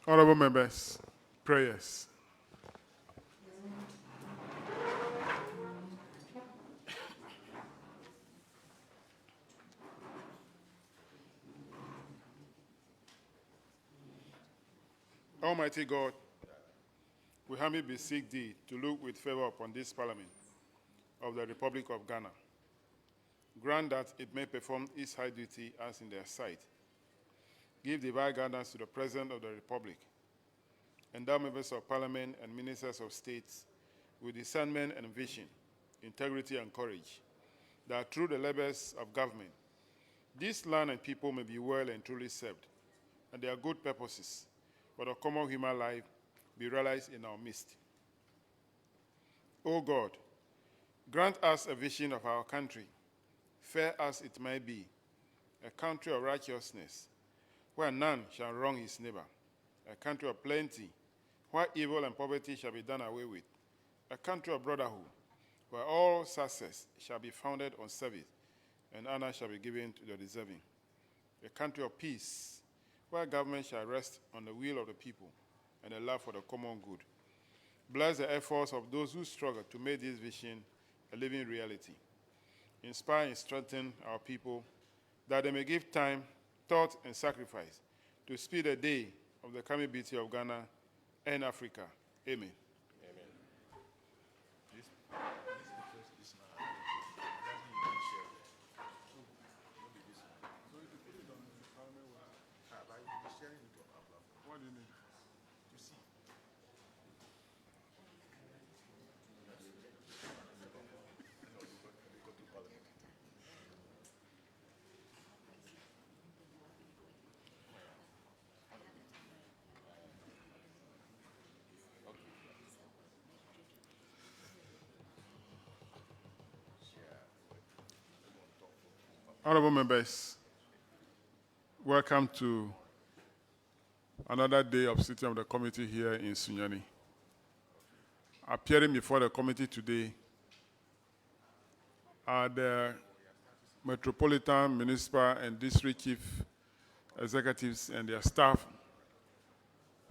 Honorable members, prayers. Almighty God, we humbly beseech thee to look with favor upon this Parliament of the Republic of Ghana. Grant that it may perform its high duty as in their sight. Give divine guidance to the President of the Republic, endow members of Parliament and ministers of states with discernment and vision, integrity and courage, that through the labors of government, this land and people may be well and truly served, and their good purposes for the common human life be realized in our midst. O God, grant us a vision of our country, fair as it may be, a country of righteousness, where none shall wrong his neighbor, a country of plenty, where evil and poverty shall be done away with, a country of brotherhood, where all success shall be founded on service, and honor shall be given to the deserving, a country of peace, where government shall rest on the will of the people and a love for the common good. Bless the efforts of those who struggle to make this vision a living reality. Inspire and strengthen our people that they may give time, thought, and sacrifice to speed the day of the coming beauty of Ghana and Africa. Amen. Honorable members, welcome to another day of sitting of the committee here in Sunyani. Appearing before the committee today are the Metropolitan, Municipal, and District Chief Executives and their staff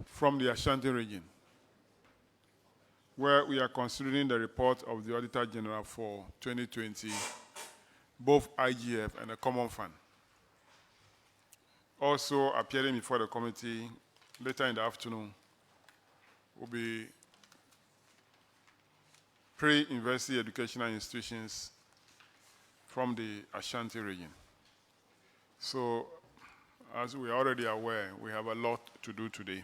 from the Ashanti region, where we are considering the report of the Auditor General for 2020, both IGF and the Common Fund. Also appearing before the committee later in the afternoon will be pre-university educational institutions from the Ashanti region. So, as we are already aware, we have a lot to do today.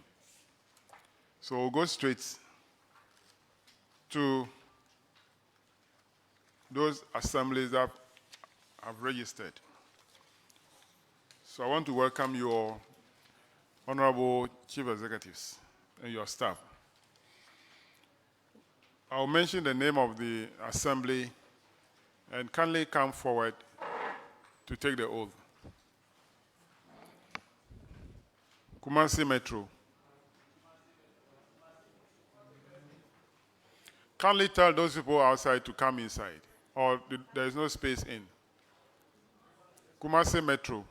So we'll go straight to those assemblies that have registered. So I want to welcome your honorable chief executives and your staff. I'll mention the name of the assembly and kindly come forward to take the oath. Kumasi Metro. Kindly tell those people outside to come inside, or there is no space in. Kumasi Metro.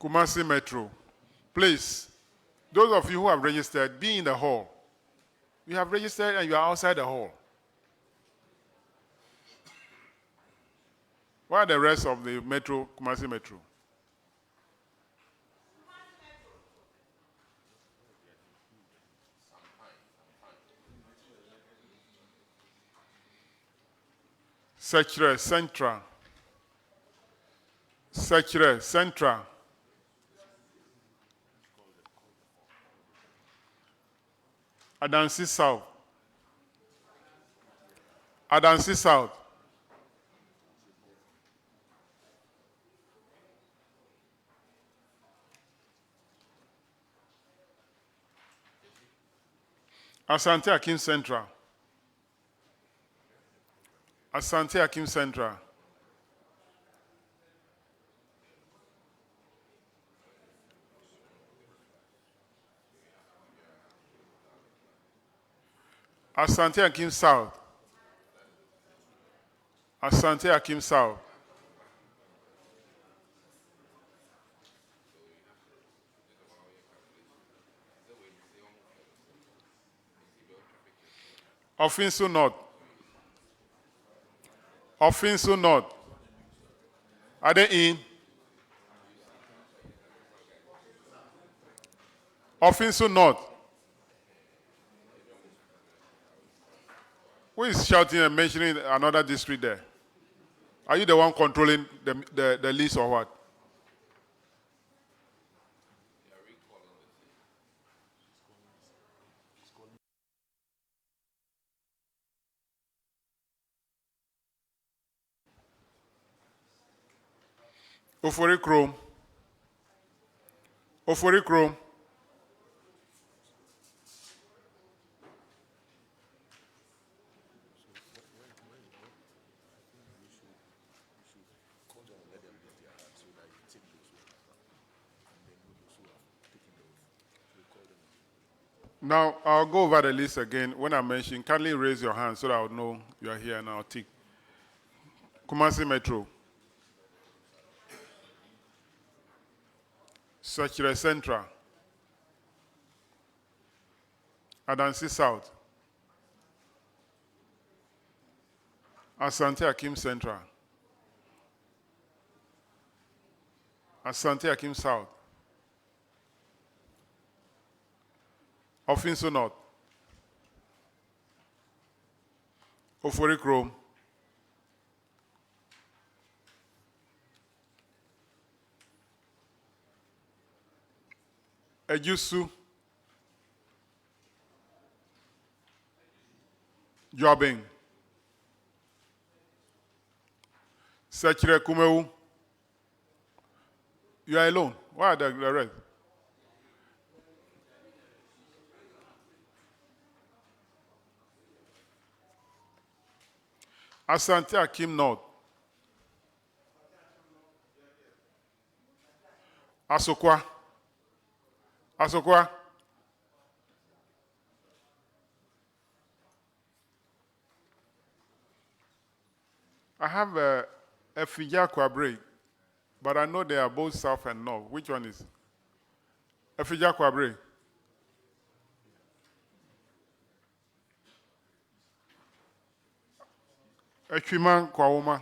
Kumasi Metro. Please, those of you who have registered, be in the hall. You have registered and you are outside the hall. Where are the rest of the Metro, Kumasi Metro? Secretary Central. Secretary Central. Adansi South. Adansi South. Asante Akim Central. Asante Akim Central. Asante Akim South. Asante Akim South. Ofinsu North. Ofinsu North. Are they in? Ofinsu North. Who is shouting and mentioning another district there? Are you the one controlling the list or what? Ofori Chrome. Ofori Chrome. Now, I'll go over the list again. When I mention, kindly raise your hand so that I'll know you are here and I'll tick. Kumasi Metro. Secretary Central. Adansi South. Asante Akim Central. Asante Akim South. Ofinsu North. Ofori Chrome. Ejusu. Jobbing. Secretary Kumewu. You are alone. Why are the rest? Asante Akim North. Asokwa. Asokwa. I have a Fija Kwabre, but I know they are both south and north. Which one is? Fija Kwabre. Echiman Kwawoma.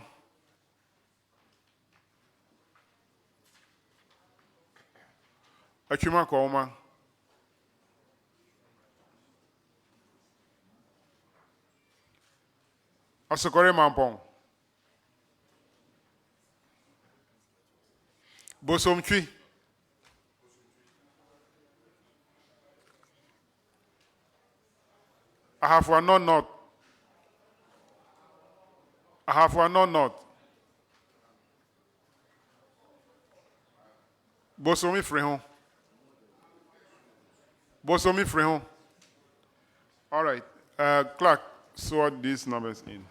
Echiman Kwawoma. Asokore Mampong. Bosomtwi. Ahafwa North. Ahafwa North. Bosomi Frehon. Bosomi Frehon. All right. Clerk, sort these numbers in.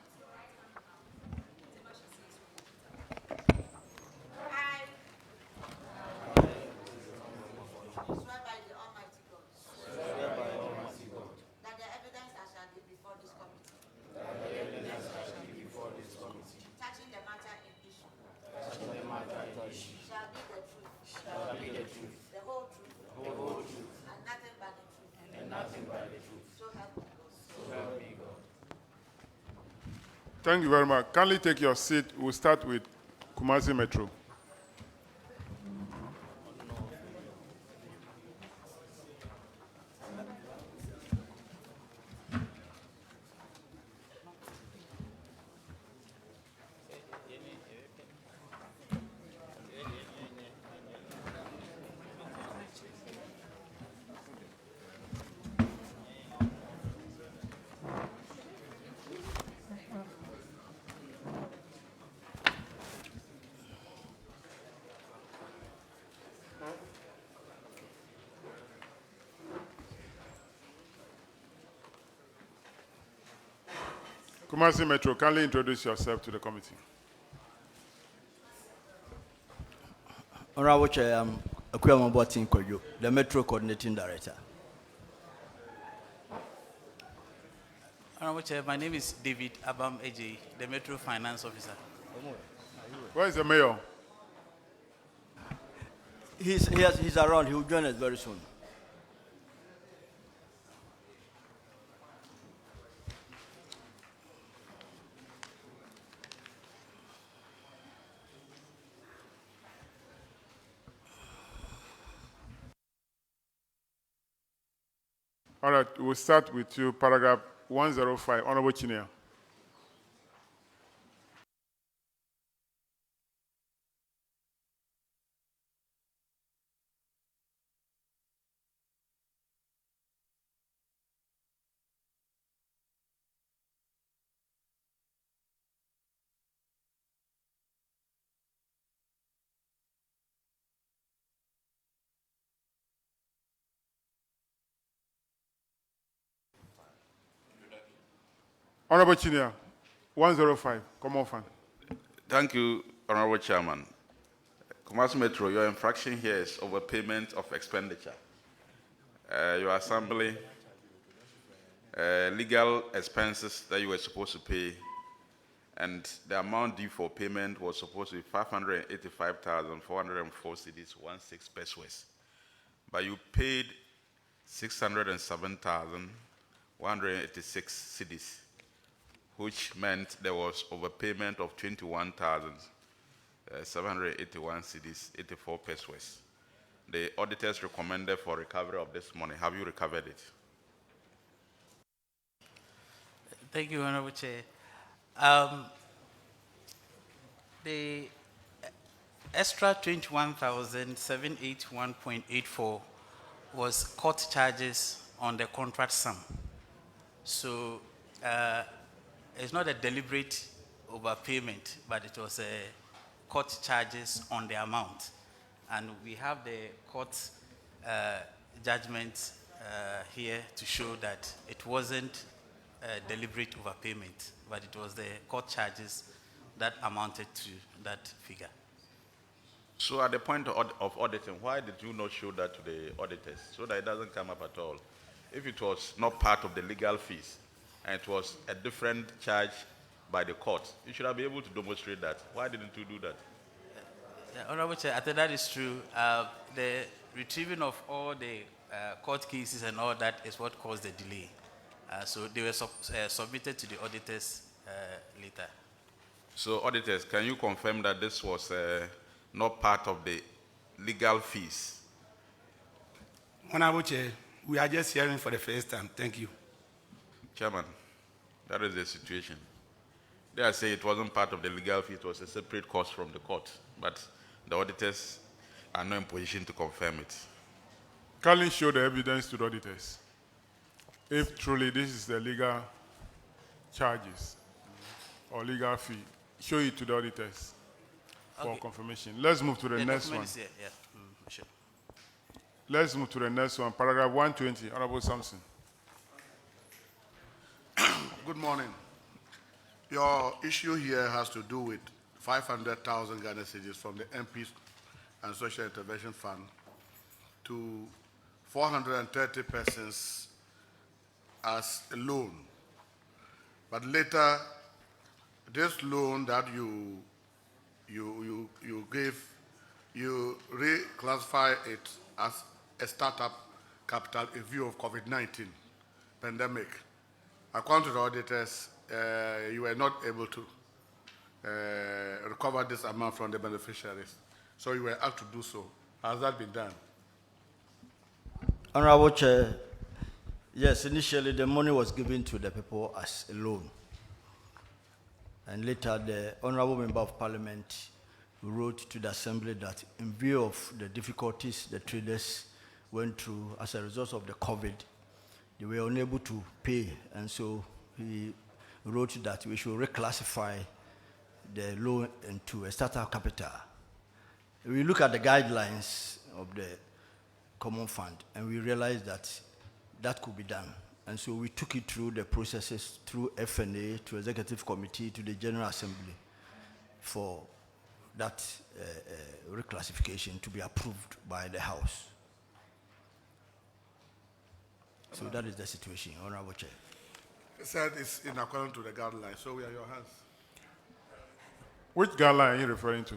Thank you very much. Kindly take your seat. We'll start with Kumasi Metro. Kumasi Metro, kindly introduce yourself to the committee. Honorable Chair, I'm Akuyama Boatin Kojo, the Metro Coordinating Director. Honorable Chair, my name is David Abam Eji, the Metro Finance Officer. Where is the mayor? He's around. He will join us very soon. All right, we'll start with you, paragraph 105, Honorable Chinia. Honorable Chinia, 105, Common Fund. Thank you, Honorable Chairman. Kumasi Metro, your infraction here is overpayment of expenditure. Your assembly, legal expenses that you were supposed to pay, and the amount due for payment was supposed to be 585,404 cedis, 16 pesos. But you paid 607,186 cedis, which meant there was overpayment of 21,781 cedis, 84 pesos. The auditors recommended for recovery of this money. Have you recovered it? Thank you, Honorable Chair. The extra 21,781.84 was court charges on the contract sum. So it's not a deliberate overpayment, but it was a court charges on the amount. And we have the court judgment here to show that it wasn't a deliberate overpayment, but it was the court charges that amounted to that figure. So at the point of auditing, why did you not show that to the auditors so that it doesn't come up at all? If it was not part of the legal fees and it was a different charge by the court, you should have been able to demonstrate that. Why didn't you do that? Honorable Chair, I think that is true. The retrieving of all the court cases and all that is what caused the delay. So they were submitted to the auditors later. So auditors, can you confirm that this was not part of the legal fees? Honorable Chair, we are just hearing for the first time. Thank you. Chairman, that is the situation. They are saying it wasn't part of the legal fee, it was a separate cost from the court, but the auditors are not in position to confirm it. Kindly show the evidence to the auditors. If truly this is the legal charges or legal fee, show it to the auditors for confirmation. Let's move to the next one. Here. Yeah. Sure. Let's move to the next one. Paragraph 120, Honorable Sampson. Good morning. Your issue here has to do with 500,000 Ghana cedis from the MPs and Social Intervention Fund to 430 persons as a loan. But later, this loan that you gave, you reclassify it as a startup capital in view of COVID-19 pandemic. According to the auditors, you were not able to recover this amount from the beneficiaries. So you were asked to do so. Has that been done? Honorable Chair, yes, initially the money was given to the people as a loan. And later the Honorable Member of Parliament wrote to the Assembly that in view of the difficulties the traders went through as a result of the COVID, they were unable to pay. And so he wrote that we should reclassify the loan into a startup capital. We look at the guidelines of the Common Fund and we realize that that could be done. And so we took it through the processes, through FNA, to Executive Committee, to the General Assembly, for that reclassification to be approved by the House. So that is the situation, Honorable Chair. He said it's in accordance to the guidelines, so we are in your hands. Which guideline are you referring to?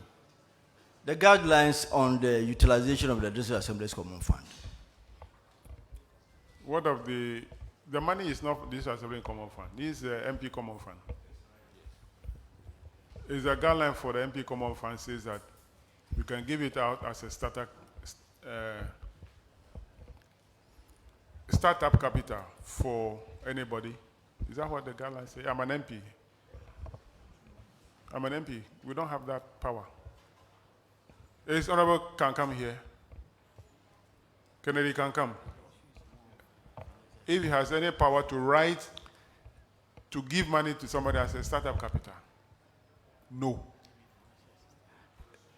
The guidelines on the utilization of the District Assembly's Common Fund. What of the money is not this Assembly Common Fund. This is the MP Common Fund. Is a guideline for the MP Common Fund says that you can give it out as a startup capital for anybody. Is that what the guidelines say? I'm an MP. I'm an MP. We don't have that power. Is Honorable can come here? Kennedy can come. If he has any power to write, to give money to somebody as a startup capital. No.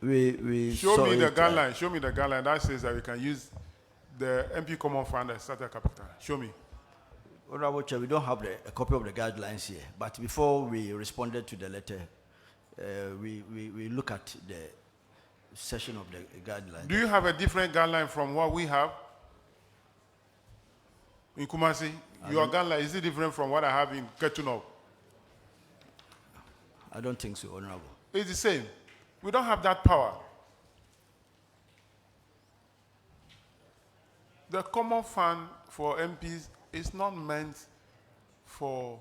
Show me the guideline. Show me the guideline that says that we can use the MP Common Fund as startup capital. Show me. Honorable Chair, we don't have a copy of the guidelines here, but before we responded to the letter, we look at the session of the guidelines. Do you have a different guideline from what we have? In Kumasi, your guideline, is it different from what I have in Ketunov? I don't think so, Honorable. It's the same. We don't have that power. The common fund for MPs is not meant for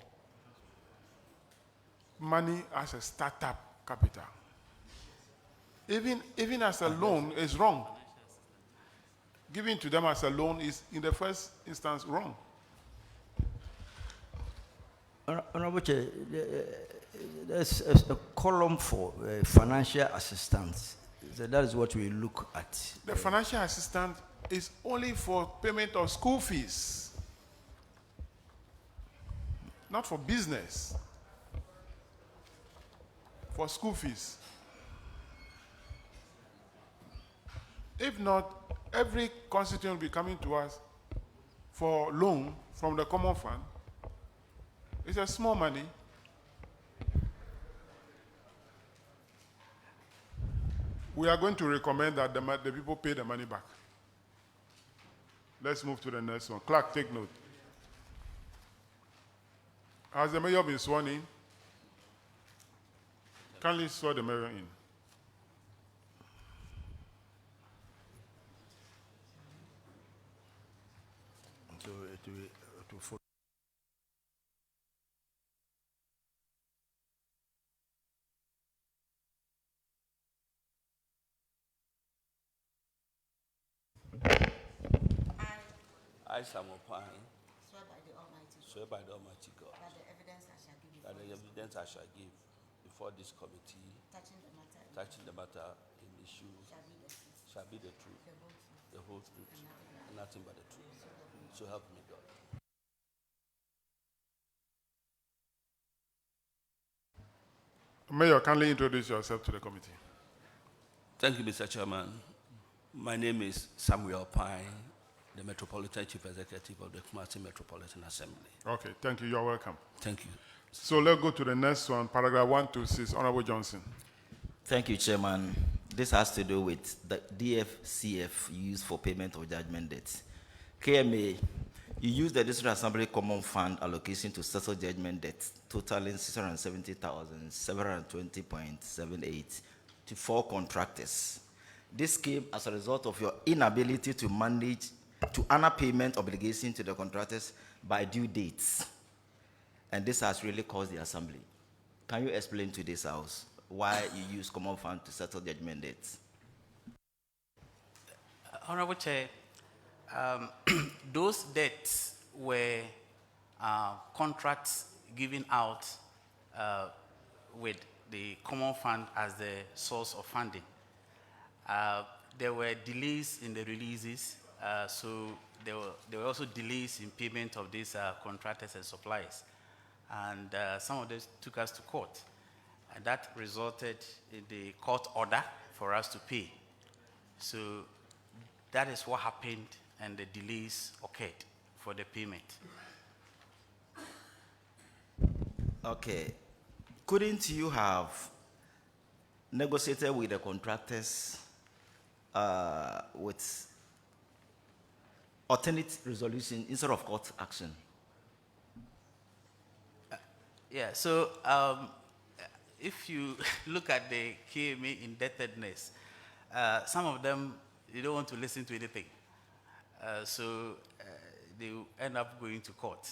money as a startup capital. Even as a loan is wrong. Giving to them as a loan is, in the first instance, wrong. Honorable Chair, there's a column for financial assistance. So that is what we look at. The financial assistance is only for payment of school fees, not for business. For school fees. If not, every constituent will be coming to us for loan from the common fund. It's a small money. We are going to recommend that the people pay the money back. Let's move to the next one. Clerk, take note. Has the mayor been sworn in? Kindly swear the mayor in. So it will follow. I, Samuel Pine, Swear by the Almighty God, swear by the Almighty God that the evidence I shall give that before the this evidence I shall give before this committee touching the matter in issue shall be the truth, shall be the truth, the whole truth, the whole truth, and and nothing but the truth. So help me God. Mayor, kindly introduce yourself to the committee. Thank you, Mr. Chairman. My name is Samuel Pine, the Metropolitan Chief Executive of the Kumasi Metropolitan Assembly. Okay, thank you. You're welcome. Thank you. So let's go to the next one, paragraph 126, Honorable Johnson. Thank you, Chairman. This has to do with the DFCF used for payment of judgment debts. KMA, you use the District Assembly Common Fund allocation to settle judgment debts totaling 670,720.78 to 4 contractors. This came as a result of your inability to manage to honor payment obligation to the contractors by due dates. And this has really caused the Assembly. Can you explain to this House why you use common fund to settle judgment debts? Honorable Chair, those debts were contracts given out with the common fund as the source of funding. There were delays in the releases, so there were also delays in payment of these contractors and suppliers. And some of those took us to court. And that resulted in the court order for us to pay. So that is what happened, and the delays occurred for the payment. Okay. Couldn't you have negotiated with the contractors with alternate resolution instead of court action? Yeah, so if you look at the KMA indebtedness, some of them, they don't want to listen to anything. So they will end up going to court.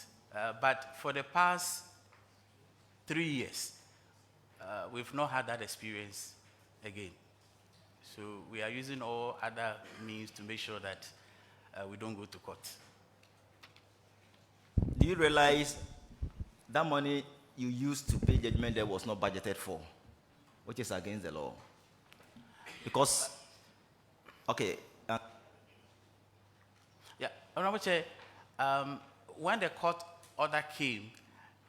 But for the past 3 years, we've not had that experience again. So we are using all other means to make sure that we don't go to court. Do you realize that money you used to pay judgment there was not budgeted for, which is against the law? Because, okay. Yeah, Honorable Chair, when the court order came,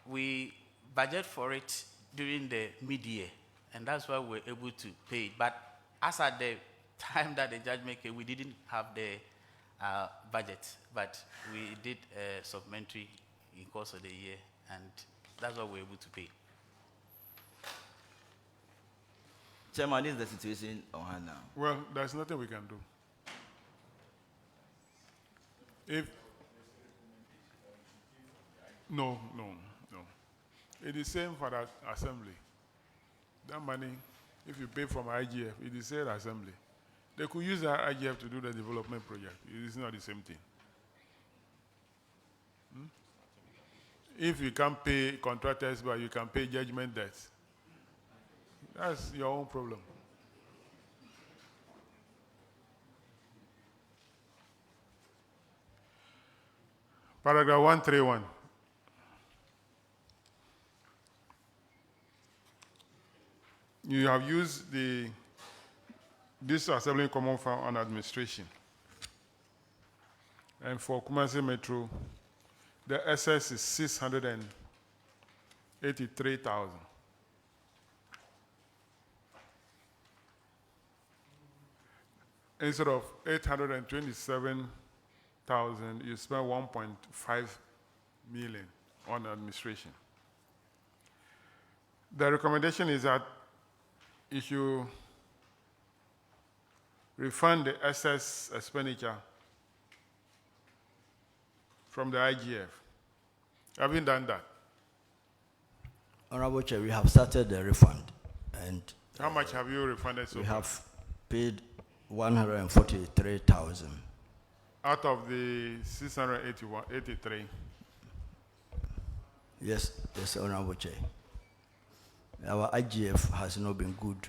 we budget for it during the mid-year, and that's why we were able to pay it. But as at the time that the judgment came, we didn't have the budget, but we did a supplementary in course of the year, and that's why we were able to pay. Chairman, this is the situation on hand now. Well, there's nothing we can do. If no. It is same for that assembly. That money, if you pay from IGF, it is same assembly. They could use that IGF to do the development project. It is not the same thing. If you can't pay contractors, but you can pay judgment debts, that's your own problem. Paragraph 131. You have used this Assembly Common Fund on administration. And for Kumasi Metro, the excess is 683,000. Instead of 827,000, you spend 1.5 million on administration. The recommendation is that if you refund the excess expenditure from the IGF. Have you done that? Honorable Chair, we have started the refund, and how much have you refunded so we far? have paid 143,000. Out of the 683. Yes, Honorable Chair. Our IGF has not been good.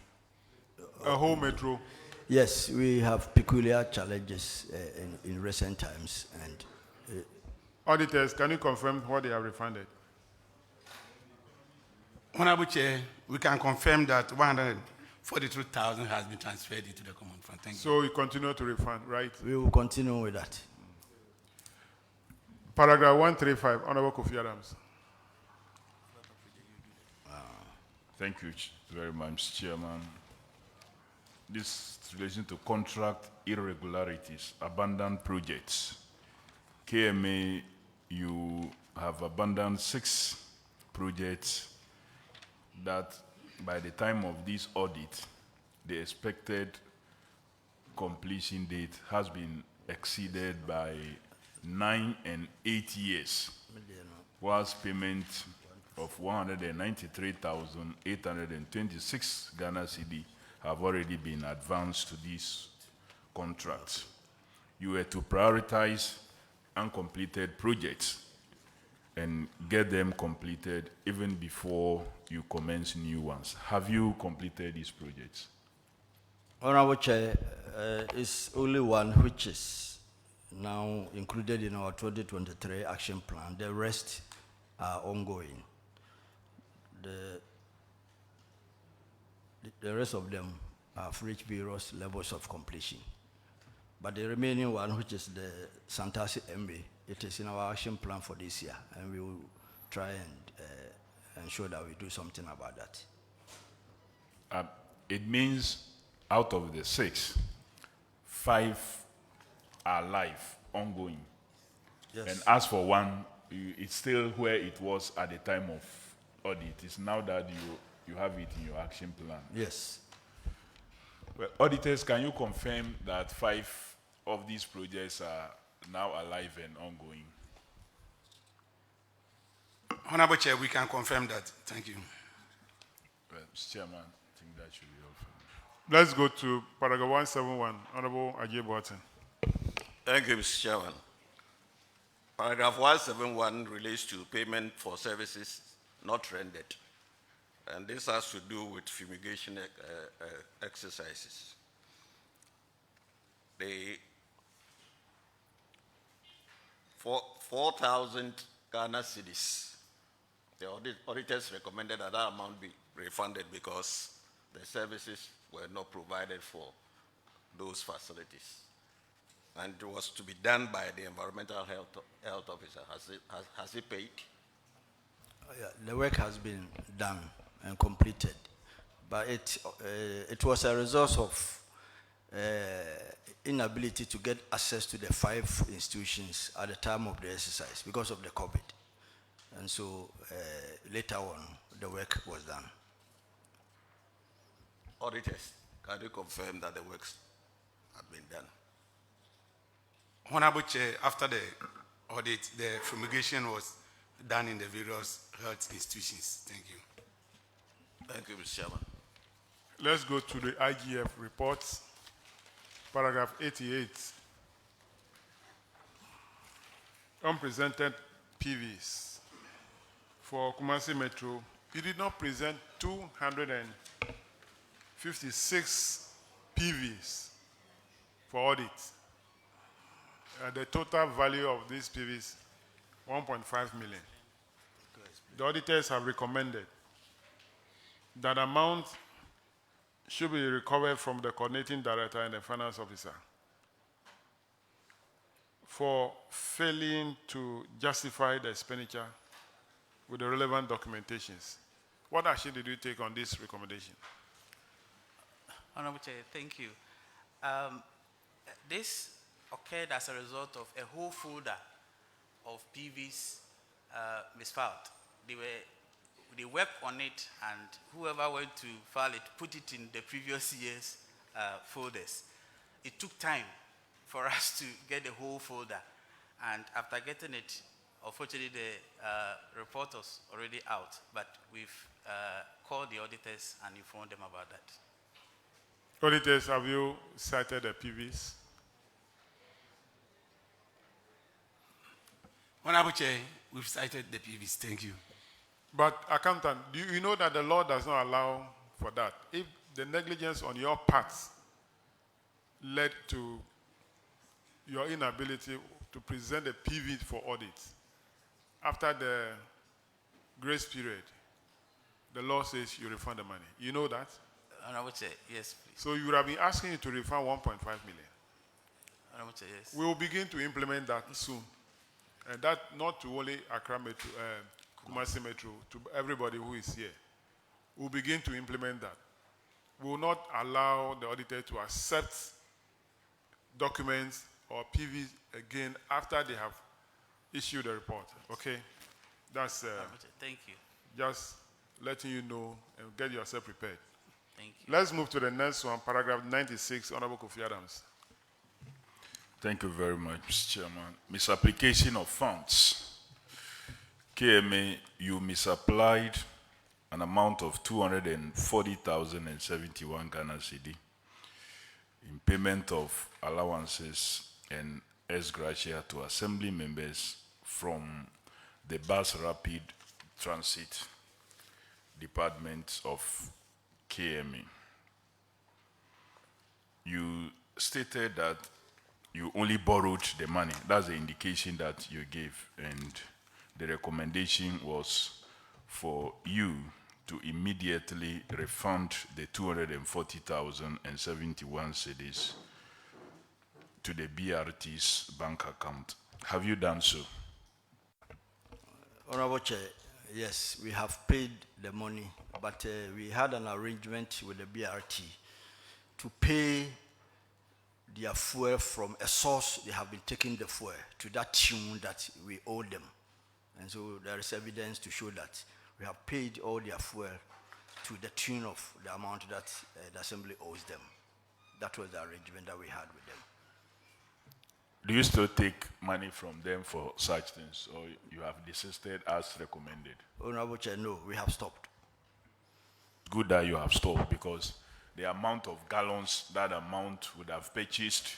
A whole metro. Yes, we have peculiar challenges in recent times, and auditors, can you confirm what they have refunded? Honorable Chair, we can confirm that 142,000 has been transferred into the common fund. Thank you. So you continue to refund, right? we will continue with that. Paragraph 135, Honorable Kofi Adams. Thank you very much, Chairman. This is in relation to contract irregularities, abandoned projects. KMA, you have abandoned 6 projects that by the time of this audit, the expected completion date has been exceeded by 9 and 8 years, whilst payment of 193,826 Ghana cedi have already been advanced to these contracts. You were to prioritize uncompleted projects and get them completed even before you commence new ones. Have you completed these projects? Honorable Chair, it's only one which is now included in our 2023 action plan. The rest are ongoing. The rest of them have reached various levels of completion. But the remaining one, which is the Santasi MB, it is in our action plan for this year, and we will try and ensure that we do something about that. It means out of the 6, 5 are live, ongoing. Yes. And as for one, it's still where it was at the time of audit. It's now that you have it in your action plan. Yes. Well, auditors, can you confirm that 5 of these projects are now alive and ongoing? Honorable Chair, we can confirm that. Thank you. Well, Mr. Chairman, I think that should be all for me. Let's go to paragraph 171. Honorable Ajay Boateng. Thank you, Mr. Chairman. Paragraph 171 relates to payment for services not rendered. And this has to do with fumigation exercises. The 4,000 Ghana cedis, the auditors recommended that amount be refunded because the services were not provided for those facilities. And it was to be done by the environmental health officer. Has he paid? Yeah, the work has been done and completed, but it was a result of inability to get access to the 5 institutions at the time of the exercise because of the COVID. And so later on, the work was done. Auditors, can you confirm that the works have been done? Honorable Chair, after the audit, the fumigation was done in the various health institutions. Thank you. Thank you, Mr. Chairman. Let's go to the IGF reports. Paragraph 88. Unpresented PVs. For Kumasi Metro, you did not present 256 PVs for audit. The total value of these PVs, 1.5 million. The auditors have recommended that amount should be recovered from the coordinating director and the finance officer for failing to justify the expenditure with the relevant documentations. What action did you take on this recommendation? Honorable Chair, thank you. This occurred as a result of a whole folder of PVs misfiled. They worked on it, and whoever went to file it put it in the previous year's folders. It took time for us to get the whole folder, and after getting it, unfortunately the report was already out, but we've called the auditors and informed them about that. Auditors, have you cited the PVs? Honorable Chair, we've cited the PVs. Thank you. But accountant, do you know that the law does not allow for that? If the negligence on your part led to your inability to present a PV for audit after the grace period, the law says you refund the money. You know that? Honorable Chair, yes, please. So you would have been asking you to refund 1.5 million. Honorable Chair, yes. We will begin to implement that soon. And that not to only Accra Metro, Kumasi Metro, to everybody who is here. We'll begin to implement that. We will not allow the auditor to accept documents or PVs again after they have issued a report. Okay? That's thank you. just letting you know and get yourself prepared. Thank you. Let's move to the next one, paragraph 96, Honorable Kofi Adams. Thank you very much, Mr. Chairman. Misapplication of funds. KMA, you misapplied an amount of 240,071 Ghana cedi in payment of allowances and ex gratia to assembly members from the Bus Rapid Transit Department of KMA. You stated that you only borrowed the money. That's the indication that you gave, and the recommendation was for you to immediately refund the 240,071 cedis to the BRT's bank account. Have you done so? Honorable Chair, yes, we have paid the money, but we had an arrangement with the BRT to pay their fuel from a source. They have been taking the fuel to that tune that we owe them. And so there is evidence to show that We have paid all their fuel to the tune of the amount that the assembly owes them. That was the arrangement that we had with them. Do you still take money from them for such things, or you have desisted as recommended? Honorable Chair, no, we have stopped. Good that you have stopped, because the amount of gallons that amount would have purchased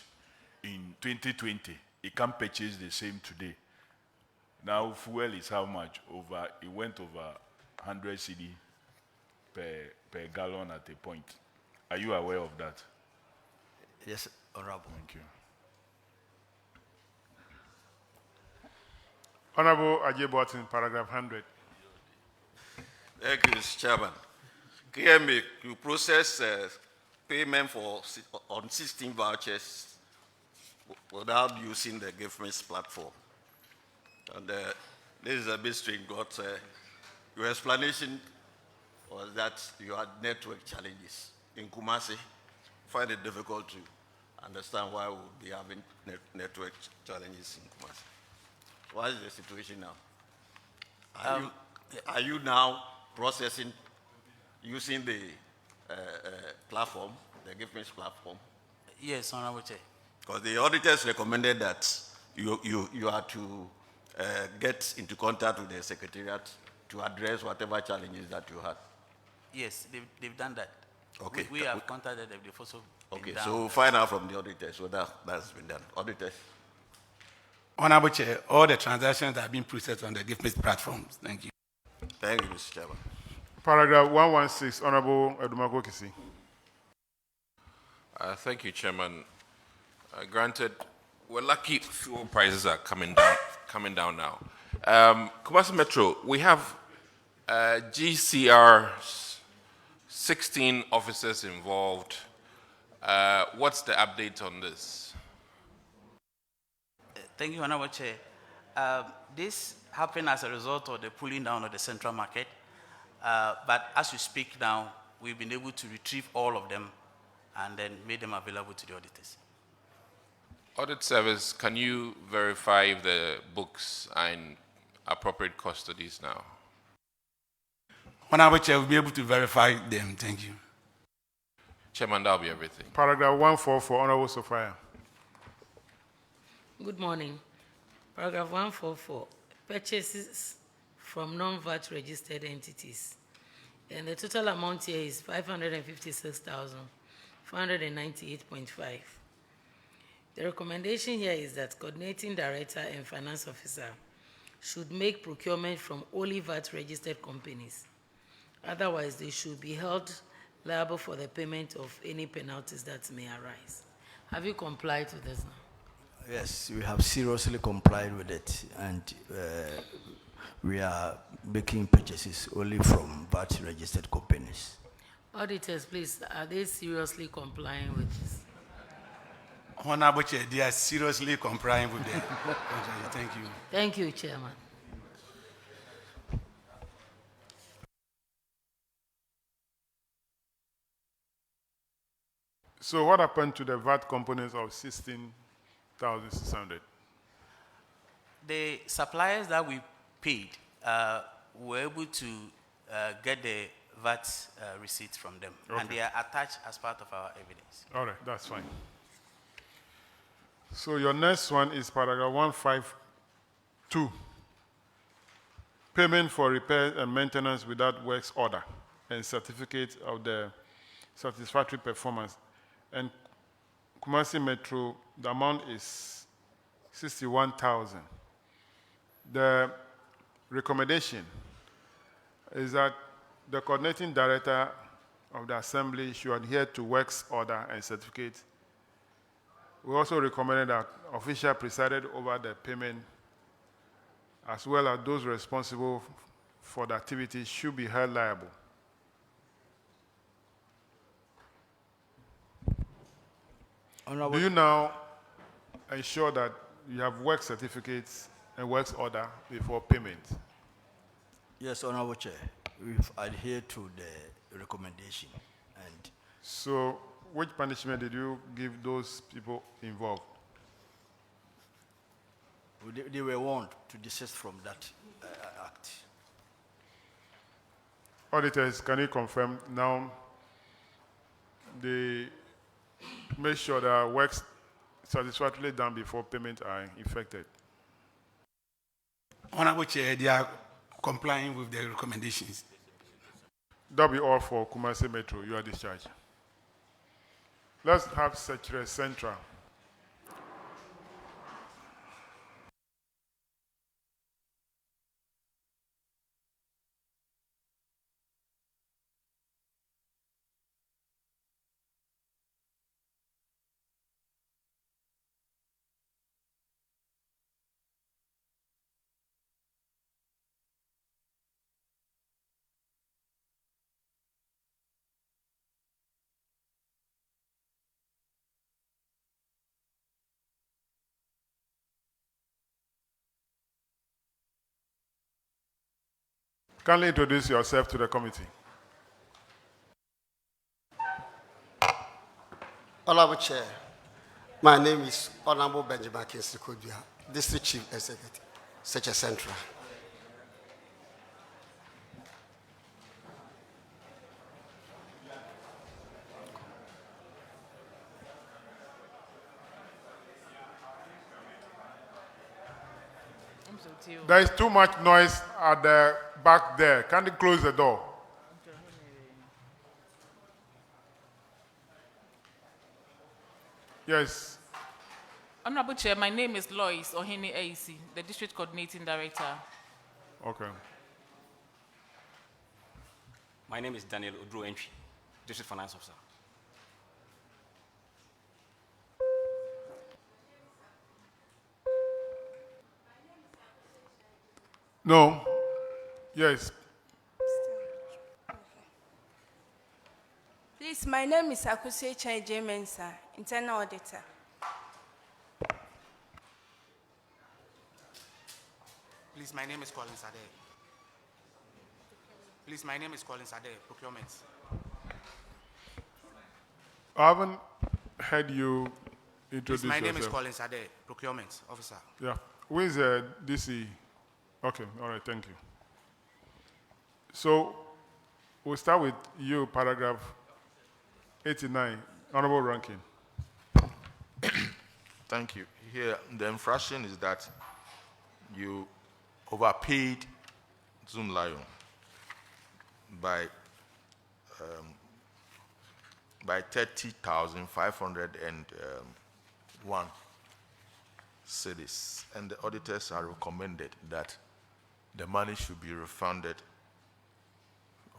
in 2020, it can't purchase the same today. Now fuel is how much? It went over 100 cedi per gallon at a point. Are you aware of that? Yes, Honorable. Thank you. Honorable Ajay Burton, paragraph 100. Thank you, Mr. Chairman. KMA, you process payment on 16 vouchers without using the government's platform. And this is a bit strange, but your explanation was that you had network challenges in Kumasi. Find it difficult to understand why we would be having network challenges in Kumasi. What is the situation now? Are you now processing using the platform, the government's platform? Yes, Honorable Chair. Because the auditors recommended that you are to get into contact with the secretariat to address whatever challenges that you had. Yes, they've done that. Okay. We have contacted them. They've also Okay, been so down. we'll find out from the auditors whether that's been done. Auditors? Honorable Chair, all the transactions have been processed on the government platforms. Thank you. Thank you, Mr. Chairman. Paragraph 116, Honorable Edumako Kisi. Thank you, Chairman. Granted, we're lucky fuel prices are coming down now. Kumasi Metro, we have GCR 16 officers involved. What's the update on this? Thank you, Honorable Chair. This happened as a result of the pulling down of the central market. But as we speak now, we've been able to retrieve all of them and then made them available to the auditors. Audit Service, can you verify if the books are in appropriate custodies now? Honorable Chair, we'll be able to verify them. Thank you. Chairman, that'll be everything. Paragraph 144, Honorable Sophia. Good morning. Paragraph 144, purchases from non-VAT registered entities. And the total amount here is 556,498.5. The recommendation here is that coordinating director and finance officer should make procurement from only VAT registered companies. Otherwise, they should be held liable for the payment of any penalties that may arise. Have you complied with this now? Yes, we have seriously complied with it, and we are making purchases only from VAT registered companies. Auditors, please, are they seriously complying with this? Honorable Chair, they are seriously complying with them. Thank you. Thank you, Chairman. So what happened to the VAT components of 16,600? The suppliers that we paid were able to get the VAT receipts from them, Okay. and they are attached as part of our evidence. All right, that's fine. So your next one is paragraph 152. Payment for repairs and maintenance without works order and certificate of the satisfactory performance. And Kumasi Metro, the amount is 61,000. The recommendation is that the coordinating director of the assembly should adhere to works order and certificate. We also recommended that official presided over the payment, as well as those responsible for the activity, should be held liable. Do you now ensure that you have work certificates and works order before payment? Yes, Honorable Chair, we've adhered to the recommendation. And so, which punishment did you give those people involved? they were warned to desist from that act. Auditors, can you confirm now they make sure that works satisfactorily done before payment are effected? Honorable Chair, they are complying with the recommendations. That'll be all for Kumasi Metro. You are discharged. Let's have Secretary Central. Kindly introduce yourself to the committee. Honorable Chair, my name is Honorable Benjamin Kinsley-Kodua, District Chief Executive, Secretary Central. There is too much noise at the back there. Can you close the door? Yes. Honorable Chair, my name is Lois Ohene AEC, the District Coordinating Director. Okay. My name is Daniel Udru Entry, District Finance Officer. No. Yes. Please, my name is Akuse Chai Mensa, Internal Auditor. Please, my name is Colin Sade. Please, my name is Colin Sade, Procurement. I haven't heard you introduce Please, my name is yourself. Colin Sade, Procurement Officer. Yeah. Who is the DC? Okay. All right. Thank you. So we'll start with you, paragraph 89, Honorable Ranking. Thank you. Here, the infraction is that you overpaid Zoom Lion by 30,501 cedis, and the auditors are recommended that the money should be refunded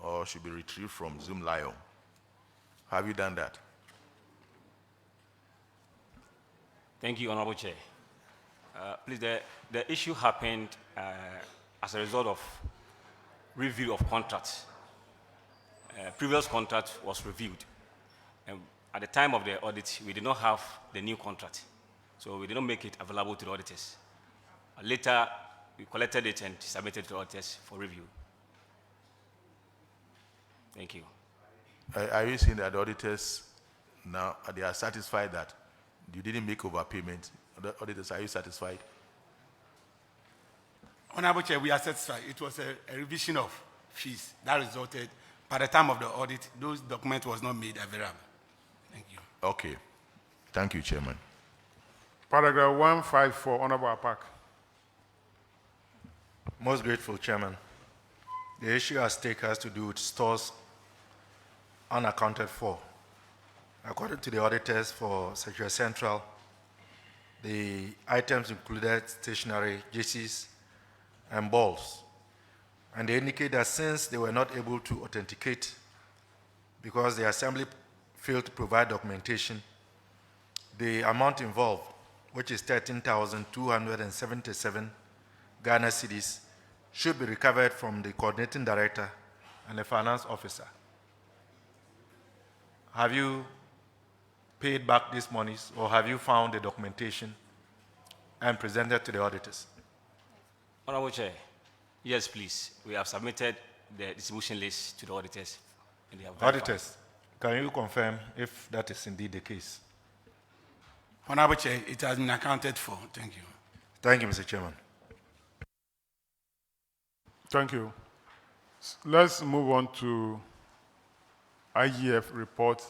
or should be retrieved from Zoom Lion. Have you done that? Thank you, Honorable Chair. Please, the issue happened as a result of review of contracts. Previous contract was reviewed, and at the time of the audit, we did not have the new contract, so we did not make it available to the auditors. Later, we collected it and submitted it to the auditors for review. Thank you. Are you saying that the auditors now they are satisfied that you didn't make overpayment? The auditors, are you satisfied? Honorable Chair, we are satisfied. It was a revision of fees that resulted. By the time of the audit, those documents was not made available. Thank you. Okay. Thank you, Chairman. Paragraph 154, Honorable Apak. Most grateful, Chairman. The issue at stake has to do with stores unaccounted for. According to the auditors for Secretary Central, the items included stationery, JCs, and balls. And they indicate that since they were not able to authenticate because the assembly failed to provide documentation, the amount involved, which is 13,277 Ghana cedis, should be recovered from the coordinating director and the finance officer. Have you paid back these monies, or have you found the documentation and presented to the auditors? Honorable Chair, yes, please. We have submitted the distribution list to the auditors. And they have verified. Auditors, can you confirm if that is indeed the case? Honorable Chair, it has been accounted for. Thank you. Thank you, Mr. Chairman. Thank you. Let's move on to IGF report.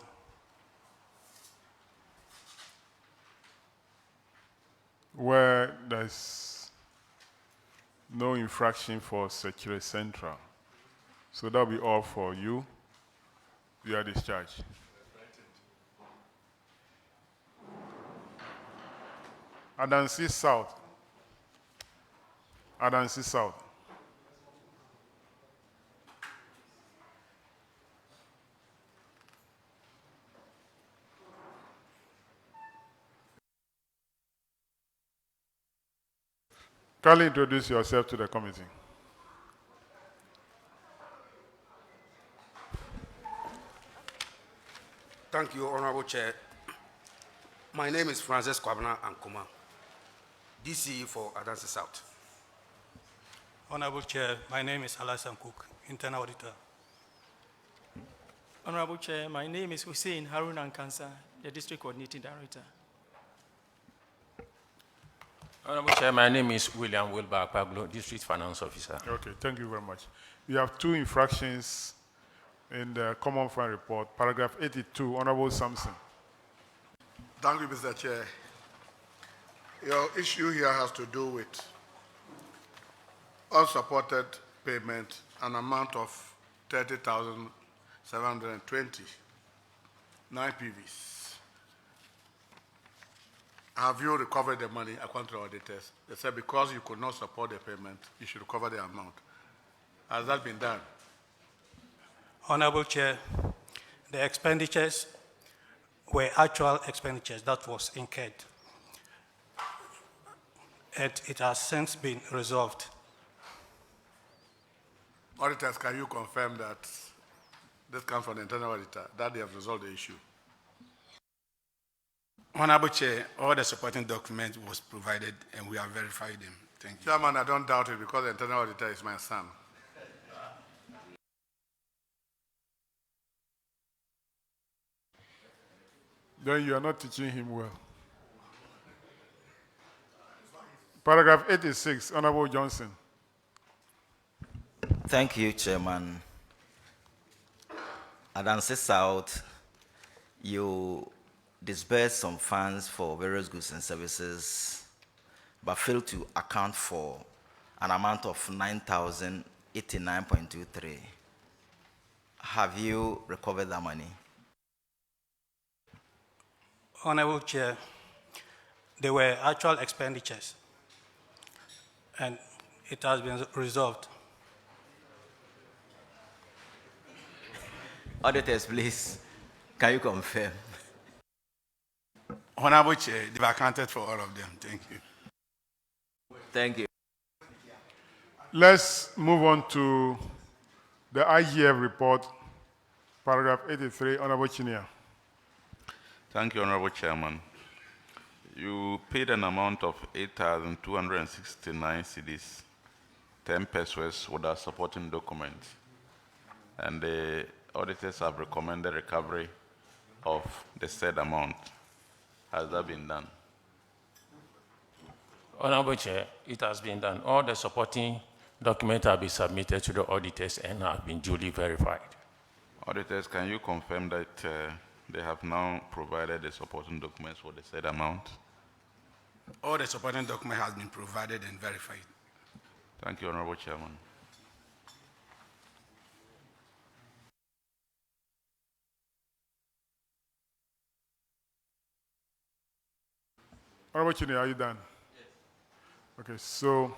Where there's no infraction for Security Central. So that'll be all for you. You are discharged. Adansi South. Adansi South. Kindly introduce yourself to the committee. Thank you, Honorable Chair. My name is Francis Kwabena Ankuma, DC for Adansi South. Honorable Chair, my name is Alassane Cook, Internal Auditor. Honorable Chair, my name is Hussein Harun Ankansa, the District Coordinating Director. Honorable Chair, my name is William Wilbur Paglo, District Finance Officer. Okay, thank you very much. We have 2 infractions in the Common Fund report. Paragraph 82, Honorable Sampson. Thank you, Mr. Chair. Your issue here has to do with unsupported payment, an amount of 30,720, 9 PVs. Have you recovered the money according to the auditors? They said because you could not support the payment, you should recover the amount. Has that been done? Honorable Chair, the expenditures were actual expenditures that was incurred. And it has since been resolved. Auditors, can you confirm that this comes from the internal auditor, that they have resolved the issue? Honorable Chair, all the supporting documents was provided and we have verified them. Thank you. Chairman, I don't doubt it because the internal auditor is my son. Then you are not teaching him well. Paragraph 86, Honorable Johnson. Thank you, Chairman. Adansi South, you disbursed some funds for various goods and services, but failed to account for an amount of 9,089.23. Have you recovered that money? Honorable Chair, they were actual expenditures, and it has been resolved. Auditors, please, can you confirm? Honorable Chair, they've accounted for all of them. Thank you. Thank you. Let's move on to the IGF report, paragraph 83, Honorable Chinia. Thank you, Honorable Chairman. You paid an amount of 8,269 cedis, 10 pesos without supporting documents, and the auditors have recommended recovery of the said amount. Has that been done? Honorable Chair, it has been done. All the supporting documents have been submitted to the auditors and have been duly verified. Auditors, can you confirm that they have now provided the supporting documents for the said amount? All the supporting documents has been provided and verified. Thank you, Honorable Chairman. Honorable Chinia, are you done? Yes. Okay, so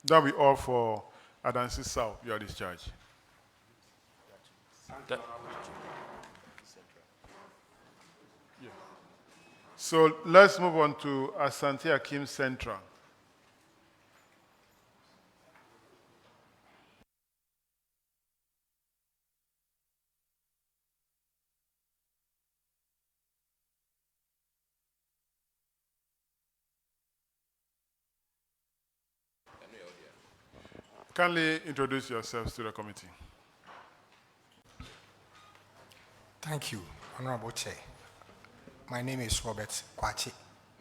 that'll be all for Adansi South. You are discharged. So let's move on to Asante Akim Central. Kindly introduce yourselves to the committee. Thank you, Honorable Chair. My name is Robert Kwachi,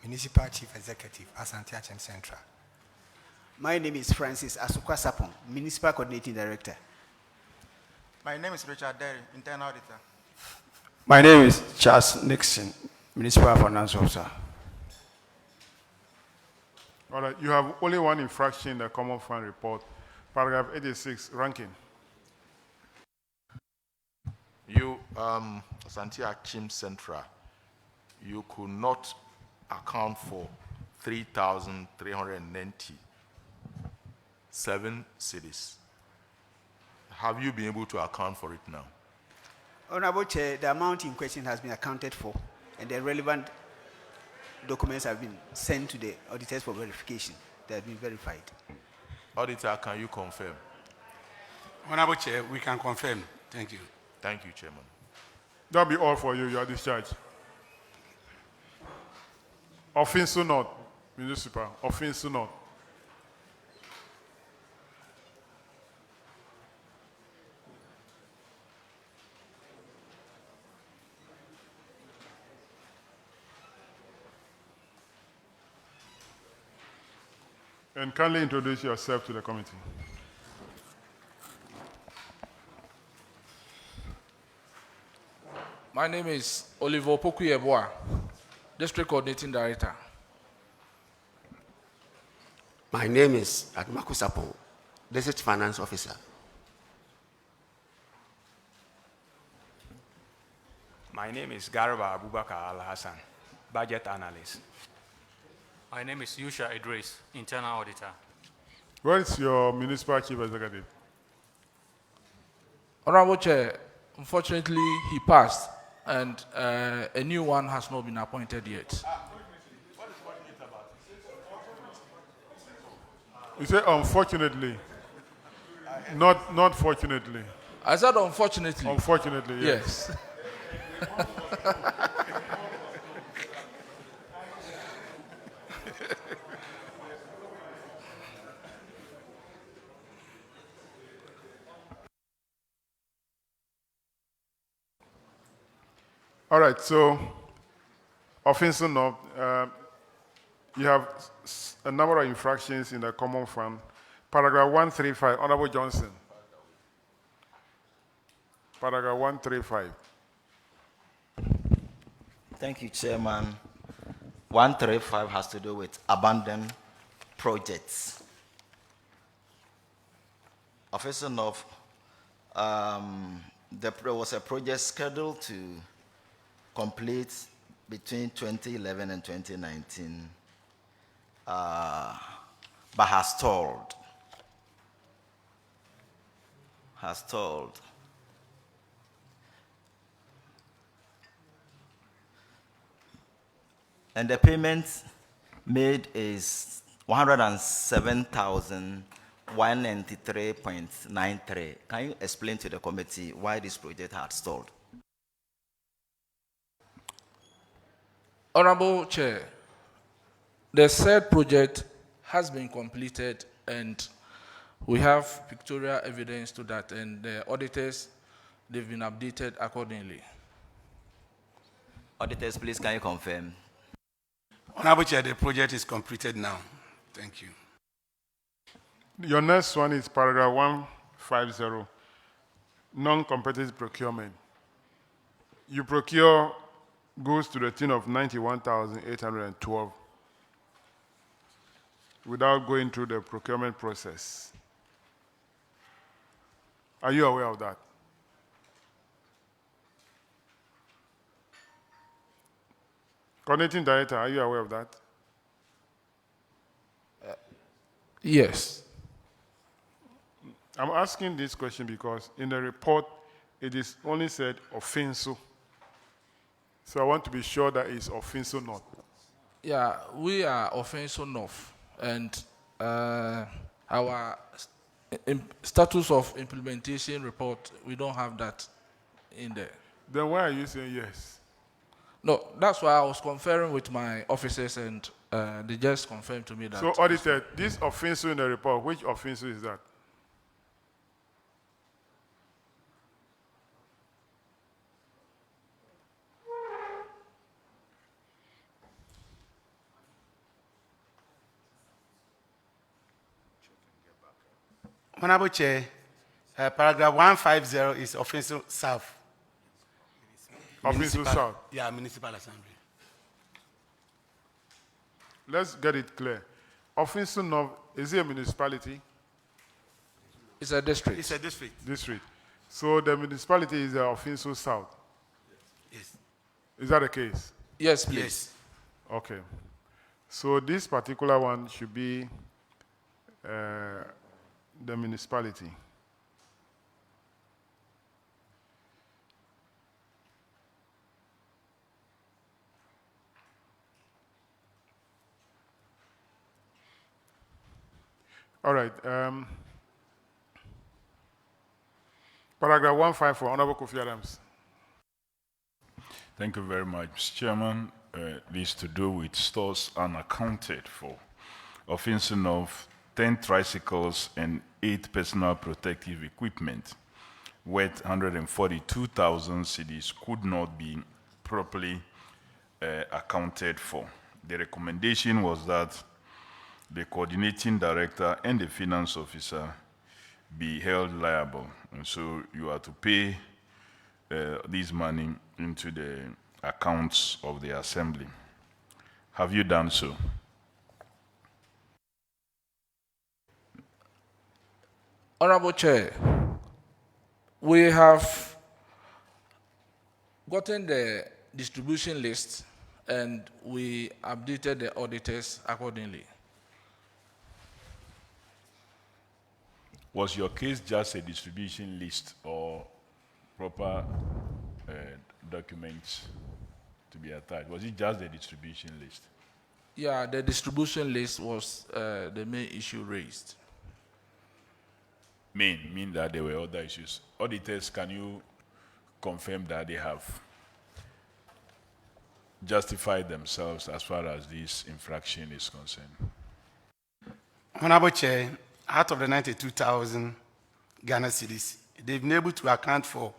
Municipal Chief Executive, Asante Akim Central. My name is Francis Asukwa Sapon, Municipal Coordinating Director. My name is Richard Derry, Internal Auditor. My name is Charles Nixon, Municipal Finance Officer. All right, you have only one infraction in the Common Fund report, paragraph 86, ranking. You, Asante Achim Central, you could not account for 3,397 cities. Have you been able to account for it now? Honorable Chair, the amount in question has been accounted for, and the relevant documents have been sent to the auditors for verification. They have been verified. Auditor, can you confirm? Honorable Chair, we can confirm. Thank you. Thank you, Chairman. That'll be all for you. You are discharged. Offense not, municipal. Offense not. And kindly introduce yourself to the committee. My name is Oliver Pokuyeboa, District Coordinating Director. My name is Admaku Sapon, District Finance Officer. My name is Garba Abubakar Al-Hassan, Budget Analyst. My name is Yusha Idris, Internal Auditor. Where is your municipal chief executive? Honorable Chair, unfortunately, he passed, and a new one has not been appointed yet. You say unfortunately, not fortunately. I said unfortunately. Unfortunately, yes. All right, so offense no, you have a number of infractions in the Common Fund. Paragraph 135, Honorable Johnson. Paragraph 135. Thank you, Chairman. 135 has to do with abandoned projects. Officer of, there was a project scheduled to complete between 2011 and 2019, but has stalled. And the payment made is 107,193.93. Can you explain to the committee why this project had stalled? Honorable Chair, the said project has been completed, and we have pictorial evidence to that, and the auditors, they've been updated accordingly. Auditors, please, can you confirm? Honorable Chair, the project is completed now. Thank you. Your next one is paragraph 150, non-competitive procurement. You procure goods to the tune of 91,812 without going through the procurement process. Are you aware of that? Coordinating Director, are you aware of that? Yes. I'm asking this question because in the report, it is only said offenso. So I want to be sure that it's offenso not. Yeah, we are offenso enough, and our status of implementation report, we don't have that in there. Then why are you saying yes? No, that's why I was conferring with my officers, and they just confirmed to me that. So, Auditor, this offenso in the report, which offenso is that? Honorable Chair, paragraph 150 is Offensive South. Offensive South. Yeah, Municipal Assembly. Let's get it clear. Offensive North, is it a municipality? It's a district. It's a district. District. So the municipality is the Offensive South. Yes. Is that the case? Yes, please. Yes. Okay. So this particular one should be the municipality. All right. Paragraph 154, Honorable Kofi Adams. Thank you very much, Mr. Chairman. This to do with stores unaccounted for. Offensive of 10 tricycles and 8 personal protective equipment worth 142,000 cedis could not be properly accounted for. The recommendation was that the coordinating director and the finance officer be held liable. And so you are to pay this money into the accounts of the assembly. Have you done so? Honorable Chair, we have gotten the distribution list and we updated the auditors accordingly. Was your case just a distribution list or proper documents to be attached? Was it just the distribution list? Yeah, the distribution list was the main issue raised. Mean that there were other issues. Auditors, can you confirm that they have justified themselves as far as this infraction is concerned? Honorable Chair, out of the 92,000 Ghana cedis, they've been able to account for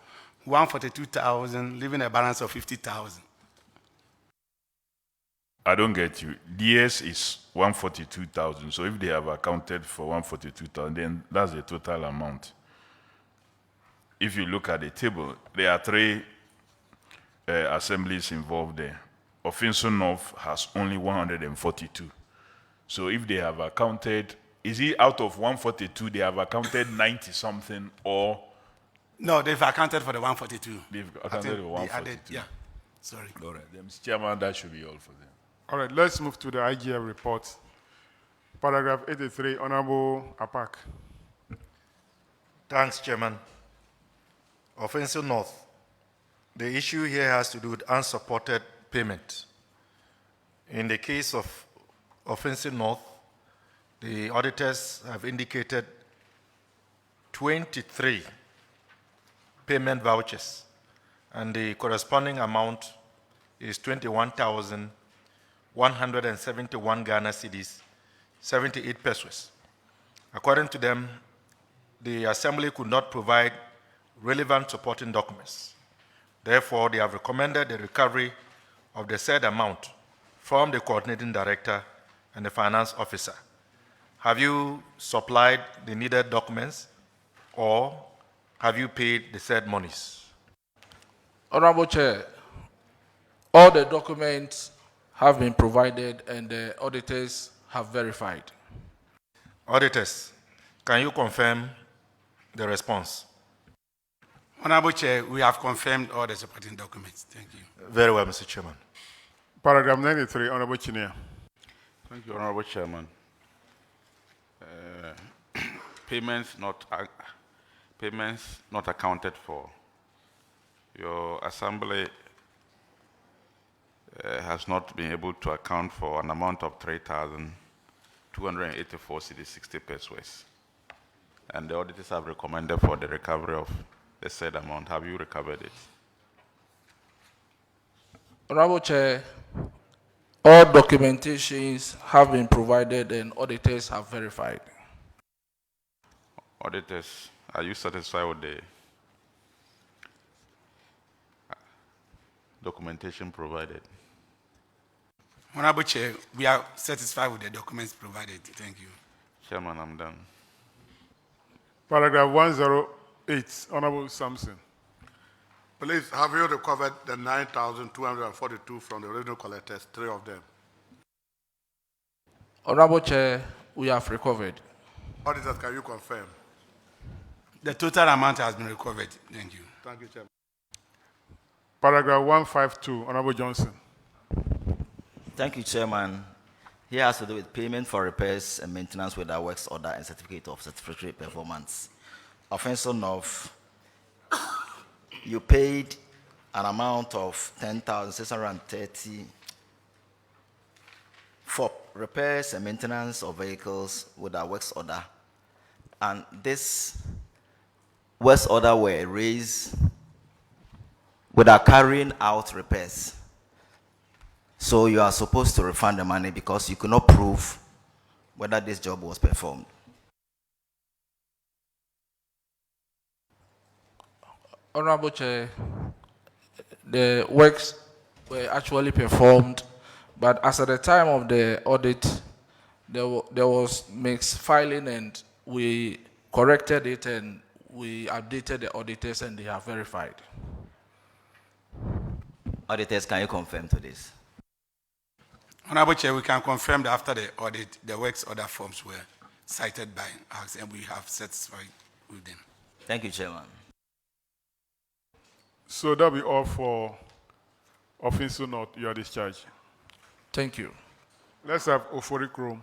142,000, leaving a balance of 50,000. I don't get you. DS is 142,000. So if they have accounted for 142,000, then that's the total amount. If you look at the table, there are 3 assemblies involved there. Offensive North has only 142. So if they have accounted, is it out of 142 they have accounted 90 something or? No, they've accounted for the 142. They've accounted for 142. Added, yeah, sorry. All right, then, Mr. Chairman, that should be all for them. All right, let's move to the IGF report. Paragraph 83, Honorable Apak. Thanks, Chairman. Offensive North. The issue here has to do with unsupported payment. In the case of Offensive North, the auditors have indicated 23 payment vouchers, and the corresponding amount is 21,171 Ghana cedis, 78 pesos. According to them, the assembly could not provide relevant supporting documents. Therefore, they have recommended the recovery of the said amount from the coordinating director and the finance officer. Have you supplied the needed documents or have you paid the said monies? Honorable Chair, all the documents have been provided and the auditors have verified. Auditors, can you confirm the response? Honorable Chair, we have confirmed all the supporting documents. Thank you. Very well, Mr. Chairman. Paragraph 93, Honorable Chinia. Thank you, Honorable Chairman. Payments not accounted for. Your assembly has not been able to account for an amount of 3,284 cedis 60 pesos. And the auditors have recommended for the recovery of the said amount. Have you recovered it? Honorable Chair, all documentations have been provided and auditors have verified. Auditors, are you satisfied with the documentation provided? Honorable Chair, we are satisfied with the documents provided. Thank you. Chairman, I'm done. Paragraph 108, Honorable Sampson. Please, have you recovered the 9,242 from the revenue collectors, 3 of them? Honorable Chair, we have recovered. Auditors, can you confirm? The total amount has been recovered. Thank you. Thank you, Chairman. Paragraph 152, Honorable Johnson. Thank you, Chairman. Here has to do with payment for repairs and maintenance without works order and certificate of satisfactory performance. Offense of you paid an amount of 10,630 for repairs and maintenance of vehicles without works order, and this works order were raised without carrying out repairs. So you are supposed to refund the money because you could not prove whether this job was performed. Honorable Chair, the works were actually performed, but as at the time of the audit, there was mixed filing, and we corrected it and we updated the auditors and they have verified. Auditors, can you confirm to this? Honorable Chair, we can confirm that after the audit, the works order forms were cited by us and we have satisfied with them. Thank you, Chairman. So that'll be all for Offense Not, your discharge. Thank you. Let's have Euphoric Room.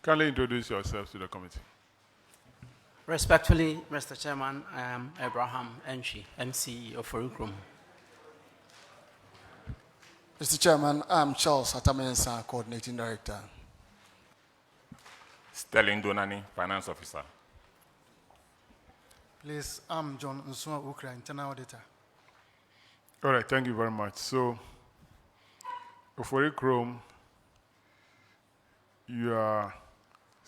Kindly introduce yourself to the committee. Respectfully, Mr. Chairman, I am Abraham Enchi, MC of Orukrum. Mr. Chairman, I'm Charles Atamensa, Coordinating Director. Sterling Donani, Finance Officer. Please, I'm John Nsua Ukra, Internal Auditor. All right, thank you very much. So, Euphoric Room, you are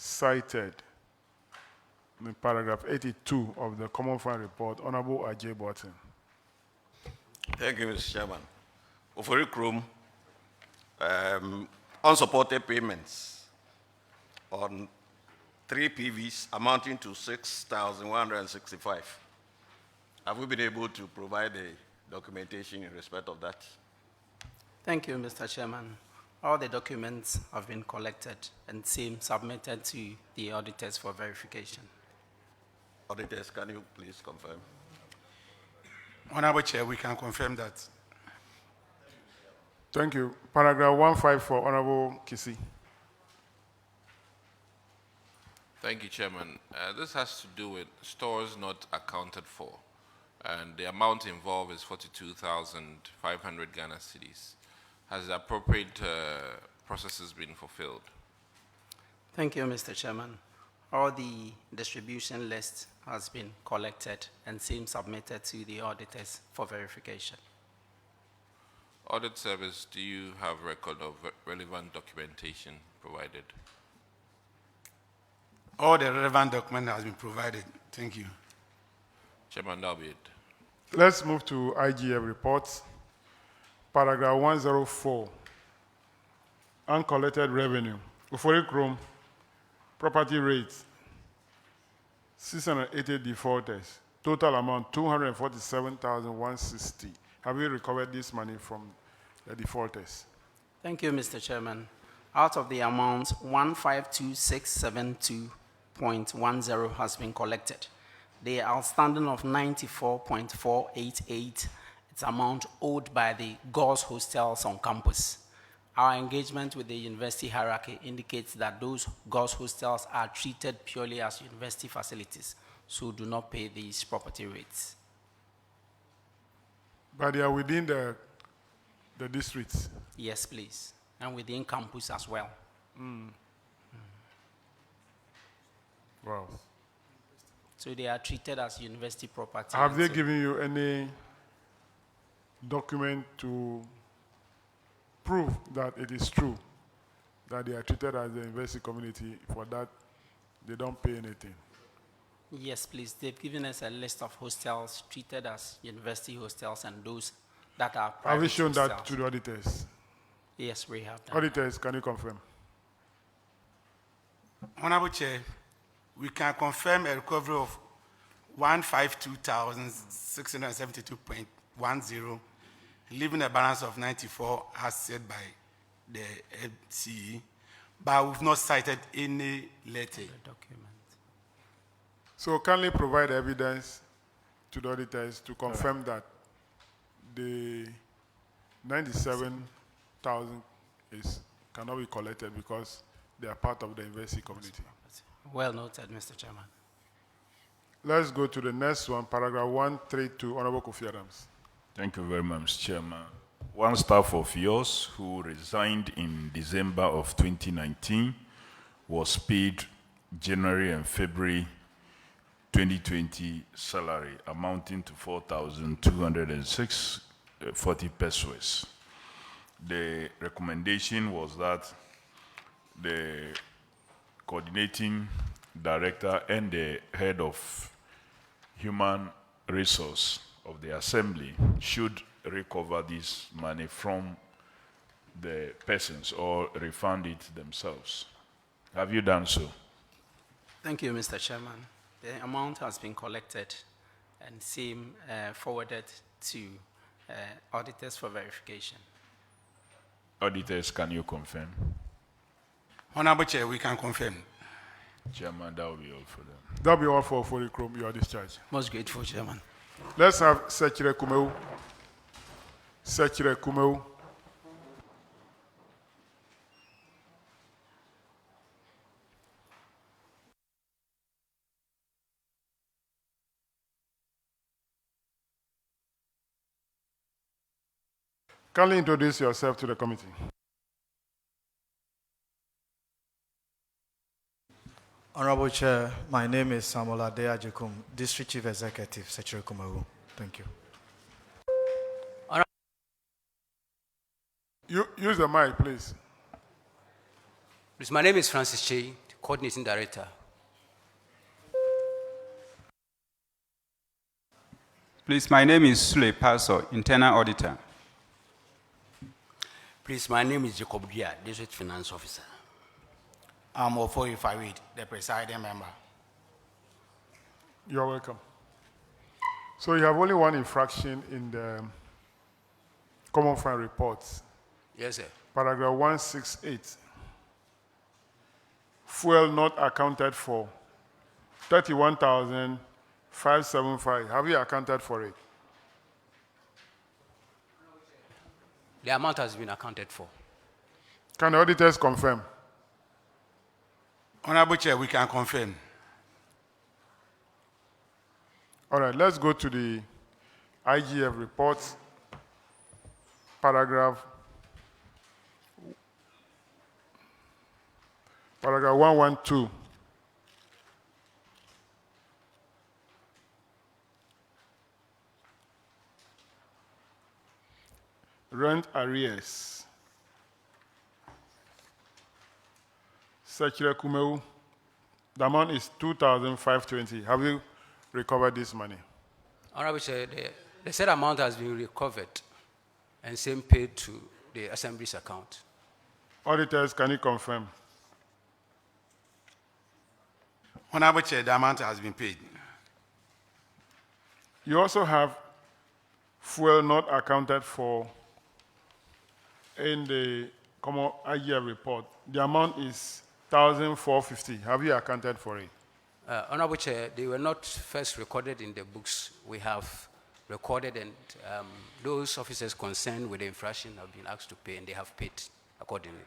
cited in paragraph 82 of the Common Fund Report. Honorable Ajay Burton. Thank you, Mr. Chairman. Euphoric Room, unsupported payments on 3 PVs amounting to 6,165. Have we been able to provide the documentation in respect of that? Thank you, Mr. Chairman. All the documents have been collected and same submitted to the auditors for verification. Auditors, can you please confirm? Honorable Chair, we can confirm that. Thank you. Paragraph 154, Honorable Kisi. Thank you, Chairman. This has to do with stores not accounted for, and the amount involved is 42,500 Ghana cedis. Has the appropriate processes been fulfilled? Thank you, Mr. Chairman. All the distribution list has been collected and same submitted to the auditors for verification. Audit Service, do you have record of relevant documentation provided? All the relevant document has been provided. Thank you. Chairman, that'll be it. Let's move to IGF reports. Paragraph 104, uncollected revenue. Euphoric Room, property rates, 680 defaulters. Total amount, 247,160. Have we recovered this money from the defaulters? Thank you, Mr. Chairman. Out of the amount, 152,672.10 has been collected. The outstanding of 94.488, it's amount owed by the girls' hostels on campus. Our engagement with the university hierarchy indicates that those girls' hostels are treated purely as university facilities, so do not pay these property rates. But they are within the districts? Yes, please. And within campus as well. Wow. So they are treated as university property. Have they given you any document to prove that it is true that they are treated as the university community. For that, they don't pay anything. Yes, please. They've given us a list of hostels treated as university hostels and those that are private Have you shown hostels. that to the auditors? Yes, we have done. Auditors, can you confirm? Honorable Chair, we can confirm a recovery of 152,672.10, leaving a balance of 94 as said by the FCE, but we've not cited any letter. Document. So kindly provide evidence to the auditors to confirm that the 97,000 cannot be collected because they are part of the university community. Well noted, Mr. Chairman. Let's go to the next one, paragraph 132, Honorable Kofi Adams. Thank you very much, Mr. Chairman. One staff of yours who resigned in December of 2019 was paid January and February 2020 salary amounting to 4,206.40 pesos. The recommendation was that the coordinating director and the head of human resource of the assembly should recover this money from the persons or refund it themselves. Have you done so? Thank you, Mr. Chairman. The amount has been collected and same forwarded to auditors for verification. Auditors, can you confirm? Honorable Chair, we can confirm. Chairman, that will be all for them. That will be all for the Chrome. You are discharged. Most grateful, Chairman. Let's have Secretary Kumeu. Secretary Kumeu. Kindly introduce yourself to the committee. Honorable Chair, my name is Samuel Adea Jekum, District Chief Executive, Secretary Kumaru. Thank you. Use the mic, please. Please, my name is Francis Che, Coordinating Director. Please, my name is Sule Paso, Internal Auditor. Please, my name is Jacob Dia, District Finance Officer. I'm Ofo Ifawid, the presiding member. You're welcome. So you have only one infraction in the Common Fund reports. Yes, sir. Paragraph 168. Fuel not accounted for, 31,575. Have you accounted for it? The amount has been accounted for. Can the auditors confirm? Honorable Chair, we can confirm. All right, let's go to the IGF reports, paragraph 112. Rent arrears. Secretary Kumeu, the amount is 2,520. Have you recovered this money? Honorable Chair, the said amount has been recovered and same paid to the Assembly's account. Auditors, can you confirm? Honorable Chair, the amount has been paid. You also have fuel not accounted for in the common IGF report. The amount is 1,450. Have you accounted for it? Honorable Chair, they were not first recorded in the books. We have recorded, and those officers concerned with the infraction have been asked to pay, and they have paid accordingly.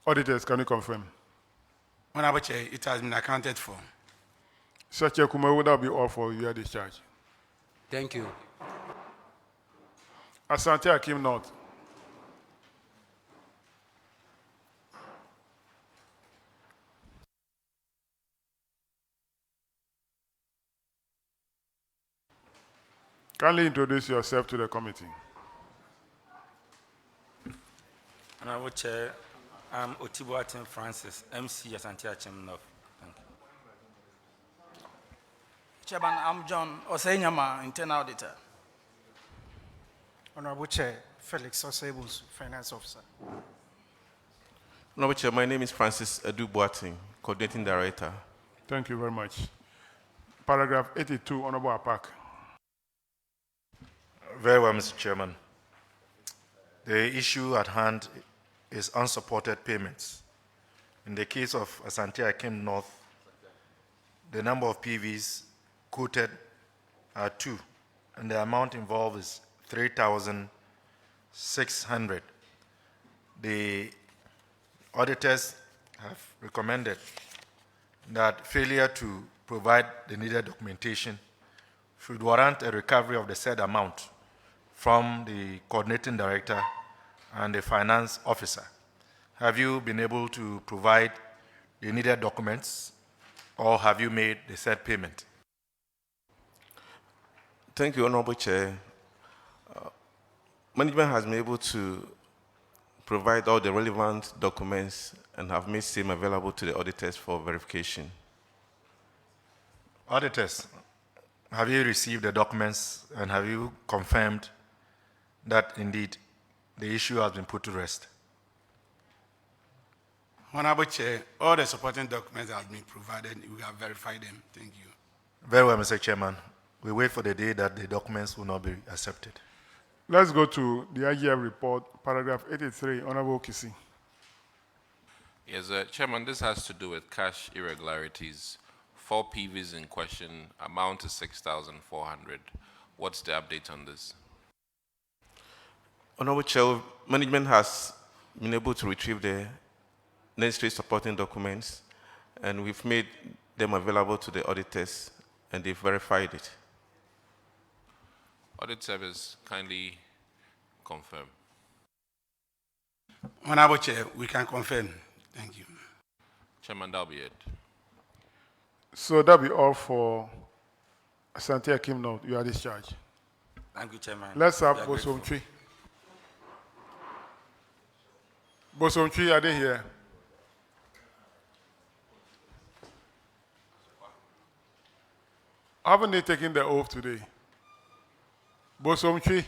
Auditors, can you confirm? Honorable Chair, it has been accounted for. Secretary Kumeu, that will be all for your discharge. Thank you. Asante Akim North. Kindly introduce yourself to the committee. Honorable Chair, I'm Otibuatin Francis, MC Asante Achem North. Thank you. Chairman, I'm John Osenyama, Internal Auditor. Honorable Chair, Felix Osebus, Finance Officer. Honorable Chair, my name is Francis Edu-Boating, Coordinating Director. Thank you very much. Paragraph 82, Honorable Apak. Very well, Mr. Chairman. The issue at hand is unsupported payments. In the case of Asante Akim North, the number of PVs quoted are 2, and the amount involved is 3,600. The auditors have recommended that failure to provide the needed documentation should warrant a recovery of the said amount from the coordinating director and the finance officer. Have you been able to provide the needed documents, or have you made the said payment? Thank you, Honorable Chair. Management has been able to provide all the relevant documents and have made same available to the auditors for verification. Auditors, have you received the documents and have you confirmed that indeed the issue has been put to rest? Honorable Chair, all the supporting documents have been provided. We have verified them. Thank you. Very well, Mr. Chairman. We wait for the day that the documents will not be accepted. Let's go to the IGF report, paragraph 83, Honorable Kisi. Yes, Chairman, this has to do with cash irregularities. 4 PVs in question, amount to 6,400. What's the update on this? Honorable Chair, management has been able to retrieve the necessary supporting documents, and we've made them available to the auditors, and they've verified it. Audit Service, kindly confirm. Honorable Chair, we can confirm. Thank you. Chairman, that'll be it. So that'll be all for Asante Akim North. You are discharged. Thank you, Chairman. Let's have We are grateful. Bosomtwi. Bosomtwi, are they here? Haven't they taken the oath today? Bosomtwi.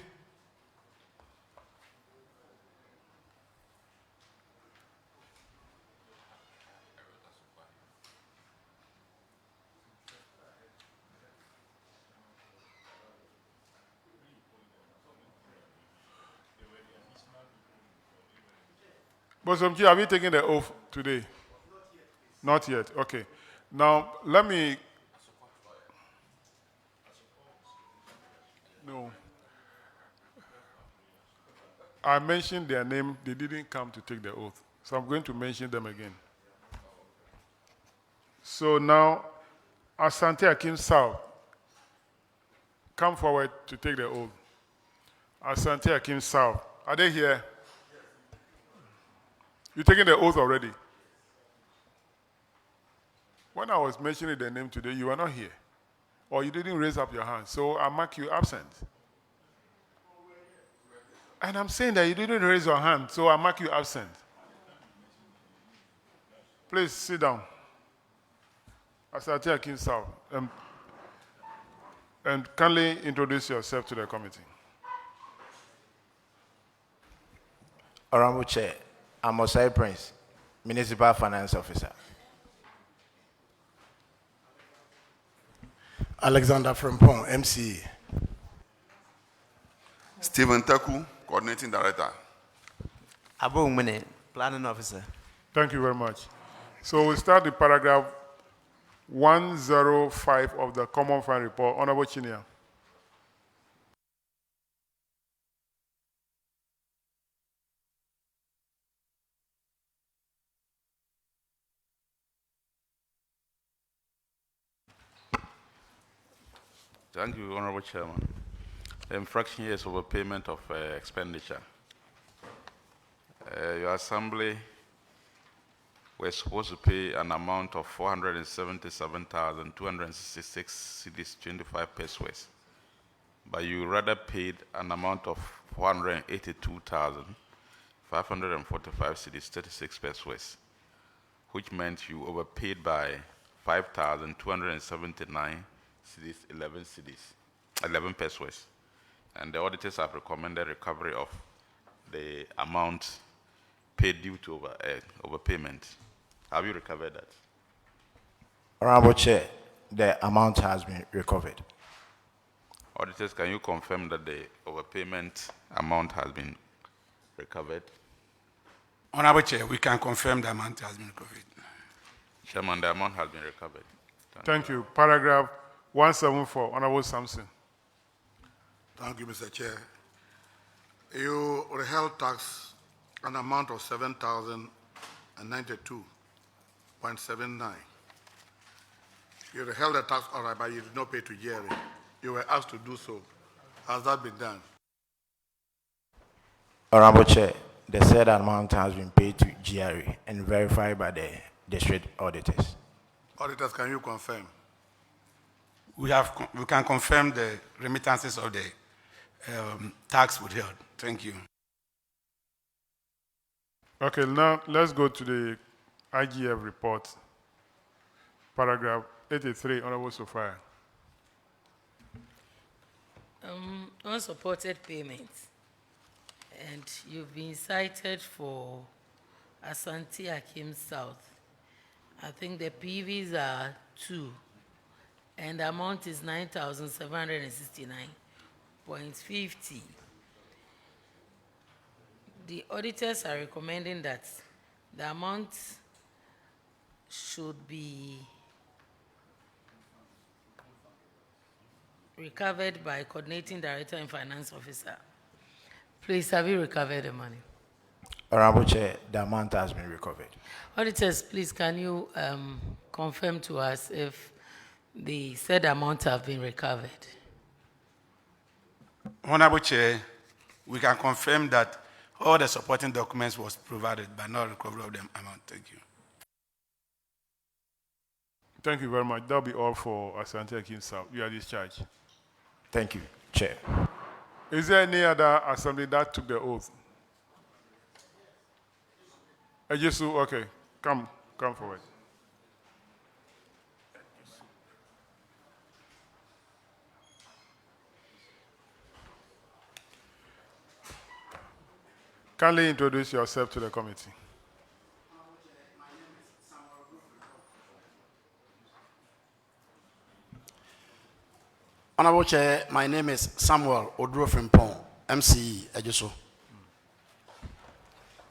Bosomtwi, have you taken the oath today? Not yet. Okay. Now, let me. No. I mentioned their name. They didn't come to take the oath. So I'm going to mention them again. So now, Asante Akim South, come forward to take the oath. Asante Akim South, are they here? You taking the oath already? When I was mentioning the name today, you were not here. Or you didn't raise up your hand. So I mark you absent. And I'm saying that you didn't raise your hand, so I mark you absent. Please sit down. Asante Akim South. And kindly introduce yourself to the committee. Honorable Chair, I'm Osai Prince, Municipal Finance Officer. Alexander Frempong, MCE. Stephen Taku, Coordinating Director. Abu Umene, Planning Officer. Thank you very much. So we'll start the paragraph 105 of the Common Fund Report. Honorable Chinia. Thank you, Honorable Chairman. The infraction here is overpayment of expenditure. Your Assembly were supposed to pay an amount of 477,266 cedis 25 pesos, but you rather paid an amount of 482,500 545 cedis, 36 pesos, which meant you overpaid by 5,279 cedis, 11 pesos. And the auditors have recommended recovery of the amount paid due to overpayment. Have you recovered that? Honorable Chair, the amount has been recovered. Auditors, can you confirm that the overpayment amount has been recovered? Honorable Chair, we can confirm the amount has been recovered. Chairman, the amount has been recovered. Thank you. Paragraph 174, Honorable Sampson. Thank you, Mr. Chair. You withheld tax an amount of 7,092.79. You withheld the tax, all right, but you did not pay to Jerry. You were asked to do so. Has that been done? Honorable Chair, the said amount has been paid to GRA and verified by the district auditors. Auditors, can you confirm? We can confirm the remittances of the tax withheld. Thank you. Okay, now let's go to the IGF report. Paragraph 83, Honorable Sophia. Unsupported payments. And you've been cited for Asante Akim South. I think the PVs are 2, and the amount is 9,769.50. The auditors are recommending that the amount should be recovered by coordinating director and finance officer. Please, have you recovered the money? Honorable Chair, the amount has been recovered. Auditors, please, can you confirm to us if the said amount have been recovered? Honorable Chair, we can confirm that all the supporting documents was provided, but not recovery of the amount. Thank you. Thank you very much. That'll be all for Asante Akim South. You are discharged. Thank you, Chair. Is there any other assembly that took the oath? Ejisu, okay. Come forward. Kindly introduce yourself to the committee. Honorable Chair, my name is Samuel Odrofrimpong, MCE, Ejuso.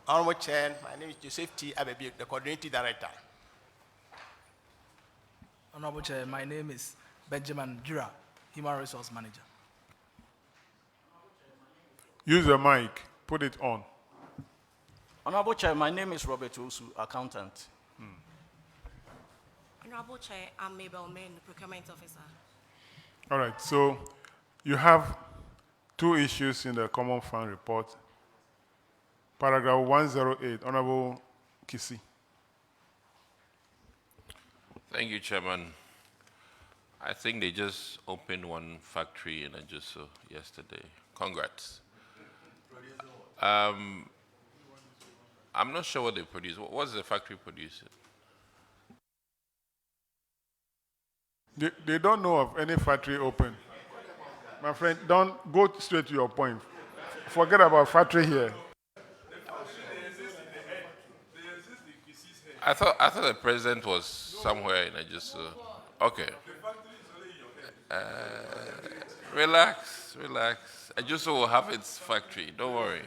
Honorable Chair, my name is Joseph T. Abebi, the Coordinating Director. Honorable Chair, my name is Benjamin Jura, Human Resource Manager. Use the mic. Put it on. Honorable Chair, my name is Robert Osu, Accountant. Honorable Chair, I'm Mabel Main, Procurement Officer. All right, so you have 2 issues in the Common Fund report. Paragraph 108, Honorable Kisi. Thank you, Chairman. I think they just opened one factory in Ajuso yesterday. Congrats. I'm not sure what they produce. What's the factory producing? They don't know of any factory open. My friend, don't go straight to your point. Forget about factory here. I thought the president was somewhere in Ajuso. Okay. Relax. Ajuso will have its factory. Don't worry.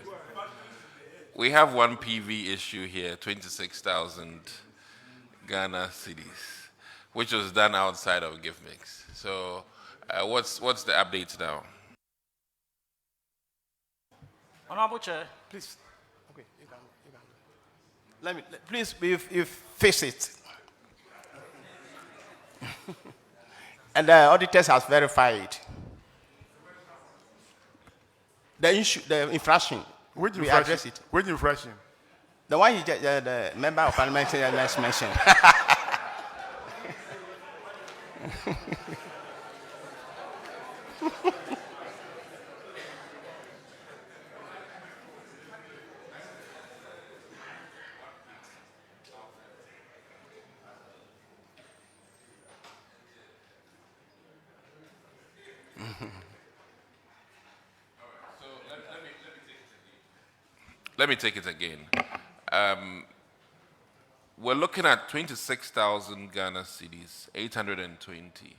We have one PV issue here, 26,000 Ghana cedis, which was done outside of GiveMix. So, what's the update now? Honorable Chair, please. Okay, you can. Please, if fix it. And the auditors has verified the issue, the infraction. Which we infraction? address it. Which infraction? The one the member of parliament just mentioned. let me take it again. We're looking at 26,000 Ghana cedis, 820.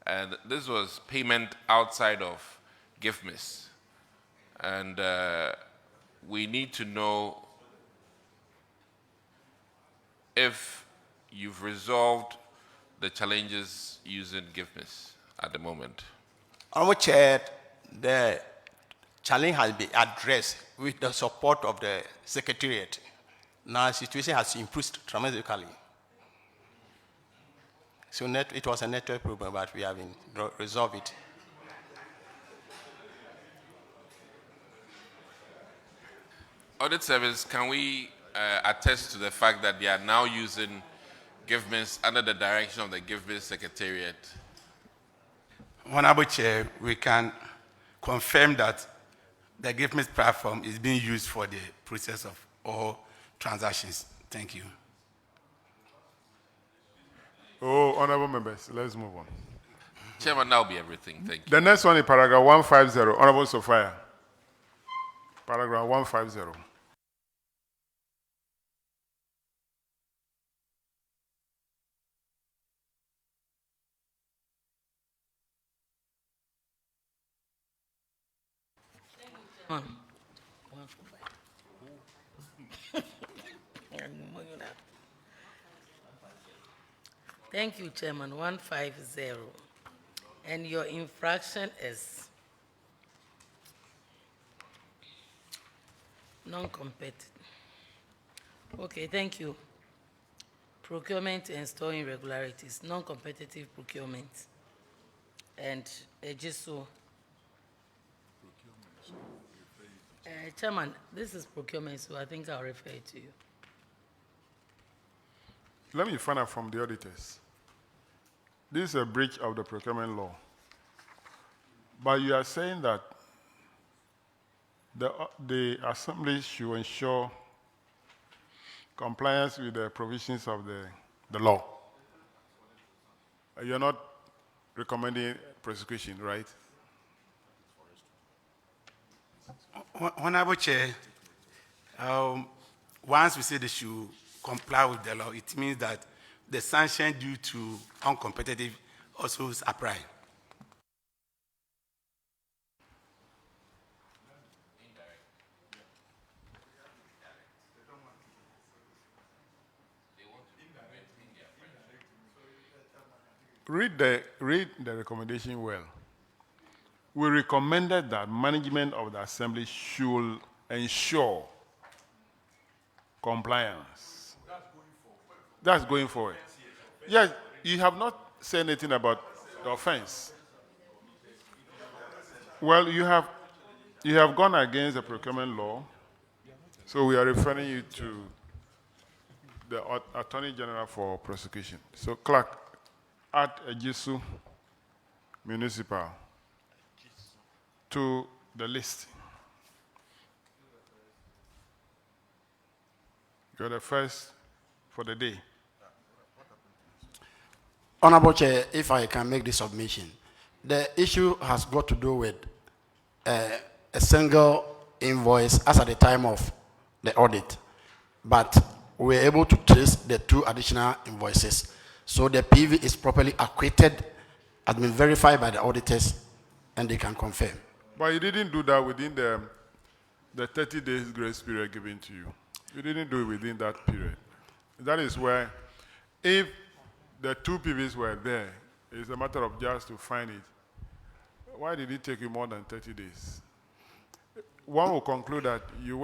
And this was payment outside of gift miss. And we need to know if you've resolved the challenges using gift miss at the moment. Honorable Chair, the challenge has been addressed with the support of the Secretariat. Now the situation has improved dramatically. So it was a network problem, but we have resolved it. Audit Service, can we attest to the fact that they are now using GiveMints under the direction of the GiveMints Secretariat? Honorable Chair, we can confirm that the GiveMints platform is being used for the process of all transactions. Thank you. Oh, honorable members, let's move on. Chairman, that will be everything. Thank you. The next one is paragraph 150. Honorable Sophia. Paragraph 150. Thank you, Chairman. 150. And your infraction is non-competitive. Okay, thank you. Procurement and store irregularities, non-competitive procurement. And just so. Chairman, this is procurement, so I think I'll refer it to you. Let me find out from the auditors. This is a breach of the procurement law. But you are saying that the Assembly should ensure compliance with the provisions of the law. You're not recommending prosecution, right? Honorable Chair, once we say they should comply with the law, it means that the sanction due to uncompetitive also apply. Read the recommendation well. We recommended that management of the Assembly should ensure compliance. That's going forward. Yes, you have not said anything about the offense. Well, you have gone against the procurement law, so we are referring you to the Attorney General for prosecution. So, clerk, add Ejisu Municipal to the list. You're the first for the day. Honorable Chair, if I can make this submission, the issue has got to do with a single invoice as at the time of the audit, but we're able to trace the 2 additional invoices. So the PV is properly acquitted, has been verified by the auditors, and they can confirm. But you didn't do that within the 30 days grace period given to you. You didn't do it within that period. That is where, if the 2 PVs were there, it's a matter of just to find it. Why did it take you more than 30 days? One will conclude that you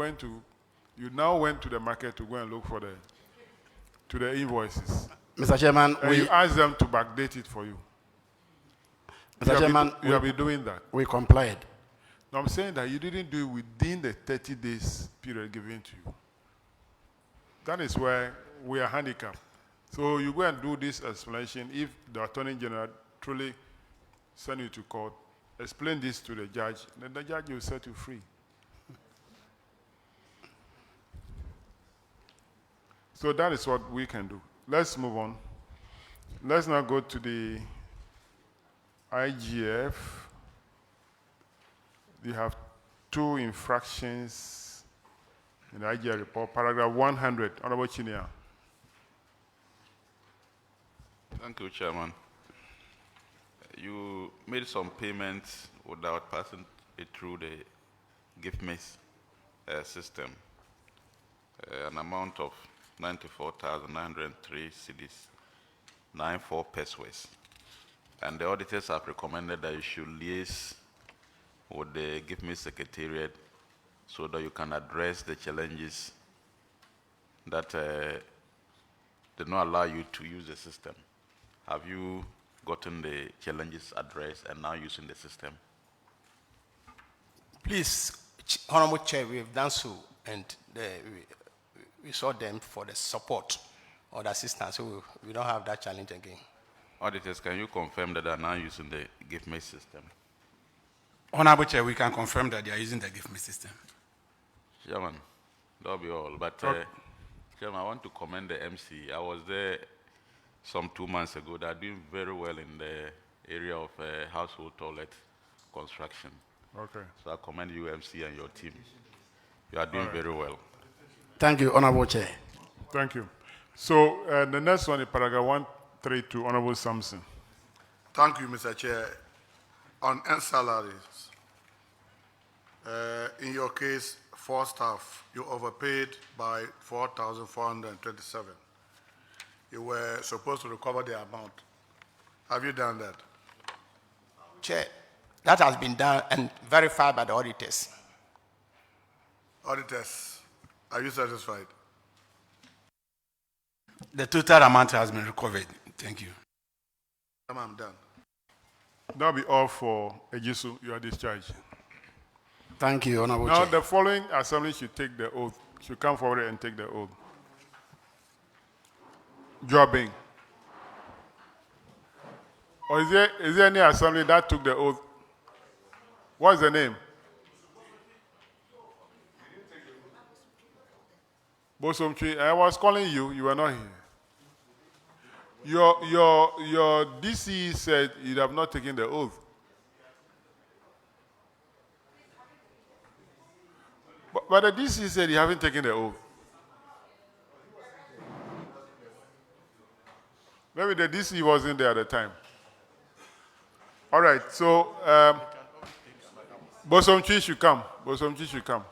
now went to the market to go and look for the invoices. Mr. Chairman, and you asked them to backdate it for you. Mr. Chairman, you have been doing that. We complied. No, I'm saying that you didn't do it within the 30 days period given to you. That is where we are handicapped. So you go and do this explanation. If the Attorney General truly send you to court, explain this to the judge, then the judge will set you free. So that is what we can do. Let's move on. Let's now go to the IGF. You have 2 infractions in the IGR report. Paragraph 100, Honorable Chinia. Thank you, Chairman. You made some payments without passing it through the GIFMIS system, an amount of 94,903 cedis, 94 pesos. And the auditors have recommended that you should liaise with the GIFMIS Secretariat so that you can address the challenges that did not allow you to use the system. Have you gotten the challenges addressed and now using the system? Please, Honorable Chair, we have done so, and we saw them for the support or the assistance, so we don't have that challenge again. Auditors, can you confirm that they are now using the GIFMIS system? Honorable Chair, we can confirm that they are using the GIFMIS system. Chairman, that'll be all. But, Chairman, I want to commend the MC. I was there some 2 months ago. They are doing very well in the area of household toilet construction. Okay. So I commend you, MC, and your team. You are doing very well. Thank you, Honorable Chair. Thank you. So the next one is paragraph 132, Honorable Sampson. Thank you, Mr. Chair. On end salaries, in your case, 4 staff, you overpaid by 4,427. You were supposed to recover the amount. Have you done that? Chair, that has been done and verified by the auditors. Auditors, are you satisfied? The total amount has been recovered. Thank you. I'm done. That'll be all for Ejisu. You are discharged. Thank you, Honorable Now, Chair. the following assembly should take the oath, should come forward and take the oath. Jobbing. Or is there any assembly that took the oath? What's the name? Bosomchi, I was calling you, you were not here. Your DC said you'd have not taken the oath. But the DC said you haven't taken the oath. Maybe the DC wasn't there at the time. All right, so Bosomchi should come. Bosomchi should come.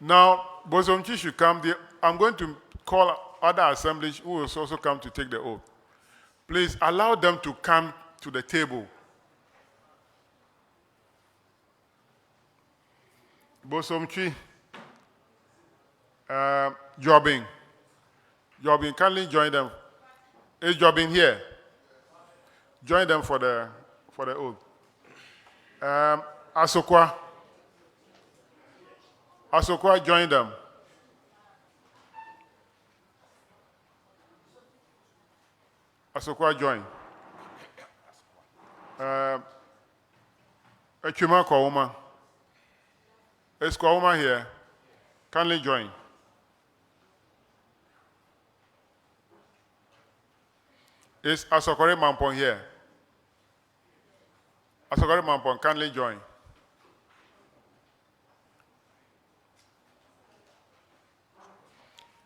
Now, Bosomchi should come. I'm going to call other assemblies who will also come to take the oath. Please allow them to come to the table. Bosomchi, Jobbing. Jobbing, kindly join them. Is Jobbing here? Join them for the oath. Asokwa. Asokwa, join them. Asokwa, join. Echuma Kwawuma. Is Kwawuma here? Kindly join. Is Asokore Mampong here? Asokore Mampong, kindly join.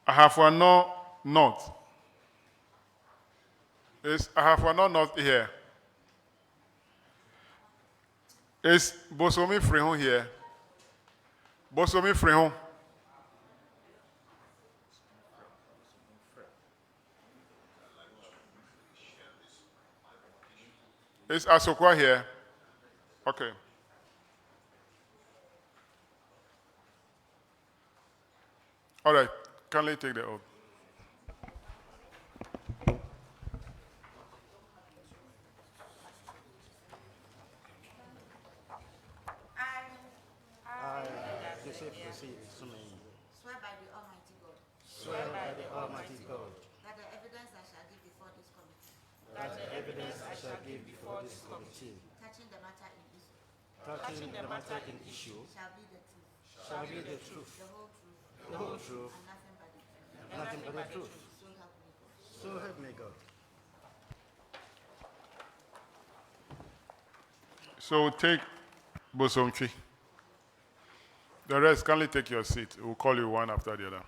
Ahafwano North. Is Ahafwano North here? Is Bosomi Frihun here? Bosomi Frihun. Is Asokwa here? Okay. All right. Kindly take the oath. Swear by the Almighty God. Swear by the Almighty God. That the evidence I shall give before this committee. That the evidence I shall give before this committee. Touching the matter in issue. Touching the matter in issue. Shall be the truth. Shall be the truth. The whole truth. The whole truth. And nothing but the truth. Nothing but the truth. So help me God. So take Bosomchi. The rest, kindly take your seat. We'll call you one after the other.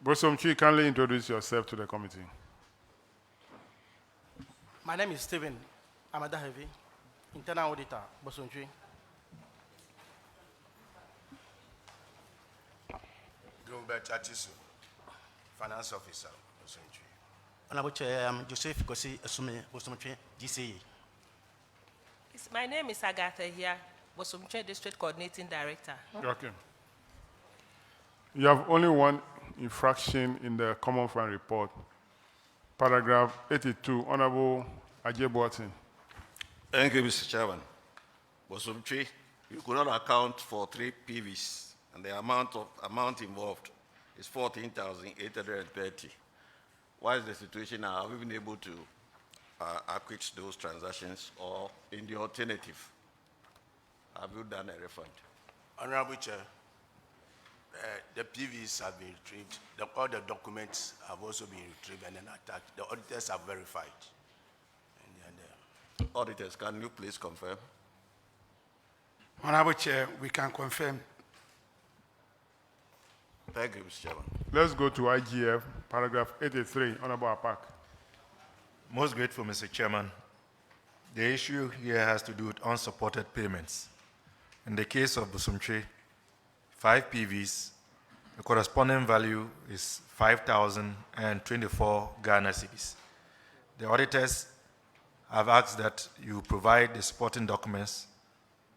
Bosomchi, kindly introduce yourself to the committee. My name is Stephen Amadahevi, internal auditor, Bosonjui. Gilbert Atisu, finance officer, Bosonjui. Honorable Chair, I'm Joseph Kosi Asume, Bosomche, GCE. My name is Agatha here, Bosomche District Coordinating Director. Okay. You have only one infraction in the Common Fund report. Paragraph 82, Honorable Ajay Boatin. Thank you, Mr. Chairman. Bosomchi, you could not account for 3 PVs, and the amount involved is 14,830. What is the situation now? Have we been able to acquit those transactions, or in the alternative, have you done a refund? Honorable Chair, the PVs have been retrieved. All the documents have also been retrieved and then attached. The auditors have verified. Auditors, can you please confirm? Honorable Chair, we can confirm. Thank you, Mr. Chairman. Let's go to IGF, paragraph 83, Honorable Apak. Most grateful, Mr. Chairman. The issue here has to do with unsupported payments. In the case of Bosomche, 5 PVs, the corresponding value is 5,024 Ghana cedis. The auditors have asked that you provide the supporting documents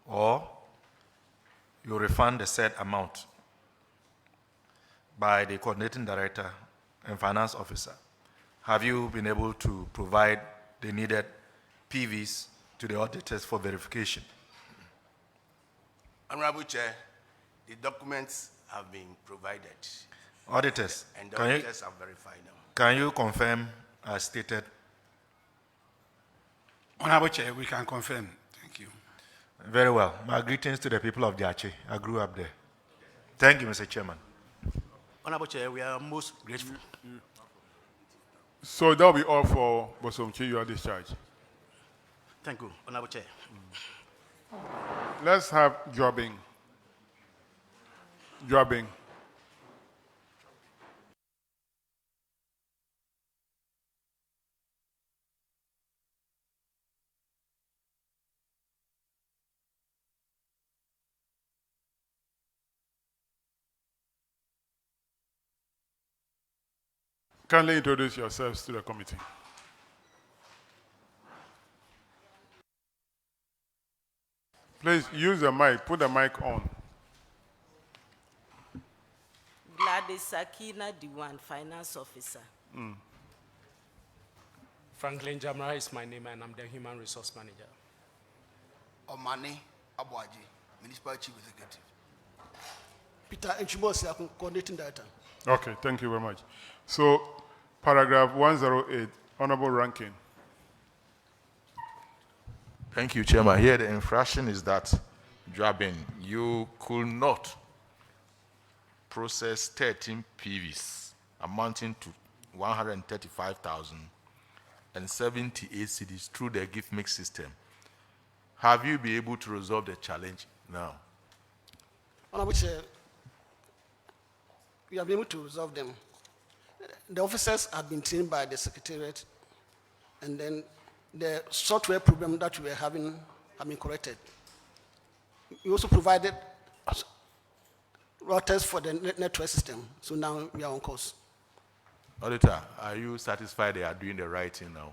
or you refund the said amount by the coordinating director and finance officer. Have you been able to provide the needed PVs to the auditors for verification? Honorable Chair, the documents have been provided. Auditors, And the auditors have verified them. can you confirm as stated? Honorable Chair, we can confirm. Thank you. Very well. My greetings to the people of Diache. I grew up there. Thank you, Mr. Chairman. Honorable Chair, we are most grateful. So that'll be all for Bosomchi. You are discharged. Thank you, Honorable Chair. Let's have Jobbing. Jobbing. Kindly introduce yourselves to the committee. Please use the mic. Put the mic on. Gladys Sakina Diwan, Finance Officer. Franklin Jamara is my name, and I'm the Human Resource Manager. Omani Abuaji, Municipal Chief Executive. Peter Enchibosi, Coordinating Director. Okay, thank you very much. So, paragraph 108, Honorable Rankin. Thank you, Chairman. Here the infraction is that, Joabin, you could not process 13 PVs amounting to 135,078 cedis through the gift mix system. Have you been able to resolve the challenge now? Honorable Chair, we have been able to resolve them. The officers have been trained by the Secretariat, and then the software problem that we were having have been corrected. We also provided routers for the network system, so now we are on course. Auditor, are you satisfied they are doing the right thing now?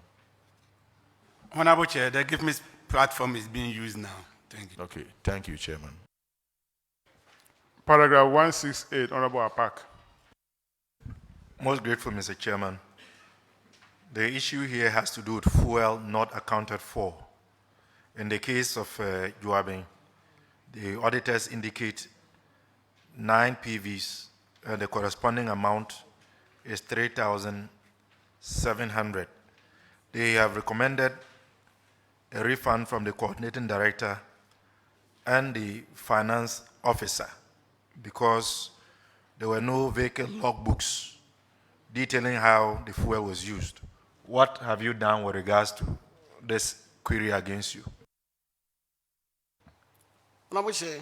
Honorable Chair, the Give Me platform is being used now. Thank you. Okay, thank you, Chairman. Paragraph 168, Honorable Apak. Most grateful, Mr. Chairman. The issue here has to do with fuel not accounted for. In the case of Joabin, the auditors indicate 9 PVs, and the corresponding amount is 3,700. They have recommended a refund from the coordinating director and the finance officer because there were no vehicle logbooks detailing how the fuel was used. What have you done with regards to this query against you? Honorable Chair,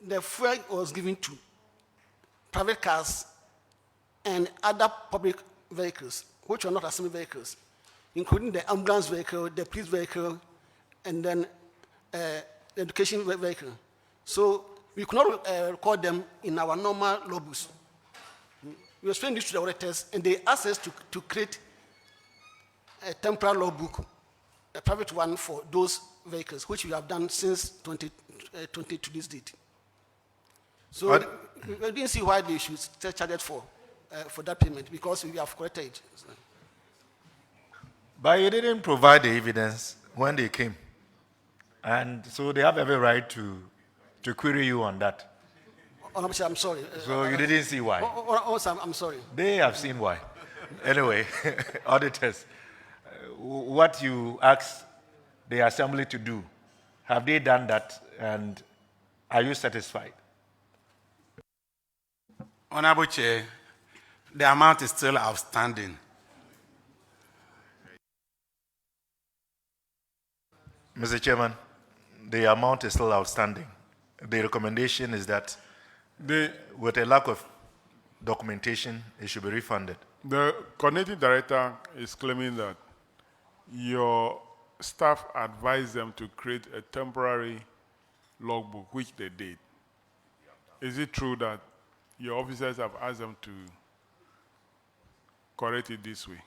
the fuel was given to private cars and other public vehicles, which are not assembly vehicles, including the ambulance vehicle, the police vehicle, and then the education vehicle. So we could not record them in our normal logbooks. We explained this to the auditors, and they asked us to create a temporary logbook, a private one for those vehicles, which we have done since 2020 to this date. So we didn't see why they should still charge it for that payment, because we have corrected it. But you didn't provide the evidence when they came. And so they have every right to query you on that. Honorable Chair, I'm sorry. So you didn't see why? I'm sorry. They have seen why. Anyway, auditors, what you asked the assembly to do, have they done that, and are you satisfied? Honorable Chair, the amount is still outstanding. Mr. Chairman, the amount is still outstanding. The recommendation is that with a lack of documentation, it should be refunded. The coordinating director is claiming that your staff advised them to create a temporary logbook, which they did. Is it true that your officers have asked them to correct it this way?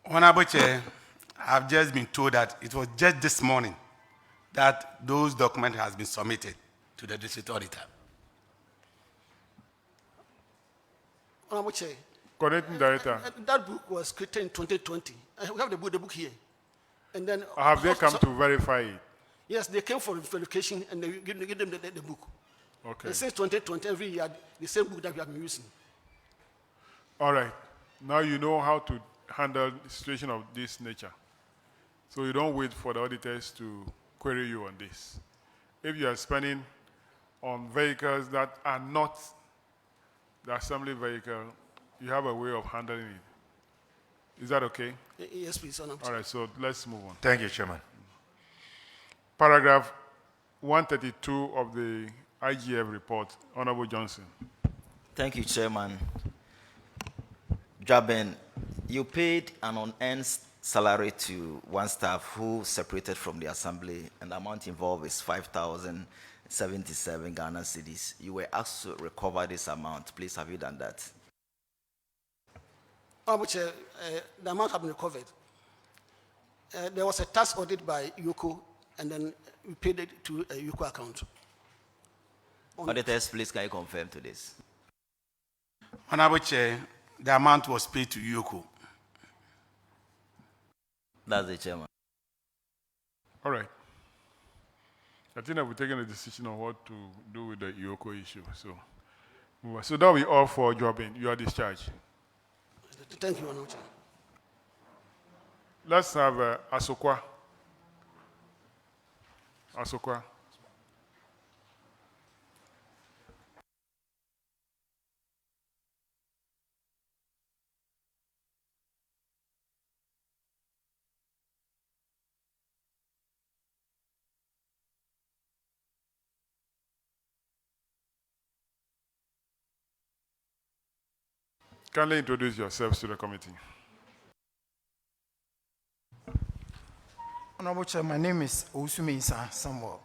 Honorable Chair, I've just been told that it was just this morning that those documents has been submitted to the district auditor. Honorable Chair, Coordinating director, that book was created in 2020. We have the book here. And then have they come to verify it? Yes, they came for verification, and they give them the book. Okay. And since 2020, every year, the same book that we have been using. All right. Now you know how to handle a situation of this nature. So you don't wait for the auditors to query you on this. If you are spending on vehicles that are not the assembly vehicle, you have a way of handling it. Is that okay? Yes, please, Honorable. All right, so let's move on. Thank you, Chairman. Paragraph 132 of the IGF report, Honorable Johnson. Thank you, Chairman. Jaben, you paid an unearned salary to one staff who separated from the assembly, and the amount involved is 5,077 Ghana cedis. You were asked to recover this amount. Please, have you done that? Honorable Chair, the amount has been recovered. There was a tax audit by UCO, and then we paid it to a UCO account. Auditors, please, can you confirm to this? Honorable Chair, the amount was paid to Yoko. That's the chairman. All right. I think that we're taking a decision on what to do with the Yoko issue. So that will be all for Jobin. You are discharged. Thank you, Honorable Chair. Let's have Asokwa. Asokwa. Kindly introduce yourselves to the committee. Honorable Chair, my name is Osumi Isa Samuel,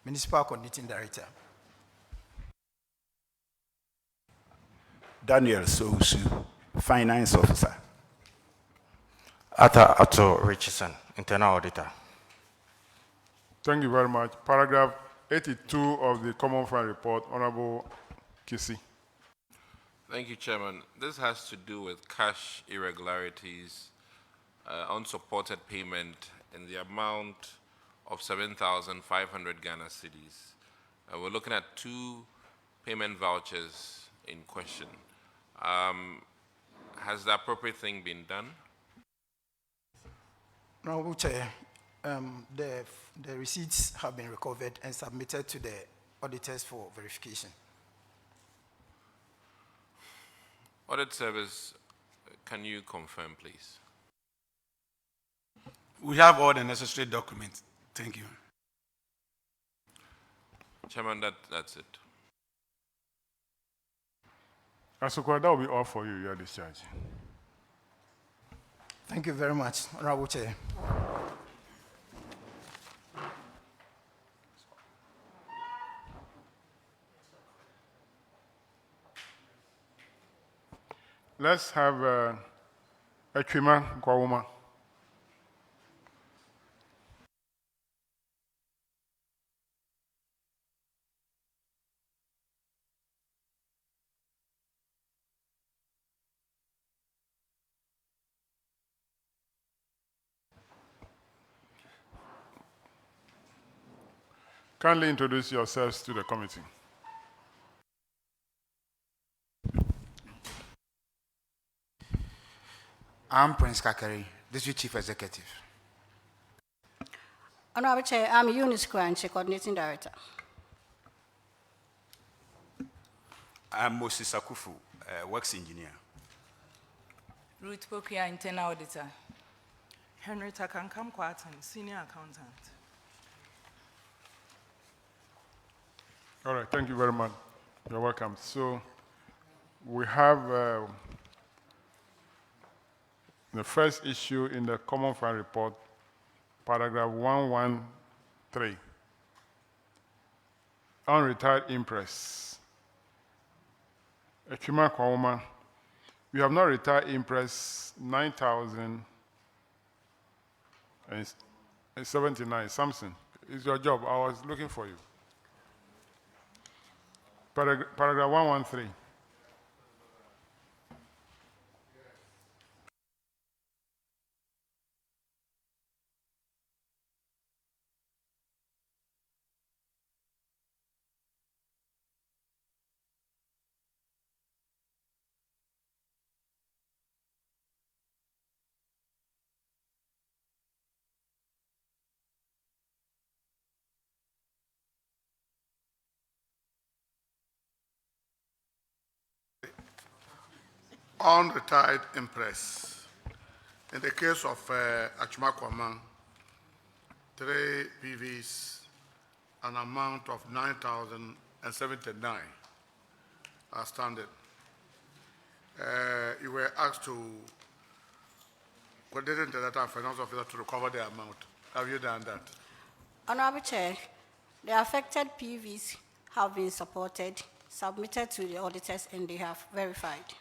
Municipal Coordinating Director. Daniel Sousu, Finance Officer. Atta Atto Richardson, Internal Auditor. Thank you very much. Paragraph 82 of the Common Fund Report, Honorable Kisi. Thank you, Chairman. This has to do with cash irregularities, unsupported payment in the amount of 7,500 Ghana cedis. We're looking at two payment vouchers in question. Has the appropriate thing been done? Honorable Chair, The receipts have been recovered and submitted to the auditors for verification. Audit Service, can you confirm, please? We have all the necessary documents. Thank you. Chairman, that's it. Asokwa, that will be all for you. You are discharged. Thank you very much, Honorable Chair. Let's have Ekwima Kwawuma. Kindly introduce yourselves to the committee. I'm Prince Kakari, District Chief Executive. Honorable Chair, I'm Eunice Kwanche, Coordinating Director. I'm Moses Akufu, Works Engineer. Ruth Pokia, Internal Auditor. Henrietta Kankam Kwatan, Senior Accountant. All right, thank you very much. You're welcome. So we have the first issue in the Common Fund Report, paragraph 113. Unretired impress. Ekwima Kwawuma, you have not retired impress 9,079. Samson, it's your job. I was looking for you. Paragraph 113. Unretired impress. In the case of Achuma Kwawuma, 3 PVs, an amount of 9,079 are standard. You were asked to coordinate the data and finance officer to recover the amount. Have you done that? Honorable Chair, the affected PVs have been supported, submitted to the auditors, and they have verified.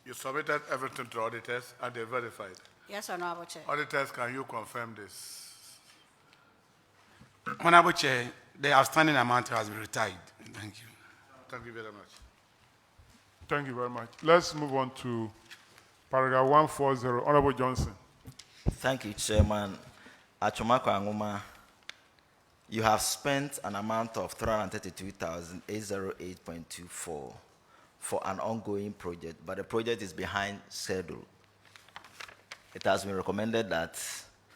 You submitted everything to auditors and they verified. Yes, Honorable Chair. Auditors, can you confirm this? Honorable Chair, the outstanding amount has been retired. Thank you. Thank you very much. Thank you very much. Let's move on to paragraph 140. Honorable Johnson. Thank you, Chairman. Achuma Kwawuma, you have spent an amount of 332,808.24 for an ongoing project, but the project is behind schedule. It has been recommended that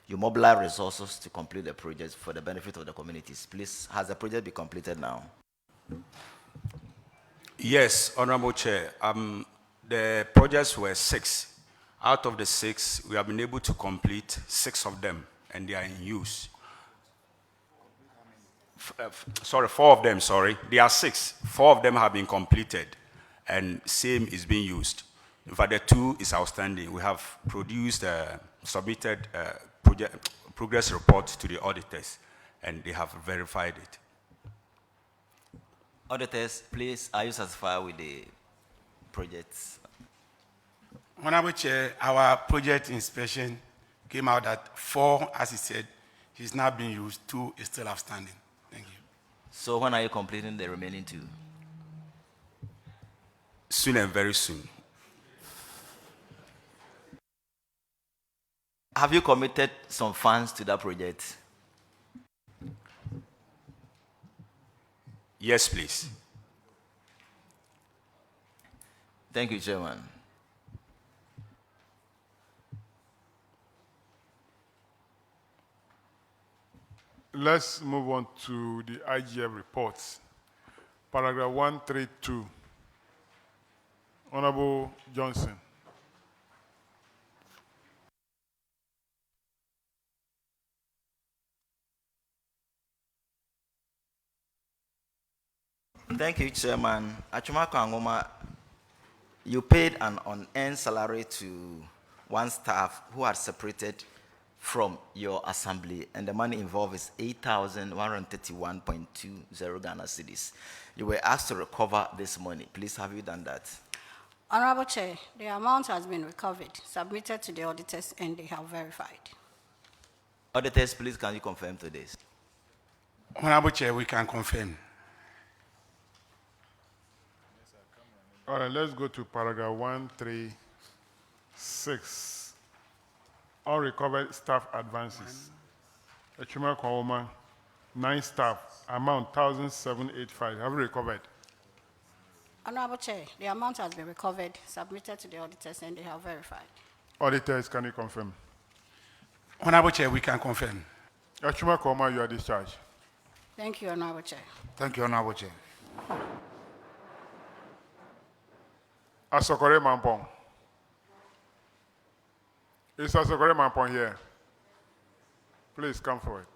you mobilize resources to complete the project for the benefit of the communities. Please, has the project been completed now? Yes, Honorable Chair. The projects were 6. Out of the 6, we have been able to complete 6 of them, and they are in use. 4 of them, sorry. There are 6. 4 of them have been completed, and same is being used. In fact, the 2 is outstanding. We have produced, submitted progress report to the auditors, and they have verified it. Auditors, please, are you satisfied with the projects? Honorable Chair, our project inspection came out that 4, as he said, is now being used, 2 is still outstanding. Thank you. So when are you completing the remaining 2? Soon and very soon. Have you committed some funds to that project? Yes, please. Thank you, Chairman. Let's move on to the IGF reports. Paragraph 132. Honorable Johnson. Thank you, Chairman. Achumako Angoma, you paid an unearned salary to one staff who had separated from your assembly, and the money involved is 8,131.20 Ghana cedis. You were asked to recover this money. Please, have you done that? Honorable Chair, the amount has been recovered, submitted to the auditors, and they have verified. Auditors, please, can you confirm to this? Honorable Chair, we can confirm. All right, let's go to paragraph 136. Unrecovered staff advances. Echuma Kwawoma, 9 staff, amount 1,785. Have you recovered? Honorable Chair, the amount has been recovered, submitted to the auditors, and they have verified. Auditors, can you confirm? Honorable Chair, we can confirm. Echuma Kwawoma, you are discharged. Thank you, Honorable Chair. Thank you, Honorable Chair. Asokore Mampong. Is Asokore Mampong here? Please come forward.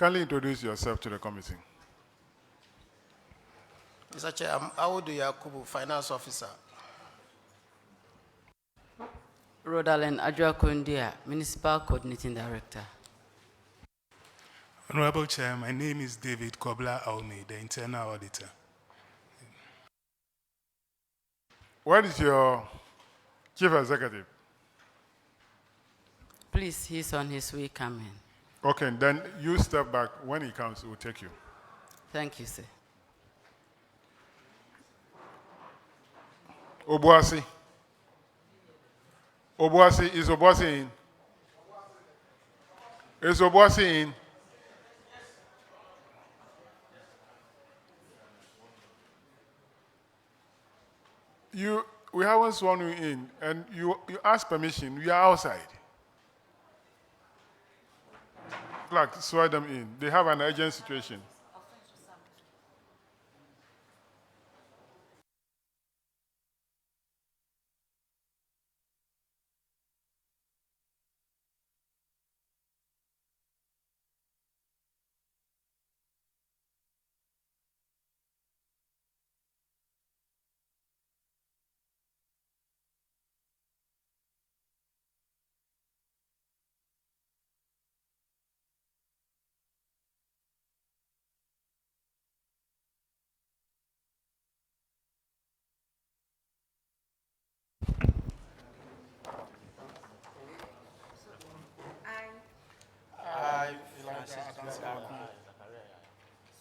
Kindly introduce yourself to the committee. Mr. Chair, I'm Audu Yakubu, Finance Officer. Rodalen Adjoakondia, Municipal Coordinating Director. Honorable Chair, my name is David Kobla Aumi, the Internal Auditor. Where is your Chief Executive? Please, he's on his way coming. Okay, then you step back. When he comes, we'll take you. Thank you, sir. Obuasi. Obuasi, is Obuasi in? Is Obuasi in? We haven't sworn you in, and you ask permission. You are outside. Clerk, swear them in. They have an urgent situation.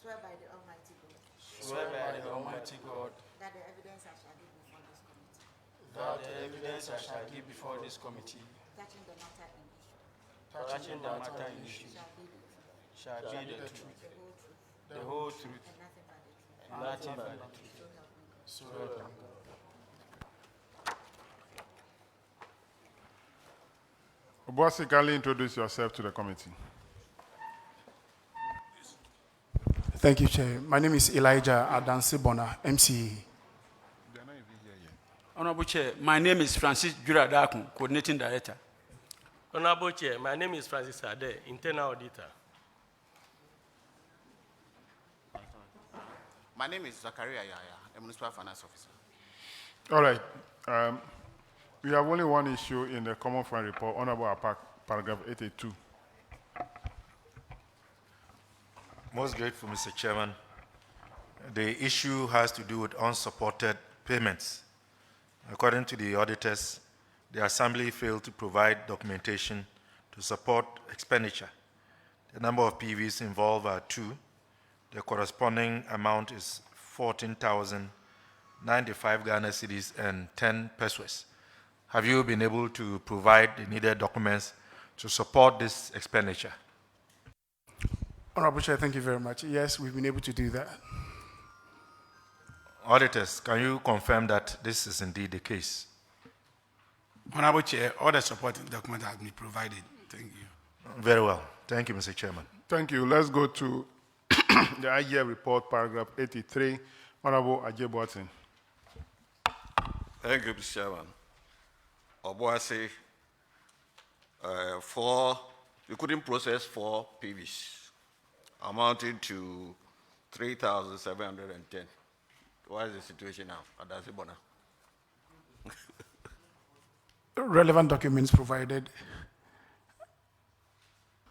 Swear by the Almighty God. Swear by the Almighty God That the evidence I shall give before this committee. that the evidence I shall give before this committee Touching the matter in issue. touching the matter in issue Shall be the truth. shall be the truth, The whole truth. the whole truth, And nothing but the truth. and nothing but the truth. So help me God. So help me God. Obuasi, kindly introduce yourself to the committee. Thank you, Chair. My name is Elijah Adansibona, MCE. Honorable Chair, my name is Francis Juradakun, Coordinating Director. Honorable Chair, my name is Francis Ade, Internal Auditor. My name is Zakaria Yaya, a Municipal Finance Officer. All right. We have only one issue in the Common Fund report, Honorable Apak, paragraph 82. Most grateful, Mr. Chairman. The issue has to do with unsupported payments. According to the auditors, the Assembly failed to provide documentation to support expenditure. The number of PVs involved are 2. The corresponding amount is 14,095 Ghana cedis and 10 pesos. Have you been able to provide the needed documents to support this expenditure? Honorable Chair, thank you very much. Yes, we've been able to do that. Auditors, can you confirm that this is indeed the case? Honorable Chair, all the supporting documents have been provided. Thank you. Very well. Thank you, Mr. Chairman. Thank you. Let's go to the IGF report, paragraph 83. Honorable Ajay Boatin. Thank you, Mr. Chairman. Obuasi, we couldn't process 4 PVs, amounting to 3,710. What is the situation now? Adansi Bona. Relevant documents provided.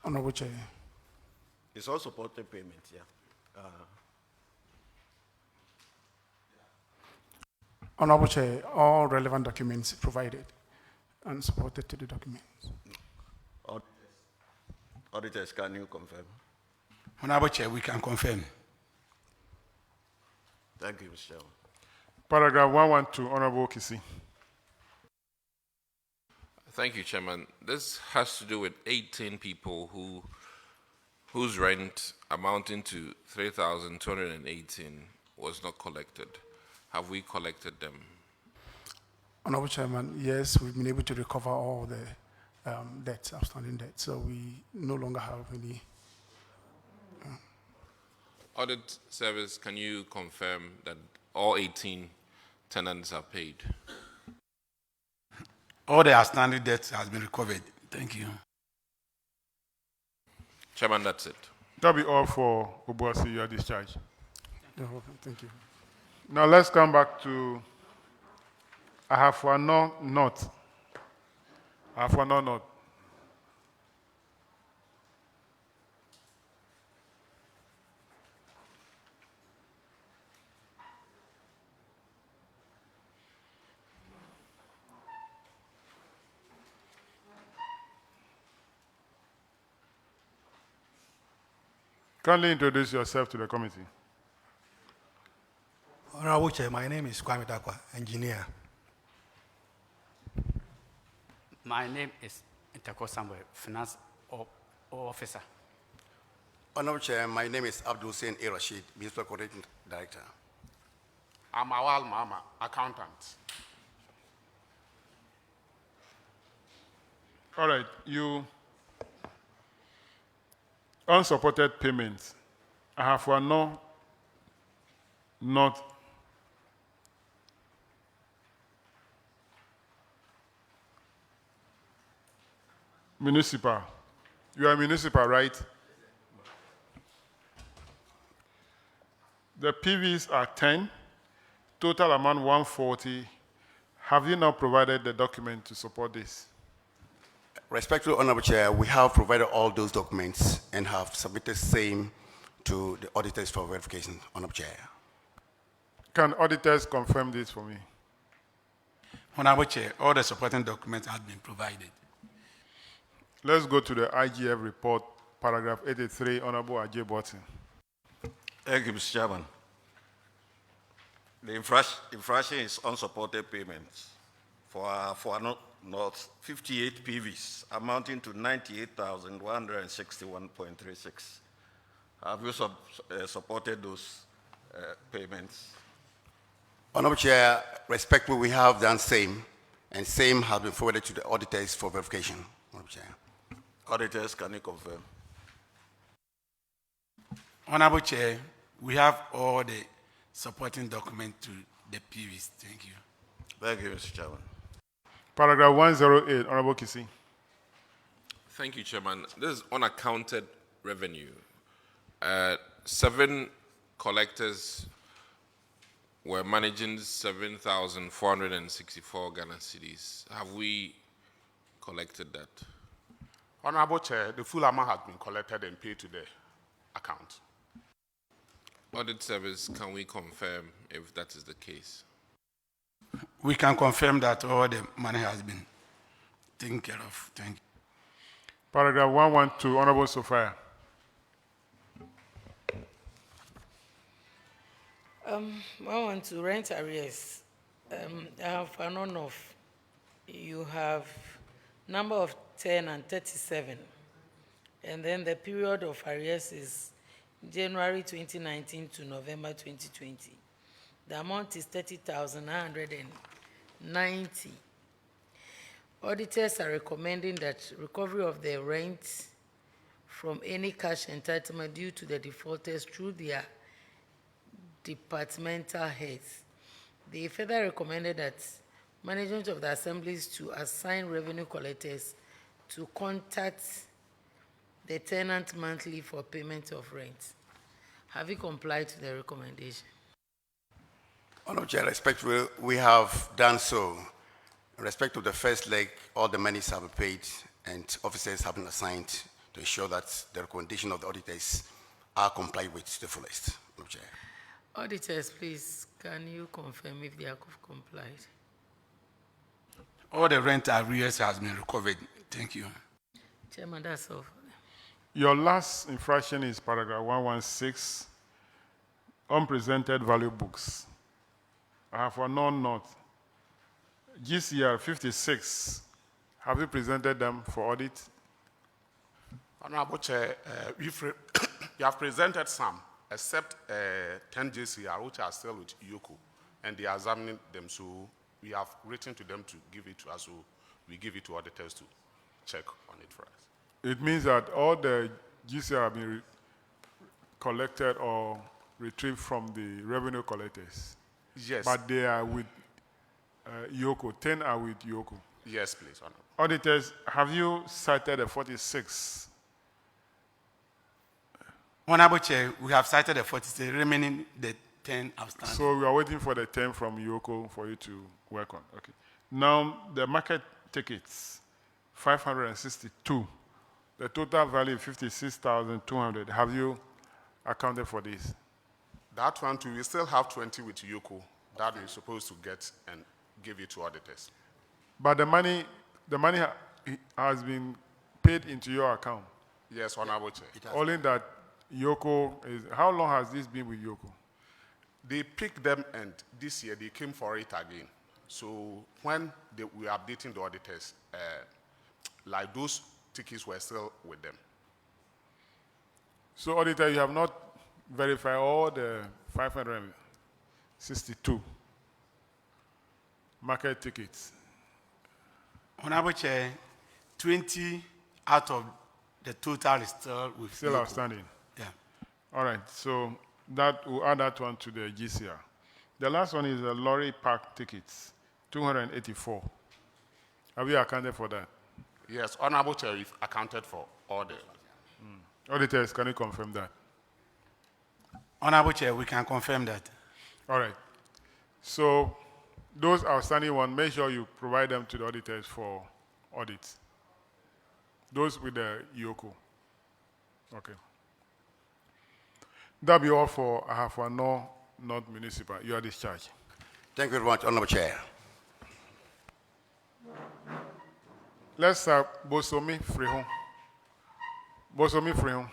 Honorable Chair. It's all supported payments, yeah. Honorable Chair, all relevant documents provided and supported to the documents. Auditors, can you confirm? Honorable Chair, we can confirm. Thank you, Mr. Chairman. Paragraph 112, Honorable Kisi. Thank you, Chairman. This has to do with 18 people whose rent amounting to 3,218 was not collected. Have we collected them? Honorable Chairman, yes, we've been able to recover all the debts, outstanding debts, so we no longer have any. Audit Service, can you confirm that all 18 tenants are paid? All the outstanding debts has been recovered. Thank you. Chairman, that's it. That'll be all for Obuasi, your discharge. Thank you. Now let's come back to Ahafwano North. Ahafwano North. Kindly introduce yourself to the committee. Honorable Chair, my name is Kwame Dakwa, engineer. My name is Intako Samuel, finance officer. Honorable Chair, my name is Abdul Hussein A. Rashid, Municipal Coordinating Director. I'm Awal Mama, accountant. All right, you unsupported payments. Ahafwano North. Municipal. You are municipal, right? The PVs are 10, total amount 140. Have you now provided the document to support this? Respectful Honorable Chair, we have provided all those documents and have submitted same to the auditors for verification, Honorable Chair. Can auditors confirm this for me? Honorable Chair, all the supporting documents have been provided. Let's go to the IGF report, paragraph 83, Honorable Ajay Boatin. Thank you, Mr. Chairman. The infraction is unsupported payments for North 58 PVs amounting to 98,161.36. Have you supported those payments? Honorable Chair, respectfully, we have done same, and same have been forwarded to the auditors for verification, Honorable Chair. Auditors, can you confirm? Honorable Chair, we have all the supporting documents to the PVs. Thank you. Thank you, Mr. Chairman. Paragraph 108, Honorable Kisi. Thank you, Chairman. This is unaccounted revenue. 7 collectors were managing 7,464 Ghana cedis. Have we collected that? Honorable Chair, the full amount has been collected and paid to the account. Audit Service, can we confirm if that is the case? We can confirm that all the money has been taken care of. Thank you. Paragraph 112, Honorable Sophia. 112, rent arrears. I have an on-off. You have number of 10 and 37. And then the period of arrears is January 2019 to November 2020. The amount is 30,990. Auditors are recommending that recovery of the rent from any cash entitlement due to the defaulters through their departmental heads. They further recommended that management of the assemblies to assign revenue collectors to contact the tenant monthly for payment of rent. Have you complied to the recommendation? Honorable Chair, respectfully, we have done so. In respect to the first leg, all the monies have been paid and officers have been assigned to ensure that the recommendation of the auditors are complied with to the fullest. Honorable Chair. Auditors, please, can you confirm if they have complied? All the rent arrears has been recovered. Thank you. Chairman, that's all. Your last infraction is paragraph 116, unpresented value books. I have a non-note. GCR 56, have you presented them for audit? Honorable Chair, you have presented some, except 10 GCR, which are still with Yoko, and they are examining them, so we have written to them to give it to us, so we give it to auditors to check on it for us. It means that all the GCR have been collected or retrieved from the revenue collectors. Yes. But they are with Yoko. 10 are with Yoko. Yes, please, Honorable. Auditors, have you cited the 46? Honorable Chair, we have cited the 46, remaining the 10 outstanding. So we are waiting for the 10 from Yoko for you to work on. Okay. Now, the market tickets, 562. The total value, 56,200. Have you accounted for this? That one too, we still have 20 with Yoko that we're supposed to get and give it to auditors. But the money has been paid into your account. Yes, Honorable Chair. Only that Yoko is, how long has this been with Yoko? They picked them and this year they came for it again. So when we were updating the auditors, like those tickets were still with them. So auditor, you have not verified all the 562 market tickets. Honorable Chair, 20 out of the total is still with Still Yoko. outstanding. Yeah. All right, so that we'll add that one to the GCR. The last one is the lorry park tickets, 284. Have you accounted for that? Yes, Honorable Chair, we've accounted for all the. Auditors, can you confirm that? Honorable Chair, we can confirm that. All right. So those outstanding ones, make sure you provide them to the auditors for audits. Those with the Yoko. Okay. That'll be all for Ahafua North Municipal. You are discharged. Thank you very much, Honorable Chair. Let's have Bosomi Frihon. Bosomi Frihon.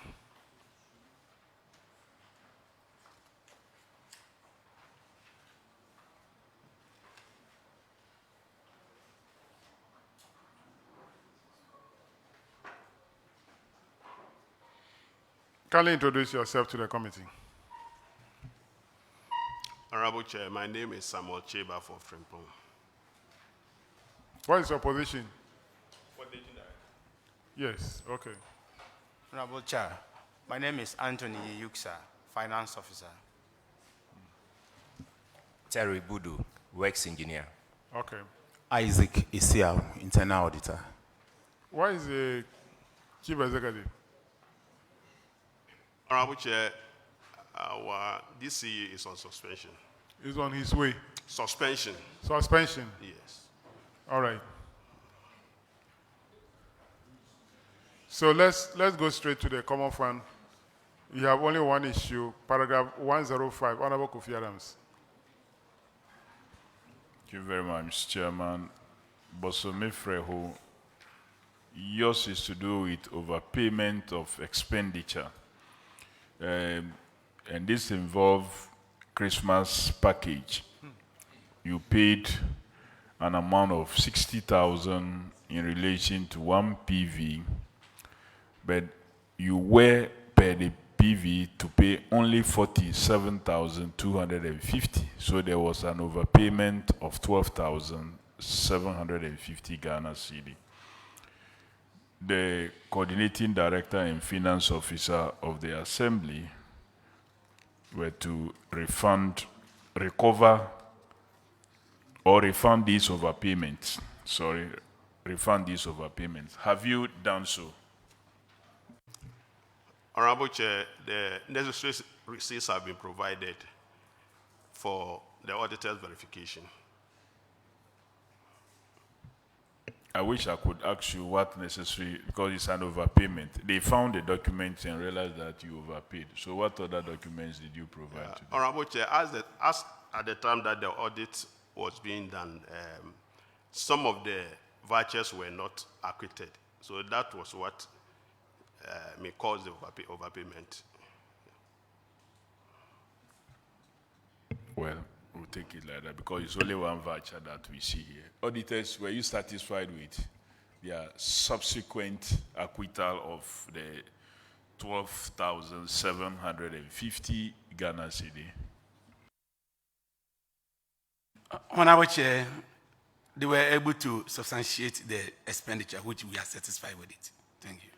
Kindly introduce yourself to the committee. Honorable Chair, my name is Samuel Cheba for Frimpong. What is your position? Yes, okay. Honorable Chair, my name is Anthony Yuksa, Finance Officer. Terry Budu, Works Engineer. Okay. Isaac Isiao, Internal Auditor. What is the Chief Executive? Honorable Chair, our DCE is on suspension. He's on his way. Suspension. Suspension? Yes. All right. So let's go straight to the common fund You have only one issue, paragraph 105, Honorable Kofi Adams. Thank you very much, Mr. Chairman. Bosome Freho, yours is to do with overpayment of expenditure. And this involves Christmas package. You paid an amount of 60,000 in relation to one PV, but you were per the PV to pay only 47,250. So there was an overpayment of 12,750 Ghana cedi. The coordinating director and finance officer of the assembly were to refund these overpayments. Refund these overpayments. Have you done so? Honorable Chair, the necessary receipts have been provided for the auditor's verification. I wish I could ask you what necessary, because it's an overpayment. They found the documents and realized that you overpaid. So what other documents did you provide to them? Honorable Chair, as at the time that the audit was being done, some of the vouchers were not acquitted. So that was what may cause the overpayment. Well, we'll take it like that because it's only one voucher that we see here. Auditors, were you satisfied with their subsequent acquittal of the 12,750 Ghana cedi? Honorable Chair, they were able to substantiate the expenditure, which we are satisfied with it. Thank you.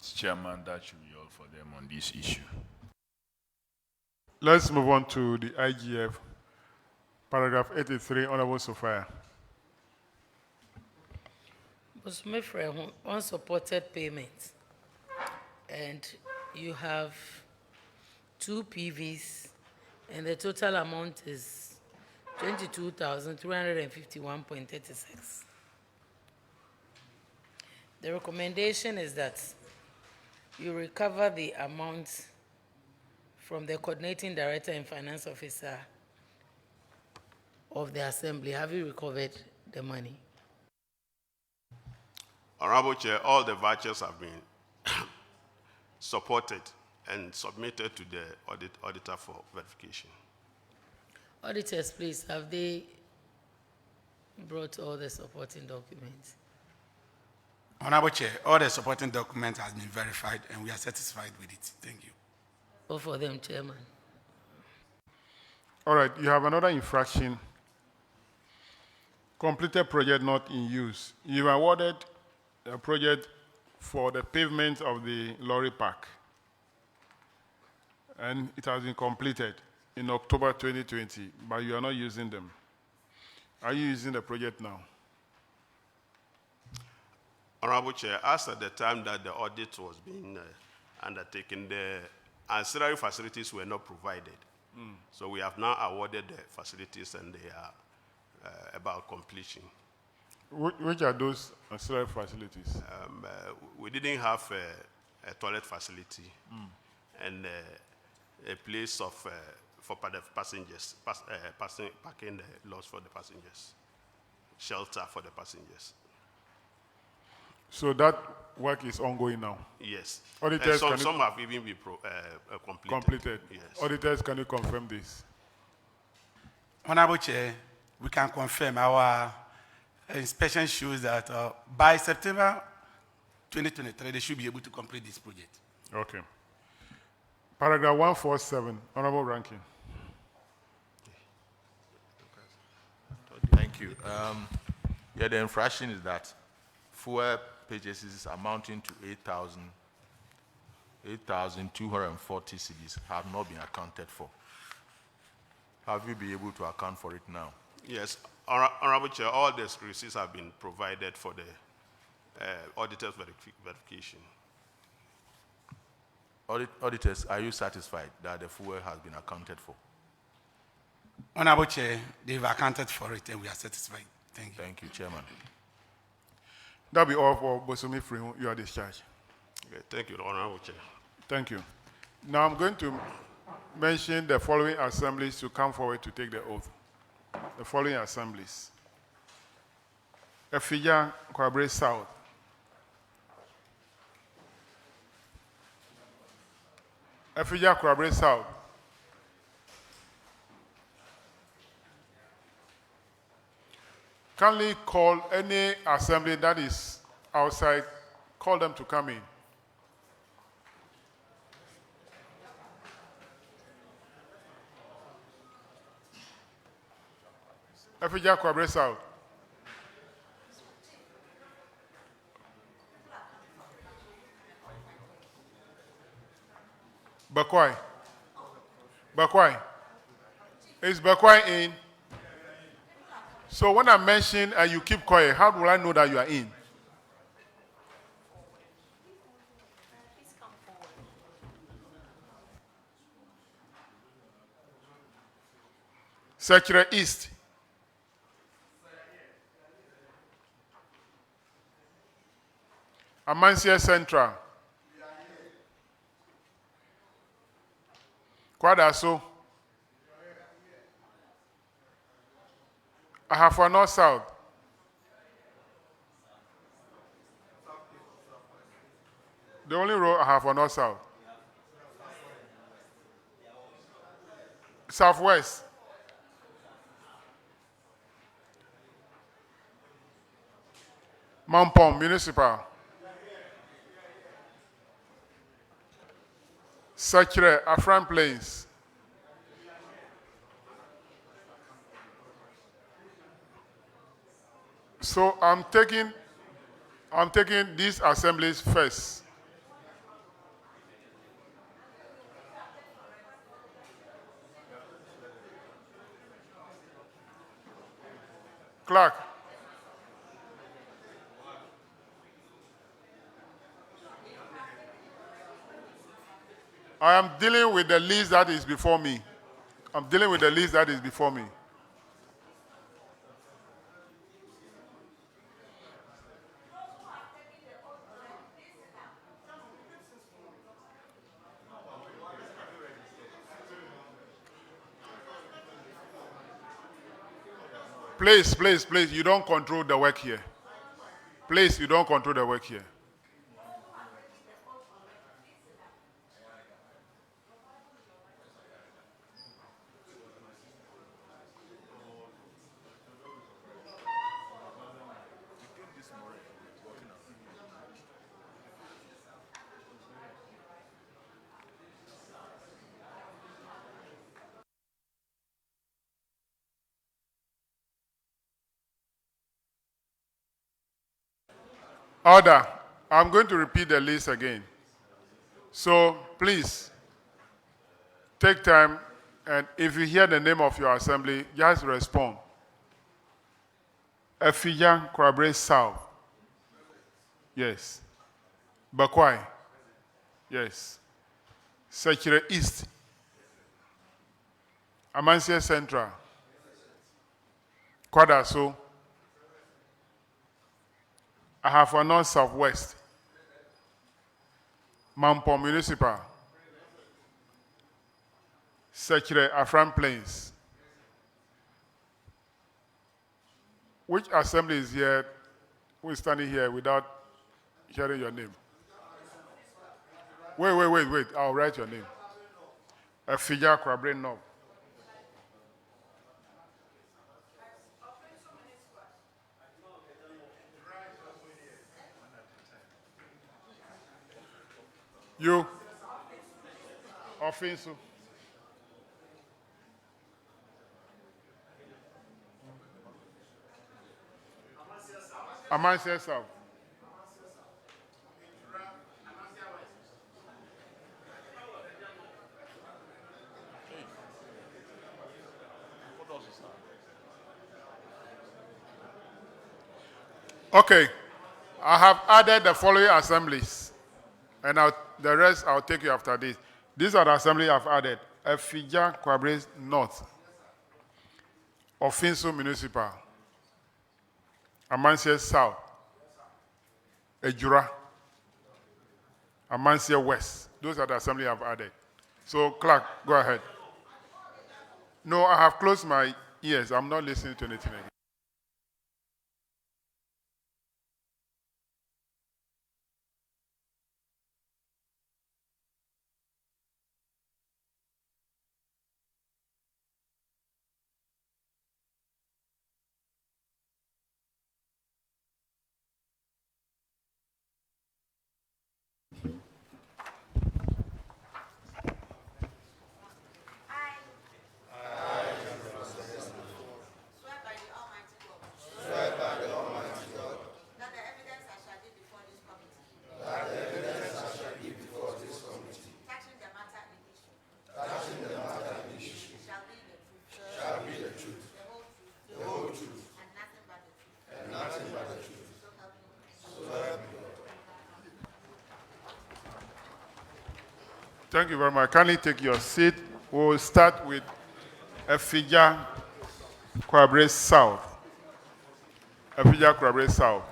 Chairman, that should be all for them on this issue. Let's move on to the IGF. Paragraph 83, Honorable Sophia. Bosome Freho, unsupported payments. And you have 2 PVs, and the total amount is 22,351.36. The recommendation is that you recover the amount from the coordinating director and finance officer of the assembly. Have you recovered the money? Honorable Chair, all the vouchers have been supported and submitted to the auditor for verification. Auditors, please, have they brought all the supporting documents? Honorable Chair, all the supporting documents has been verified and we are satisfied with it. Thank you. All for them, Chairman. All right, you have another infraction. Completed project not in use. You awarded a project for the pavement of the lorry park, and it has been completed in October 2020, but you are not using them. Are you using the project now? Honorable Chair, as at the time that the audit was being undertaken, the ancillary facilities were not provided. So we have now awarded the facilities and they are about completion. Which are those ancillary facilities? We didn't have a toilet facility and a place of for the passengers, parking the lots for the passengers, shelter for the passengers. So that work is ongoing now? Yes. Auditors, some have even been completed. Yes. Auditors, can you confirm this? Honorable Chair, we can confirm our inspection shows that by September 2023, they should be able to complete this project. Okay. Paragraph 147, Honorable Rankin. Thank you. The infraction is that fuel purchases amounting to 8,240 cedis have not been accounted for. Have you been able to account for it now? Yes, Honorable Chair, all the receipts have been provided for the auditor's verification. Auditors, are you satisfied that the fuel has been accounted for? Honorable Chair, they've accounted for it and we are satisfied. Thank you. Thank you, Chairman. That'll be all for Bosome Freho. You are discharged. Okay, thank you, Honorable Chair. Thank you. Now I'm going to mention the following assemblies to come forward to take the oath. The following assemblies. Efija Kwabre South. Efija Kwabre South. Kindly call any assembly that is outside, call them to come in. Efija Kwabre South. Bakwai. Bakwai. Is Bakwai in? So when I mention and you keep quiet, how do I know that you are in? Secretary East. Amansia Central. Kwadaso. Ahafo North South. The only road Ahafo North South. Southwest. Mampong Municipal. Secretary Afran Plains. So I'm taking these assemblies first. Clerk. I am dealing with the list that is before me. I'm dealing with the list that is before me. Please, you don't control the work here. Please, you don't control the work here. Order. I'm going to repeat the list again. So please, take time, and if you hear the name of your assembly, just respond. Efija Kwabre South. Yes. Bakwai. Yes. Secretary East. Amansia Central. Kwadaso. Ahafo North Southwest. Mampong Municipal. Secretary Afran Plains. Which assembly is here? Who is standing here without hearing your name? Wait. I'll write your name. Efija Kwabre North. You. Offensive. Amansia South. Okay. I have added the following assemblies, and the rest I'll take you after this. These are the assemblies I've added. Efija Kwabre North. Ofinso Municipal. Amansia South. Ejura. Amansia West. Those are the assembly I've added. So, clerk, go ahead. No, I have closed my ears. I'm not listening to anything again. Thank you very much. Kindly take your seat. We'll start with Efija Kwabre South. Efija Kwabre South.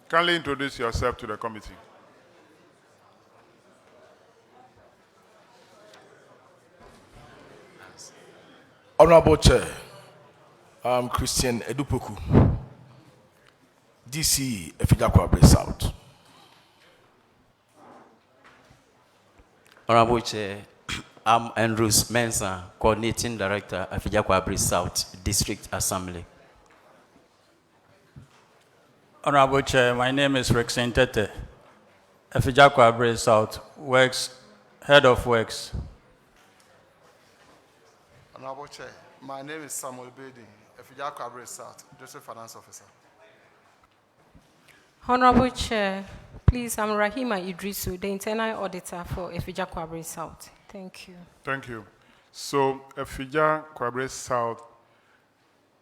Kindly introduce yourself to the committee. Honorable Chair, I'm Christian Edupoku, DC Efija Kwabre South. Honorable Chair, I'm Andrews Mensah, Coordinating Director, Efija Kwabre South District Assembly. Honorable Chair, my name is Rexen Tete, Efija Kwabre South, Head of Works. Honorable Chair, my name is Samuel Bedi, Efija Kwabre South, District Finance Officer. Honorable Chair, please, I'm Rahima Idrisu, the Internal Auditor for Efija Kwabre South. Thank you. Thank you. So, Efija Kwabre South,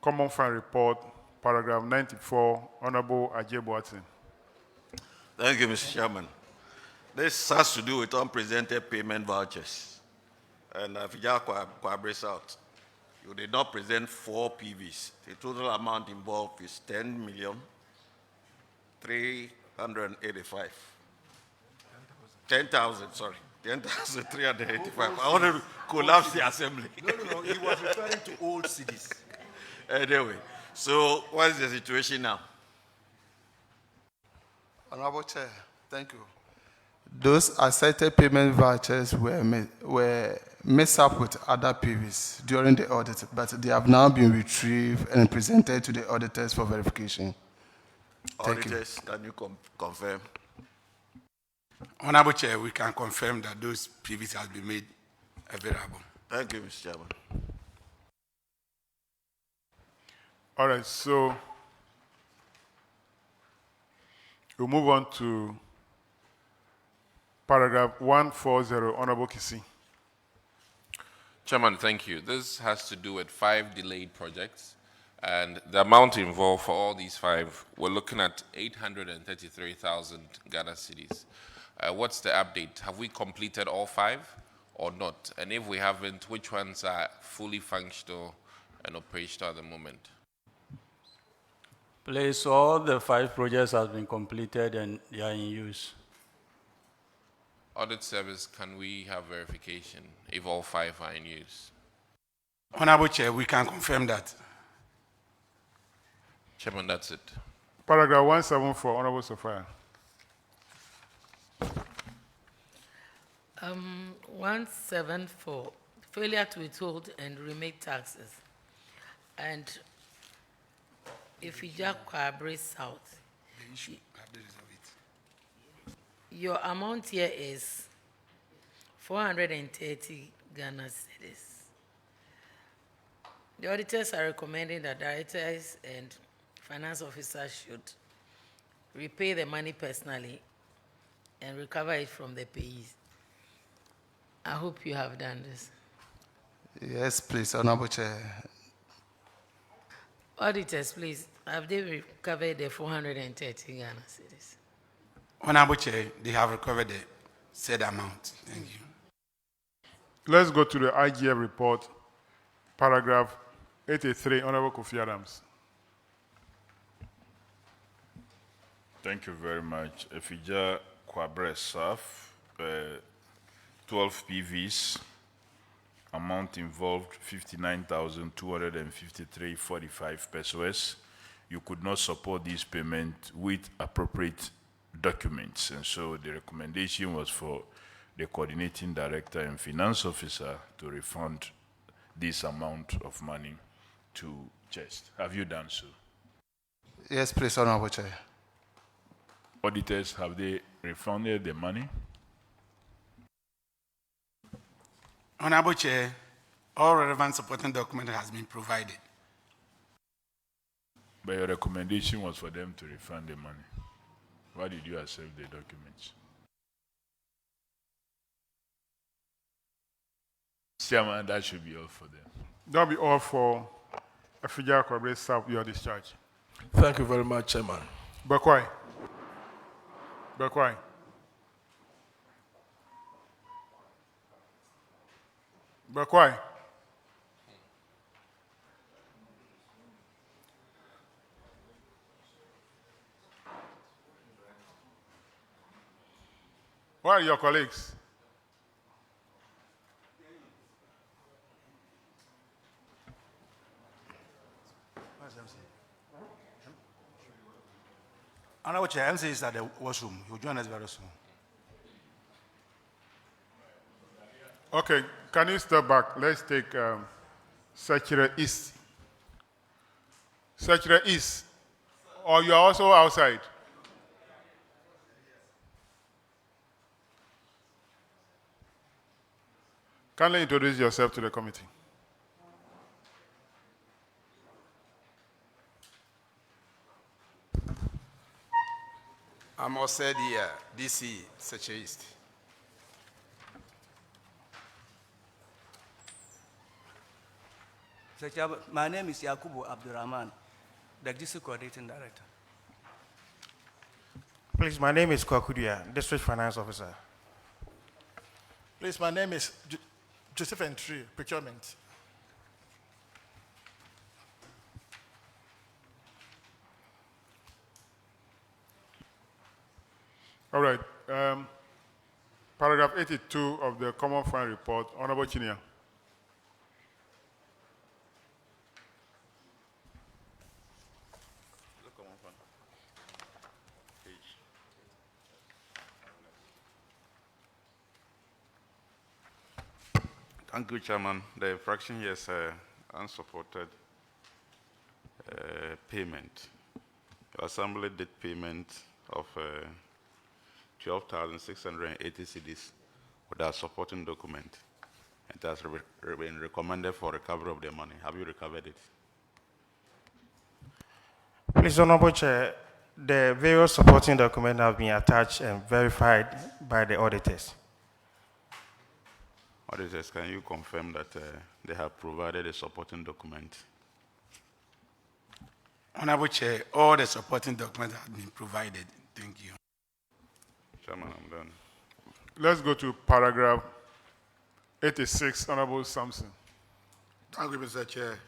Common Fund Report, paragraph 94, Honorable Ajay Boateng. Thank you, Mr. Chairman. This has to do with unpresented payment vouchers. And Efija Kwabre South, you did not present 4 PVs. The total amount involved is 10,385. 10,385. I want to collapse the assembly. No, he was referring to old cities. Anyway, so what is the situation now? Honorable Chair, thank you. Those accepted payment vouchers were mixed up with other PVs during the audit, but they have now been retrieved and presented to the auditors for verification. Auditors, can you confirm? Honorable Chair, we can confirm that those PVs have been made available. Thank you, Mr. Chairman. All right, so we'll move on to paragraph 140, Honorable Kisi. Chairman, thank you. This has to do with 5 delayed projects, and the amount involved for all these 5, we're looking at 833,000 Ghana cedis. What's the update? Have we completed all 5 or not? And if we haven't, which ones are fully functional and operational at the moment? Please, all the 5 projects have been completed and they are in use. Audit service, can we have verification if all 5 are in use? Honorable Chair, we can confirm that. Chairman, that's it. Paragraph 174, Honorable Sophia. 174, failure to withhold and remit taxes. And Efija Kwabre South, The issue, have they resolved it? your amount here is 430 Ghana cedis. The auditors are recommending that directors and finance officers should repay the money personally and recover it from the payees. I hope you have done this. Yes, please, Honorable Chair. Auditors, please, have they recovered the 430 Ghana cedis? Honorable Chair, they have recovered the said amount. Thank you. Let's go to the IGF report, paragraph 83, Honorable Kofi Adams. Thank you very much. Efija Kwabre Saf, 12 PVs, amount involved 59,253.45 pesos. You could not support this payment with appropriate documents, and so the recommendation was for the coordinating director and finance officer to refund this amount of money to Chest. Have you done so? Yes, please, Honorable Chair. Auditors, have they refunded the money? Honorable Chair, all relevant supporting document has been provided. But your recommendation was for them to refund the money. Why did you accept the documents? Chairman, that should be all for them. That'll be all for Efija Kwabre South, your discharge. Thank you very much, Chairman. Bakwai. Bakwai. Bakwai. Where are your colleagues? Honorable Chair, MC is at the washroom. He'll join us very soon. Okay, can you step back? Let's take Secretary East. Secretary East. Or you are also outside? Kindly introduce yourself to the committee. I'm also the DC Secretary East. My name is Yakubu Abdurrahman, the District Coordinating Director. Please, my name is Kwakudia, District Finance Officer. Please, my name is Joseph Entry, Procurement. All right. Paragraph 82 of the Common Fund Report, Honorable Chinia. Thank you, Chairman. The fraction here is unsupported payment. Your Assembly did payment of 12,680 cedis without supporting document. It has been recommended for recovery of the money. Have you recovered it? Please, Honorable Chair, the various supporting documents have been attached and verified by the auditors. Auditors, can you confirm that they have provided a supporting document? Honorable Chair, all the supporting documents have been provided. Thank you. Chairman, I'm done. Let's go to paragraph 86, Honorable Sampson. Thank you, Mr. Chair.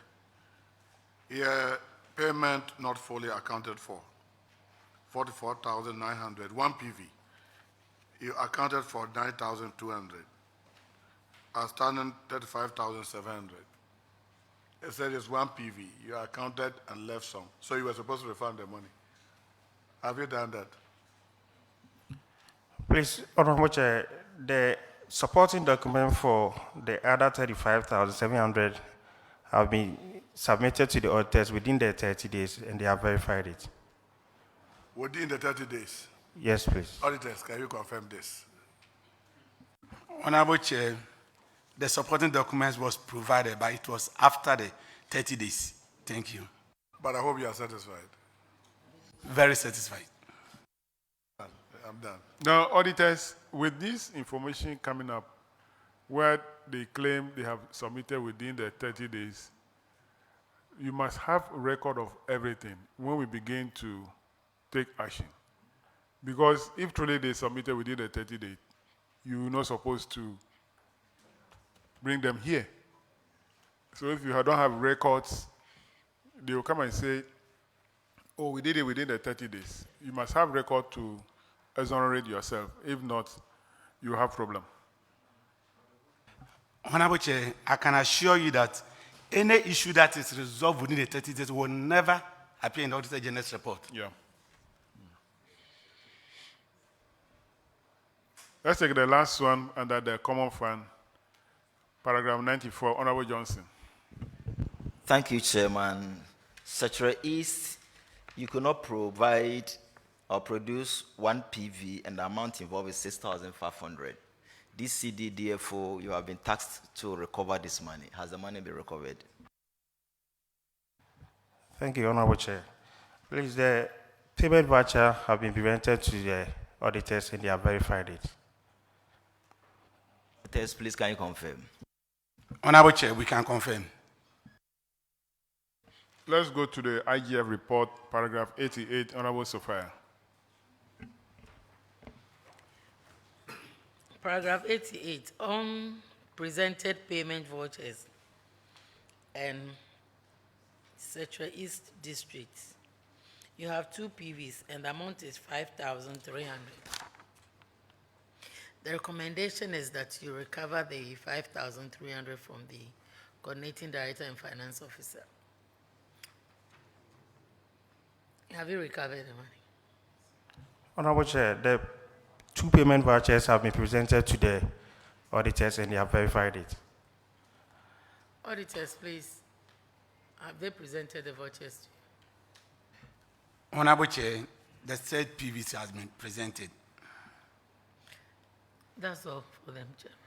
Here, payment not fully accounted for, 44,900, 1 PV. You accounted for 9,200. Outstanding 35,700. It said it's 1 PV. You accounted and left some. So you were supposed to refund the money. Have you done that? Please, Honorable Chair, the supporting document for the other 35,700 have been submitted to the auditors within the 30 days, and they have verified it. Within the 30 days? Yes, please. Auditors, can you confirm this? Honorable Chair, the supporting documents was provided, but it was after the 30 days. Thank you. But I hope you are satisfied. Very satisfied. I'm done. Now, auditors, with this information coming up, where they claim they have submitted within the 30 days, you must have a record of everything when we begin to take action. Because if truly they submitted within the 30 days, you're not supposed to bring them here. So if you don't have records, they will come and say, oh, we did it within the 30 days. You must have record to exonerate yourself. If not, you have problem. Honorable Chair, I can assure you that any issue that is resolved within the 30 days will never appear in the Auditor General's report. Yeah. Let's take the last one under the Common Fund, paragraph 94, Honorable Johnson. Thank you, Chairman. Secretary East, you could not provide or produce one PV and the amount involved is 6,500. This CDDFO, you have been tasked to recover this money. Has the money been recovered? Thank you, Honorable Chair. Please, the payment voucher have been presented to the auditors and they have verified it. Auditors, please, can you confirm? Honorable Chair, we can confirm. Let's go to the IGF report, paragraph 88, Honorable Sophia. Paragraph 88, on presented payment vouchers and Central East District. You have 2 PVs and the amount is 5,300. The recommendation is that you recover the 5,300 from the Coordinating Director and Finance Officer. Have you recovered the money? Honorable Chair, the 2 payment vouchers have been presented to the auditors and they have verified it. Auditors, please, have they presented the vouchers to you? Honorable Chair, the third PVC has been presented. That's all for them, Chairman.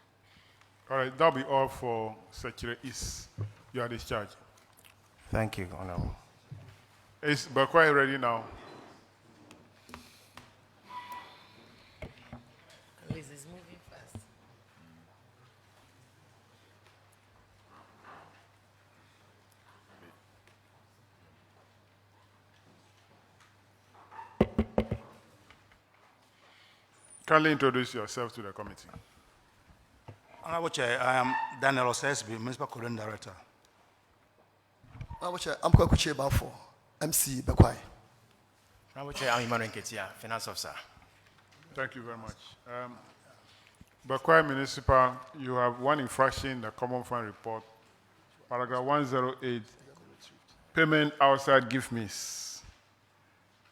All right, that'll be all for Secretary East. You are discharged. Thank you, Honorable. Is Bakwai ready now? At least it's moving fast. Kindly introduce yourself to the committee. Honorable Chair, I am Daniel Osesbi, Municipal Coordinating Director. Honorable Chair, I'm Kwakuche Bafo, MC Bakwai. Honorable Chair, I'm Emmanuel Nketia, Finance Officer. Thank you very much. Bakwai Municipal, you have one infraction in the Common Fund report, paragraph 108, payment outside gift miss.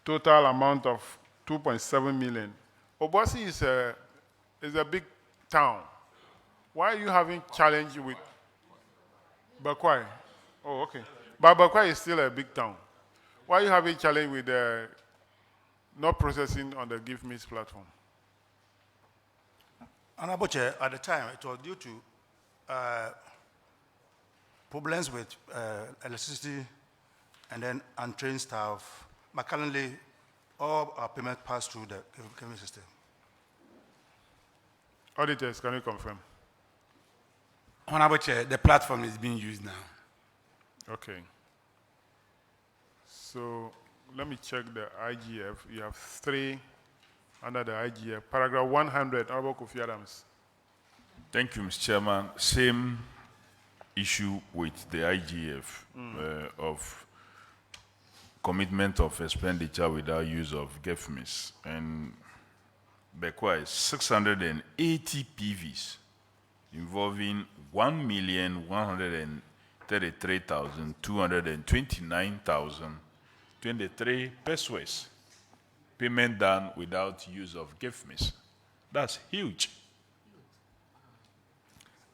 Total amount of 2.7 million. Obosi is a big town. Why are you having challenge with Bakwai? Oh, okay. But Bakwai is still a big town. Why are you having challenge with not processing on the Give Miss platform? Honorable Chair, at the time, it was due to problems with electricity and then untrained staff. But currently, all our payments pass through the payment system. Auditors, can you confirm? Honorable Chair, the platform is being used now. Okay. So let me check the IGF. You have 3 under the IGF. Paragraph 100, Honorable Kofi Adams. Thank you, Mr. Chairman. Same issue with the IGF of commitment of expenditure without use of GEFMIS. And Bekwai, 680 PVs involving 1,133,229,023 pesos. Payment done without use of GEFMIS. That's huge.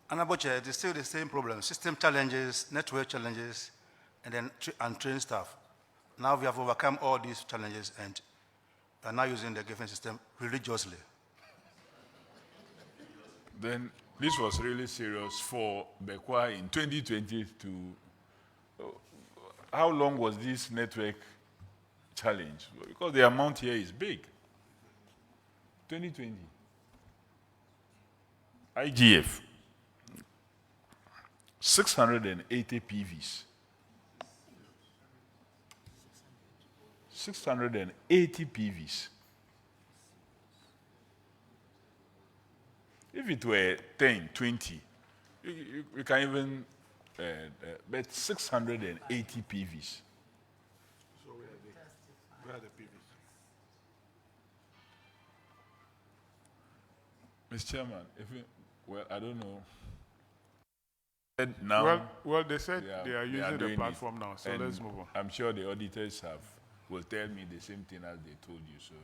Honorable Chair, it is still the same problem. System challenges, network challenges, and then untrained staff. Now we have overcome all these challenges and are now using the GEFMIS system religiously. Then this was really serious for Bekwai in 2020 to... how long was this network challenge? Because the amount here is big. 2020. IGF. 680 PVs. 680 PVs. If it were 10, 20, you can even, but 680 PVs. So where are the PVs? Mr. Chairman, well, I don't know. Now, well, they said they are using the doing platform it, now, so and let's move on. I'm sure the auditors will tell me the same thing as they told you. So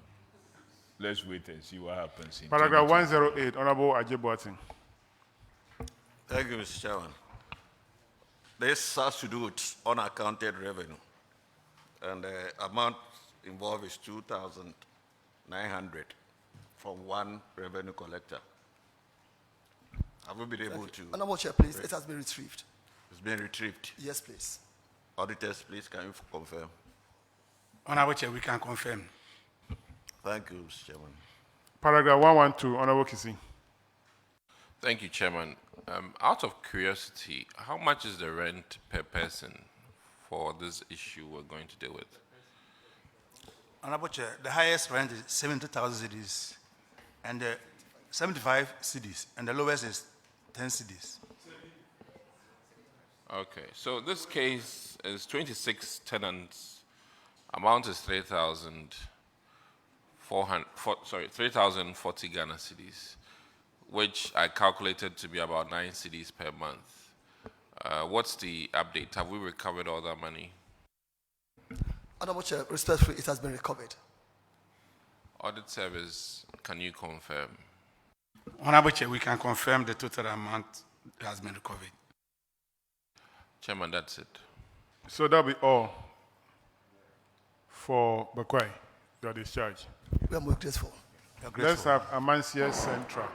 let's wait and see what happens. In Paragraph 2020. 108, Honorable Ajay. Thank you, Mr. Chairman. This has to do with unaccounted revenue, and the amount involved is 2,900 from one revenue collector. Have we been able to? Honorable Chair, please, it has been retrieved. It's been retrieved. Yes, please. Auditors, please, can you confirm? Honorable Chair, we can confirm. Thank you, Mr. Chairman. Paragraph 112, Honorable Kisi. Thank you, Chairman. Out of curiosity, how much is the rent per person for this issue we're going to deal with? Honorable Chair, the highest rent is 70,000 cedis, and 75 cedis, and the lowest is 10 cedis. Okay, so this case is 26 tenants. Amount is 3,040 Ghana cedis, which I calculated to be about 9 cedis per month. What's the update? Have we recovered all that money? Honorable Chair, respectfully, it has been recovered. Audit Service, can you confirm? Honorable Chair, we can confirm the total amount has been recovered. Chairman, that's it. So that'll be all for Bakwai, your discharge. We are most grateful. Let's have Amansia Central.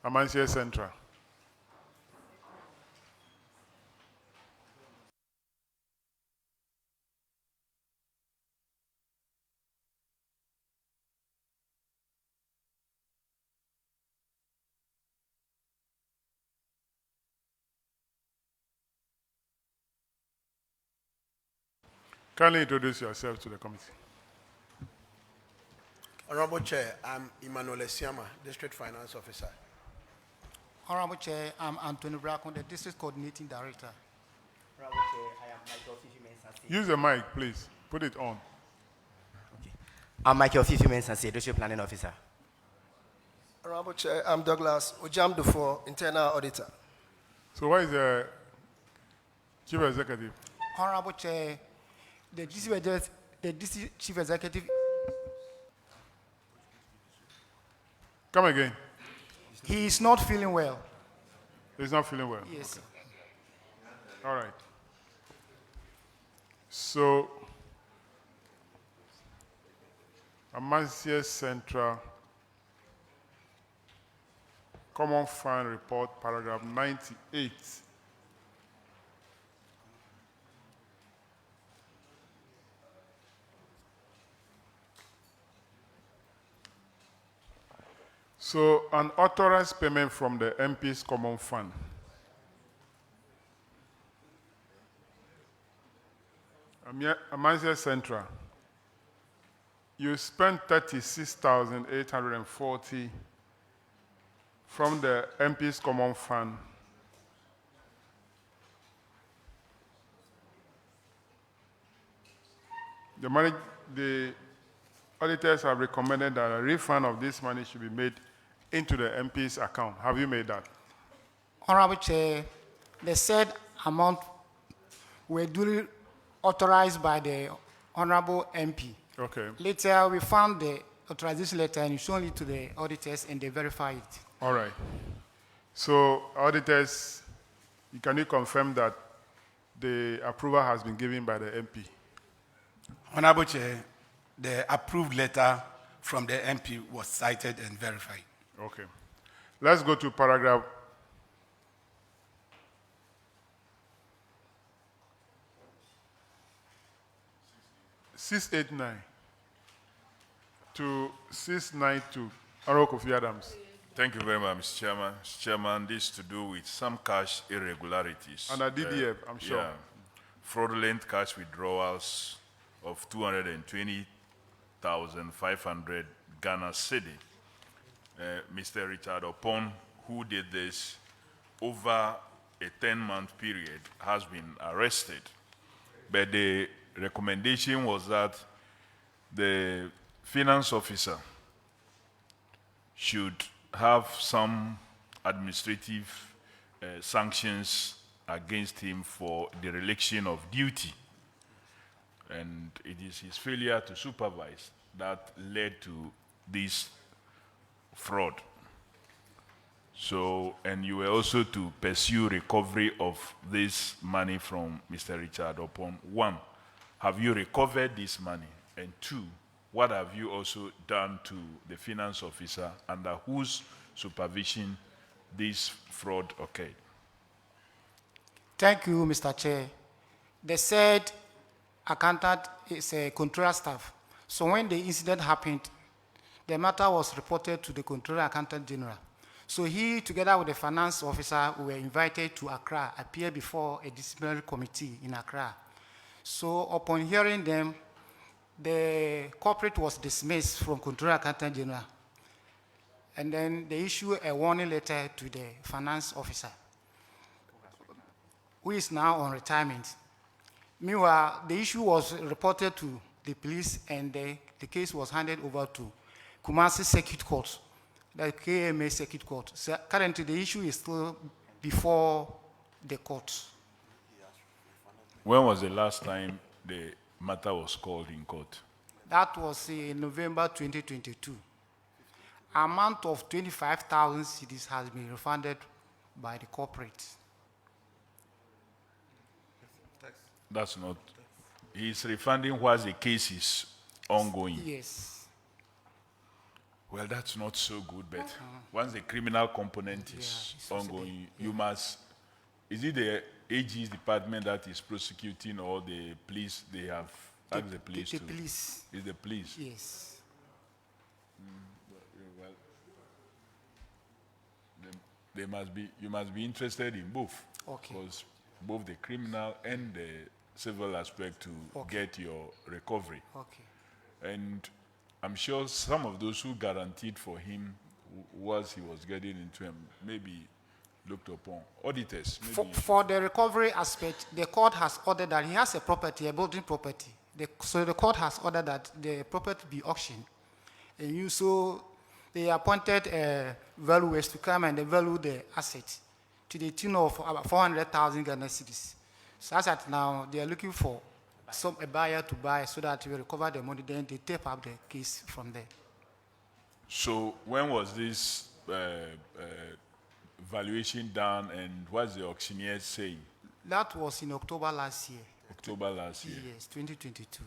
Amansia Central. Kindly introduce yourself to the committee. Honorable Chair, I'm Emmanuel Esiama, District Finance Officer. Honorable Chair, I'm Anthony Brackon, the District Coordinating Director. Honorable Chair, I am Michael Fifi Mensasi. Use the mic, please. Put it on. Okay. I'm Michael Fifi Mensasi, District Planning Officer. Honorable Chair, I'm Douglas Ojam Dufour, Internal Auditor. So why is the Chief Executive? Honorable Chair, the DC Chief Executive. Come again. He is not feeling well. He's not feeling well? Yes, sir. All right. So, Amansia Central Common Fund Report, paragraph 98. So, an authorized payment from the MP's Common Fund. Amansia Central, you spent 36,840 from the MP's Common Fund. The auditors have recommended that a refund of this money should be made into the MP's account. Have you made that? Honorable Chair, the said amount were duly authorized by the Honorable MP. Okay. Later, we found the authorization letter and shown it to the auditors and they verified it. All right. So, auditors, can you confirm that the approval has been given by the MP? Honorable Chair, the approved letter from the MP was cited and verified. Okay. Let's go to paragraph 689 to 692. Honorable Kofi Adams. Thank you very much, Mr. Chairman. Mr. Chairman, this is to do with some cash irregularities. Under DDF, I'm sure. Yeah, fraudulent cash withdrawals of 220,500 Ghana cedi. Mr. Richard Opon, who did this over a 10-month period, has been arrested. But the recommendation was that the finance officer should have some administrative sanctions against him for dereliction of duty. And it is his failure to supervise that led to this fraud. So, and you were also to pursue recovery of this money from Mr. Richard Opon. One, have you recovered this money? And two, what have you also done to the finance officer under whose supervision this fraud occurred? Thank you, Mr. Chair. The said accountant is a controller staff. So when the incident happened, the matter was reported to the controller accountant general. So he, together with the finance officer, were invited to Accra, appear before a disciplinary committee in Accra. So upon hearing them, the corporate was dismissed from controller accountant general. And then they issued a warning letter to the finance officer, who is now on retirement. Meanwhile, the issue was reported to the police and the case was handed over to Kumasi Circuit Court, the KMA Circuit Court. So currently the issue is still before the court. When was the last time the matter was called in court? That was in November 2022. Amount of 25,000 cedis has been refunded by the corporate. That's not, he's refunding whilst the case is ongoing. Yes. Well, that's not so good, but once the criminal component is ongoing, you must, is it the AG's department that is prosecuting or the police? They have asked the police to. The police. Is the police? Yes. Well, they must be, you must be interested in both. Okay. Because both the criminal and the civil aspect to get your recovery. Okay. And I'm sure some of those who guaranteed for him was he was getting into him, maybe looked upon. Auditors, maybe. For the recovery aspect, the court has ordered that he has a property, a building property. So the court has ordered that the property be auctioned. And so they appointed valuers to come and value the asset to the tune of about 400,000 Ghana cedis. So as at now, they are looking for a buyer to buy so that we recover the money, then they tape up the case from there. So when was this valuation done and what's the auctioneer saying? That was in October last year. October last year? Yes, 2022.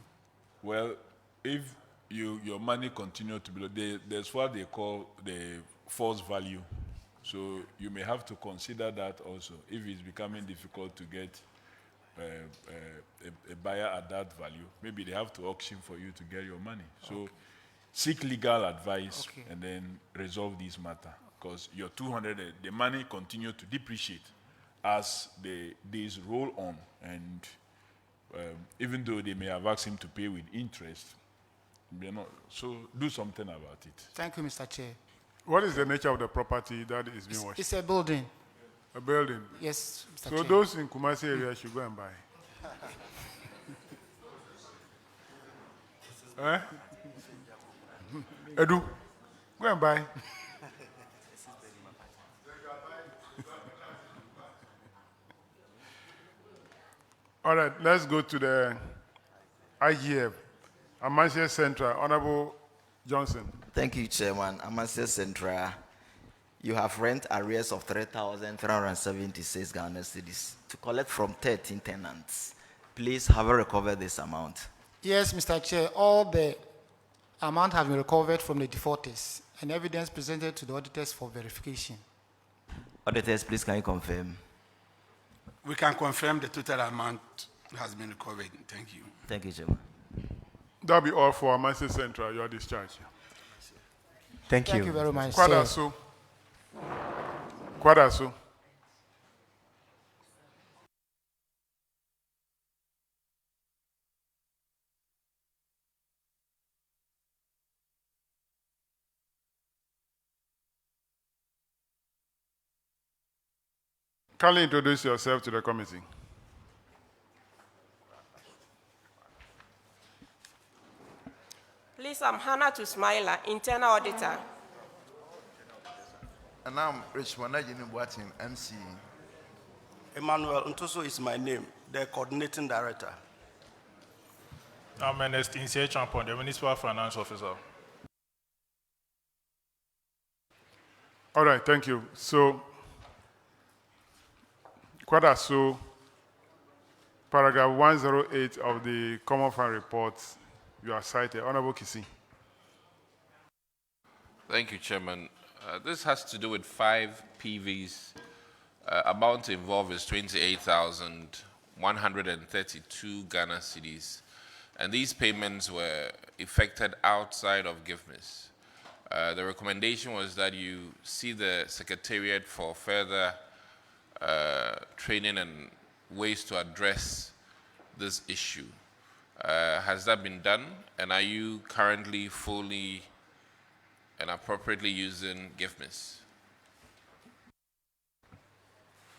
Well, if your money continued to be low, there's what they call the false value. So you may have to consider that also. If it's becoming difficult to get a buyer at that value, maybe they have to auction for you to get your money. So seek legal advice and then resolve this matter. Because your 200, the money continue to depreciate as the days roll on. And even though they may have asked him to pay with interest, so do something about it. Thank you, Mr. Chair. What is the nature of the property that is being washed? It's a building. A building? Yes, Mr. So Chair. those in Kumasi area should go and buy. Edu, go and buy. All right, let's go to the IGF, Amasia Central, Honorable Johnson. Thank you, Chairman. Amasia Central, you have rent arrears of 3,376 Ghana cedis to collect from 13 tenants. Please have you recovered this amount? Yes, Mr. Chair. All the amount has been recovered from the defaulters and evidence presented to the auditors for verification. Auditors, please can you confirm? We can confirm the total amount has been recovered. Thank you. Thank you, Chairman. That'll be all for Amasia Central. You are discharged. Thank you very much, Quite sir. so. Kwadaso. Kindly introduce yourself to the committee. Please, I'm Hannah Tusmaila, internal auditor. And I'm Richmond Boatin, MC. Emmanuel Ntoso is my name, the coordinating director. I'm Ernest Insier Champon, the Municipal Finance Officer. All right, thank you. So, Kwadaso, paragraph 108 of the Common Fund report, you are cited. Honorable Kisi. Thank you, Chairman. This has to do with 5 PVs. Amount involved is 28,132 Ghana cedis. And these payments were effected outside of GIFMIS. The recommendation was that you see the Secretariat for further training and ways to address this issue. Has that been done? And are you currently fully and appropriately using GIFMIS?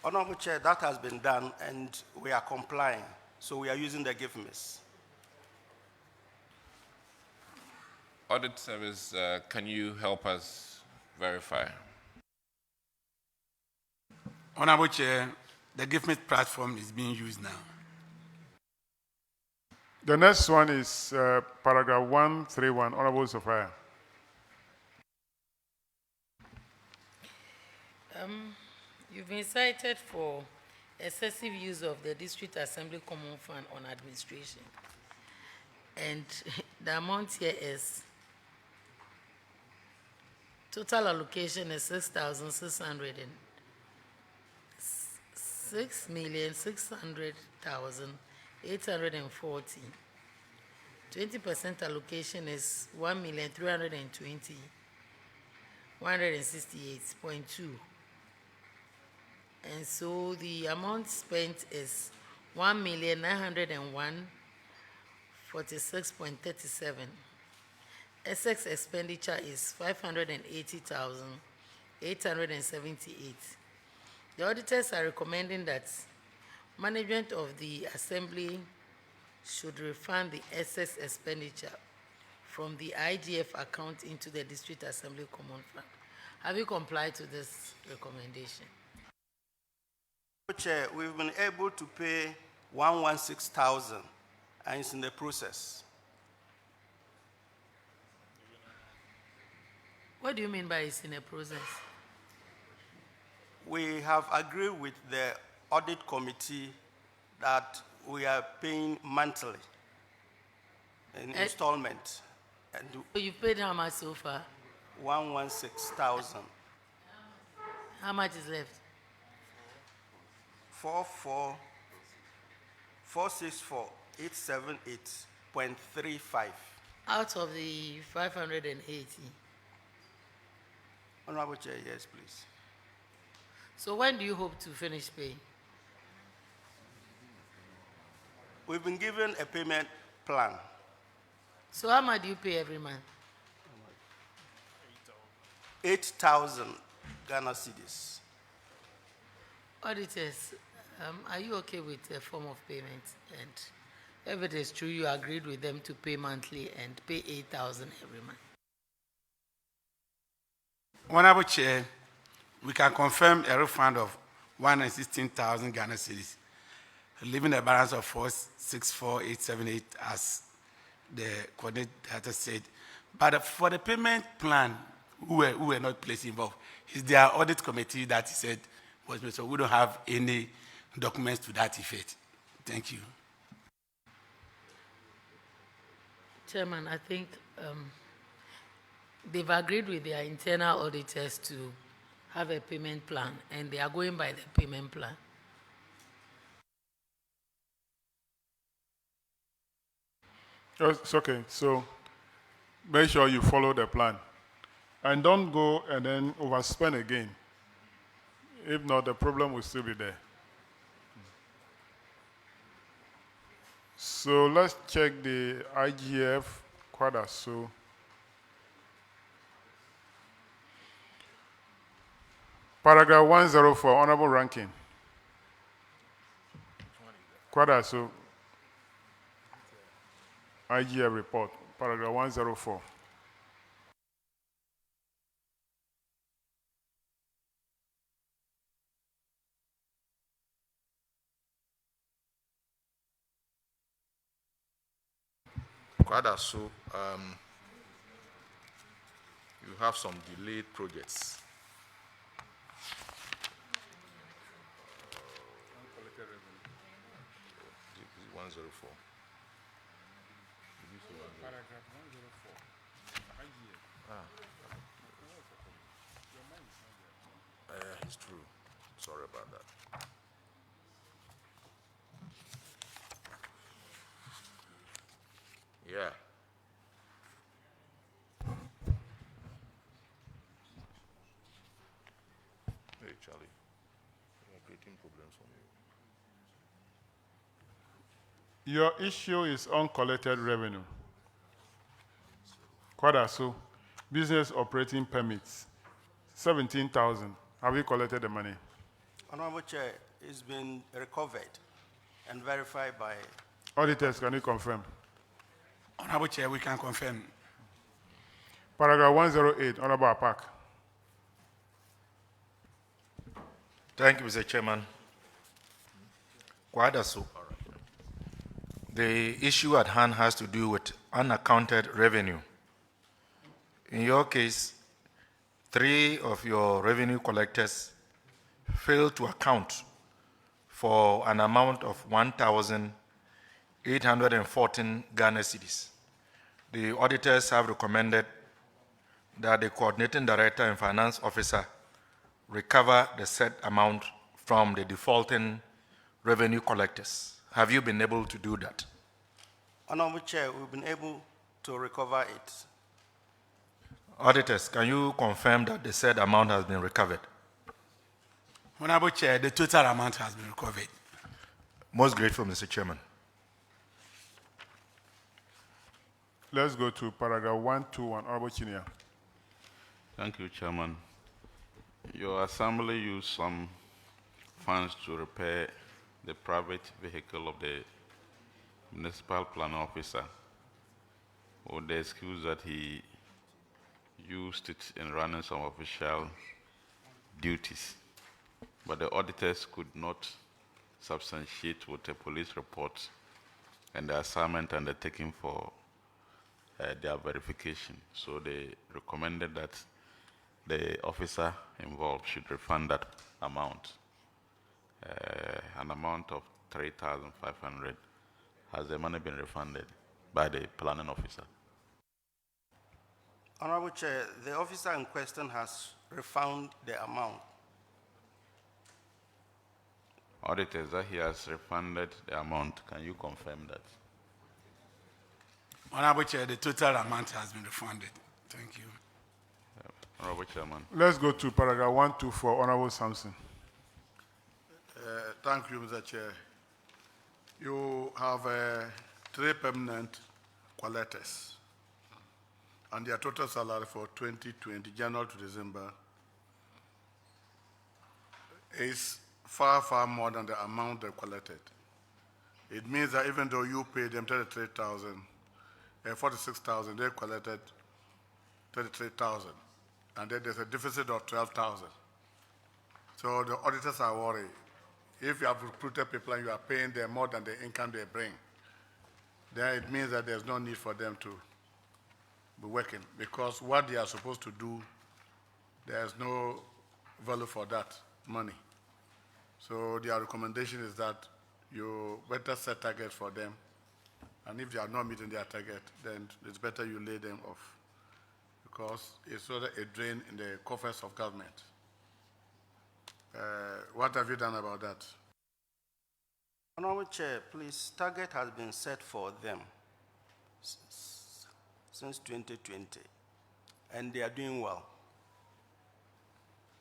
Honorable Chair, that has been done and we are complying. So we are using the GIFMIS. Audit Service, can you help us verify? Honorable Chair, the GIFMIS platform is being used now. The next one is paragraph 131, Honorable Sophia. You've been cited for excessive use of the District Assembly Common Fund on administration. And the amount here is, total allocation is 6,600,840. 20% allocation is 1,320,168.2. And so the amount spent is 1,901,46.37. Excess expenditure is 580,878. The auditors are recommending that management of the assembly should refund the excess expenditure from the IGF account into the District Assembly Common Fund. Have you complied to this recommendation? Chair, we've been able to pay 116,000 and it's in the process. What do you mean by it's in a process? We have agreed with the audit committee that we are paying monthly in installment. And So you paid how much so far? 116,000. How much is left? 464,878.35. Out of the 580. Honorable Chair, yes, please. So when do you hope to finish paying? We've been given a payment plan. So how much do you pay every month? 8,000 Ghana cedis. Auditors, are you okay with a form of payment? And if it is true, you agreed with them to pay monthly and pay 8,000 every month. Honorable Chair, we can confirm a refund of 116,000 Ghana cedis, leaving a balance of 464,878 as the coordinator said. But for the payment plan, who were not placed involved, it's their audit committee that he said was made, so we don't have any documents to that effect. Thank you. Chairman, I think they've agreed with their internal auditors to have a payment plan, and they are going by the payment plan. It's okay. So make sure you follow the plan. And don't go and then overspend again. If not, the problem will still be there. So let's check the IGF quadra. So paragraph 104, honorable ranking. Quadra. So IGF report, paragraph 104. So, you have some delayed projects. Is it 104? Paragraph 104. It's true. Sorry about that. Yeah. Hey, Charlie. You're creating problems for me. Your issue is uncollected revenue. Quadra. So business operating permits, 17,000. Have you collected the money? Honorable Chair, it's been recovered and verified by... Auditors, can you confirm? Honorable Chair, we can confirm. Paragraph 108, Honorable Apak. Thank you, Mr. Chairman. So, the issue at hand has to do with unaccounted revenue. In your case, 3 of your revenue collectors failed to account for an amount of 1,814 Ghana cedis. The auditors have recommended that the coordinating director and finance officer recover the said amount from the defaulting revenue collectors. Have you been able to do that? Honorable Chair, we've been able to recover it. Auditors, can you confirm that the said amount has been recovered? Honorable Chair, the total amount has been recovered. Most grateful, Mr. Chairman. Let's go to paragraph 121, Honorable Chinia. Thank you, Chairman. Your assembly used some funds to repair the private vehicle of the municipal plan officer, with the excuse that he used it in running some official duties. But the auditors could not substantiate with a police report and the assignment undertaken for their verification. So they recommended that the officer involved should refund that amount, an amount of 3,500. Has the money been refunded by the planning officer? Honorable Chair, the officer in question has refunded the amount. Auditors, that he has refunded the amount. Can you confirm that? Honorable Chair, the total amount has been refunded. Thank you. Honorable Chairman. Let's go to paragraph 124, Honorable Sampson. Thank you, Mr. Chair. You have 3 permanent collectors, and their total salary for 2020, January to December, is far, far more than the amount they collected. It means that even though you paid them 46,000, they collected 33,000, and then there's a deficit of 12,000. So the auditors are worried. If you have recruited people and you are paying them more than the income they bring, then it means that there's no need for them to be working, because what they are supposed to do, there's no value for that money. So their recommendation is that you better set targets for them, and if they are not meeting their target, then it's better you lay them off, because it's sort of a drain in the coffers of government. What have you done about that? Honorable Chair, please, target has been set for them since 2020, and they are doing well.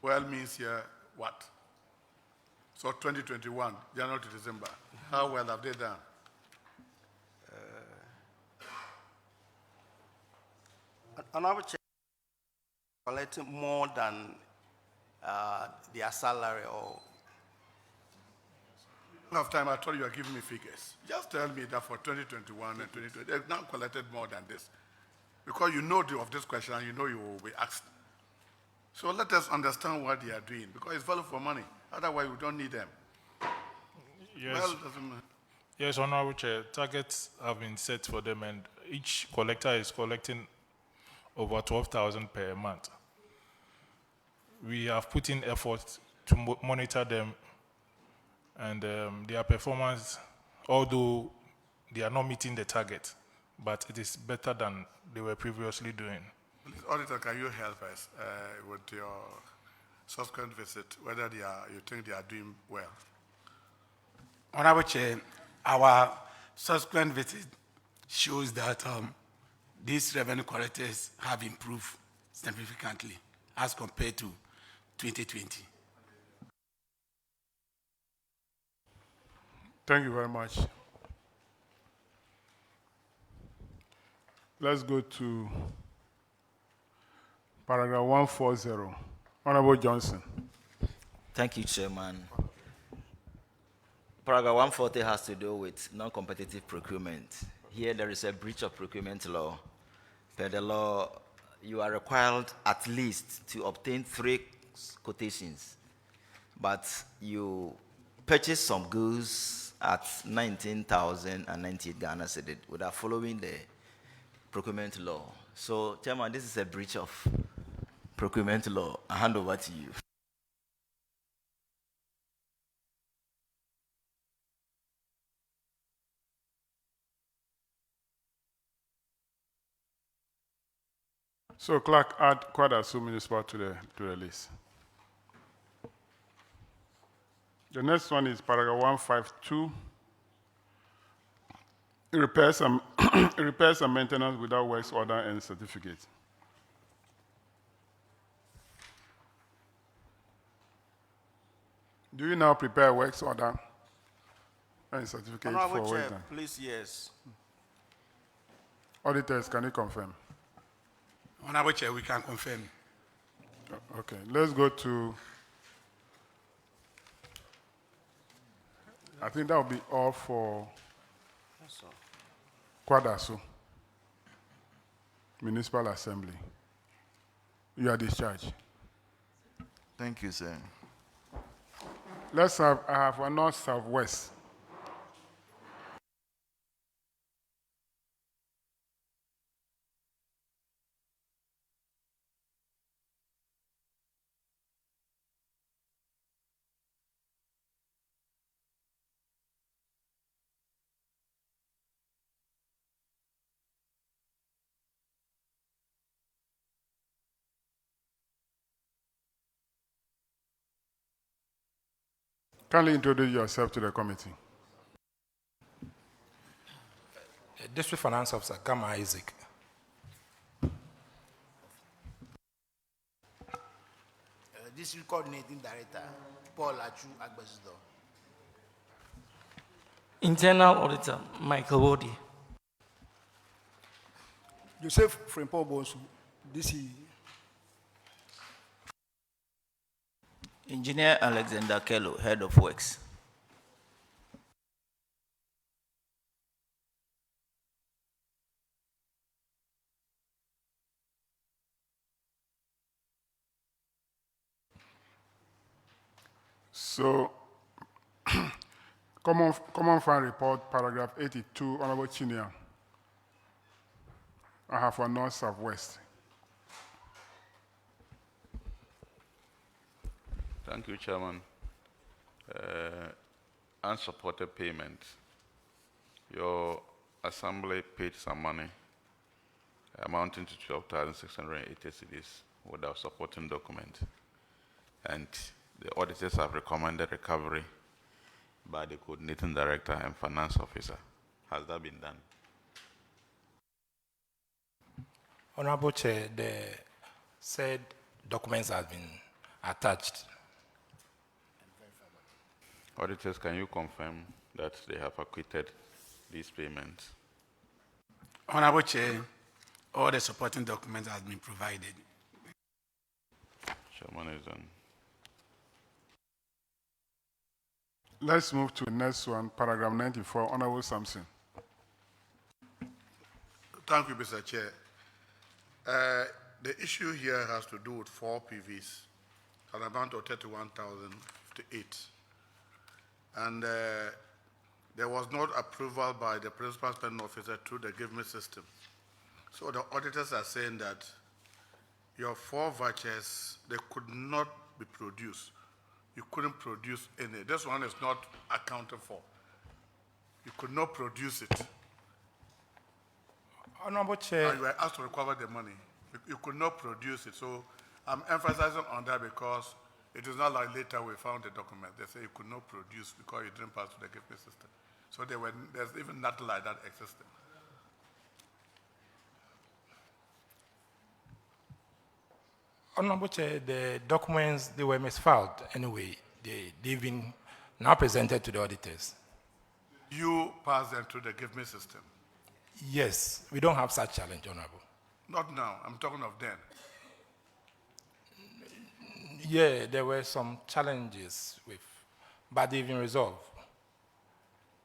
Well means here what? So 2021, January to December. How well have they done? Honorable Chair, collecting more than their salary or Of time, I told you are giving me figures. Just tell me that for 2021 and 2020, they've now collected more than this. Because you know of this question and you know you will be asked. So let us understand what they are doing, because it's value for money. Otherwise, we don't need them. Yes. Well, doesn't matter. Yes, Honorable Chair, targets have been set for them, and each collector is collecting over 12,000 per month. We have put in effort to monitor them, and their performance, although they are not meeting the target, but it is better than they were previously doing. Please, Auditor, can you help us with your subsequent visit, whether you think they are doing well? Honorable Chair, our subsequent visit shows that these revenue collectors have improved significantly as compared to 2020. Thank you very much. Let's go to paragraph 140. Honorable Johnson. Thank you, Chairman. Paragraph 140 has to do with non-competitive procurement. Here there is a breach of procurement law. Per the law, you are required at least to obtain 3 quotations, but you purchase some goods at 19,098 Ghana cedis without following the procurement law. So, Chairman, this is a breach of procurement law. I hand over to you. So, clerk, add Kwadasu municipal to the list. The next one is paragraph 152. Repairs and repairs and maintenance without works order and certificate. Do you now prepare works order and certificate Honorable for work Chair, done? please, yes. Auditors, can you confirm? Honorable Chair, we can confirm. Okay, let's go to, I think that will be all for Kwadasu, Municipal Assembly. You are discharged. Thank you, sir. I have a north, southwest. Kindly introduce yourself to the committee. District Finance Officer, Gama Isaac. District Coordinating Director, Paul Achu Agbesido. Internal Auditor, Michael Wodi. Joseph Frempo Bonsu, DC. Engineer Alexander Kello, Head of Works. So, Common Fund Report, paragraph 82, Honorable Chinia. I have for North Southwest. Thank you, Chairman. Unsupported payment. Your assembly paid some money amounting to 12,680 cedis without supporting document. And the auditors have recommended recovery by the coordinating director and finance officer. Has that been done? Honorable Chair, the said documents have been attached. Auditors, can you confirm that they have acquitted these payments? Honorable Chair, all the supporting documents have been provided. Chairman is done. Let's move to the next one, paragraph 94, Honorable Sampson. Thank you, Mr. Chair. The issue here has to do with 4 PVs, an amount of 31,058. And there was not approval by the principal spending officer through the Give Me system. So the auditors are saying that your 4 vouchers, they could not be produced. You couldn't produce any. This one is not accounted for. You could not produce it. Honorable Chair. And you were asked to recover the money. You could not produce it. So I'm emphasizing on that because it is not like later we found the document. They say you could not produce because you didn't pass to the Give Me system. So there's even nothing like that existing. Honorable Chair, the documents, they were misfiled anyway. They've been now presented to the auditors. You pass them to the Give Me system? Yes, we don't have such challenge, Honorable. Not now, I'm talking of then. Yeah, there were some challenges but they've been resolved.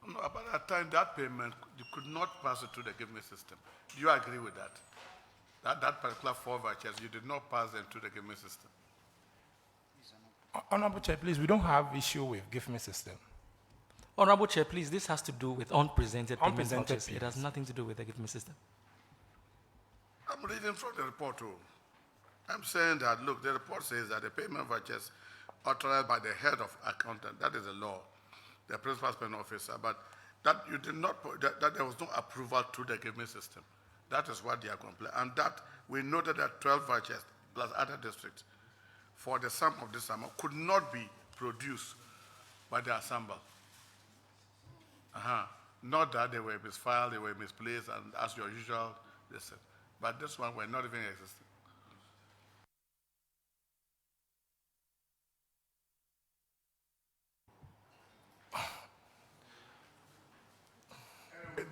No, about that time, that payment, you could not pass it to the Give Me system. Do you agree with that? That particular 4 vouchers, you did not pass them to the Give Me system. Honorable Chair, please, we don't have issue with Give Me system. Honorable Chair, please, this has to do with unpresented payment Unpresented vouchers. It has payments. nothing to do with the Give Me system. I'm reading from the report too. I'm saying that, look, the report says that the payment vouchers authorized by the head of accountant, that is the law, the principal spending officer, but that you did not, that there was no approval to the Give Me system. That is what they are complaining. And that we noted that 12 vouchers plus other districts for the sum of this amount could not be produced by the assemble. Not that they were misfiled, they were misplaced, and as your usual, they said. But this one were not even existing.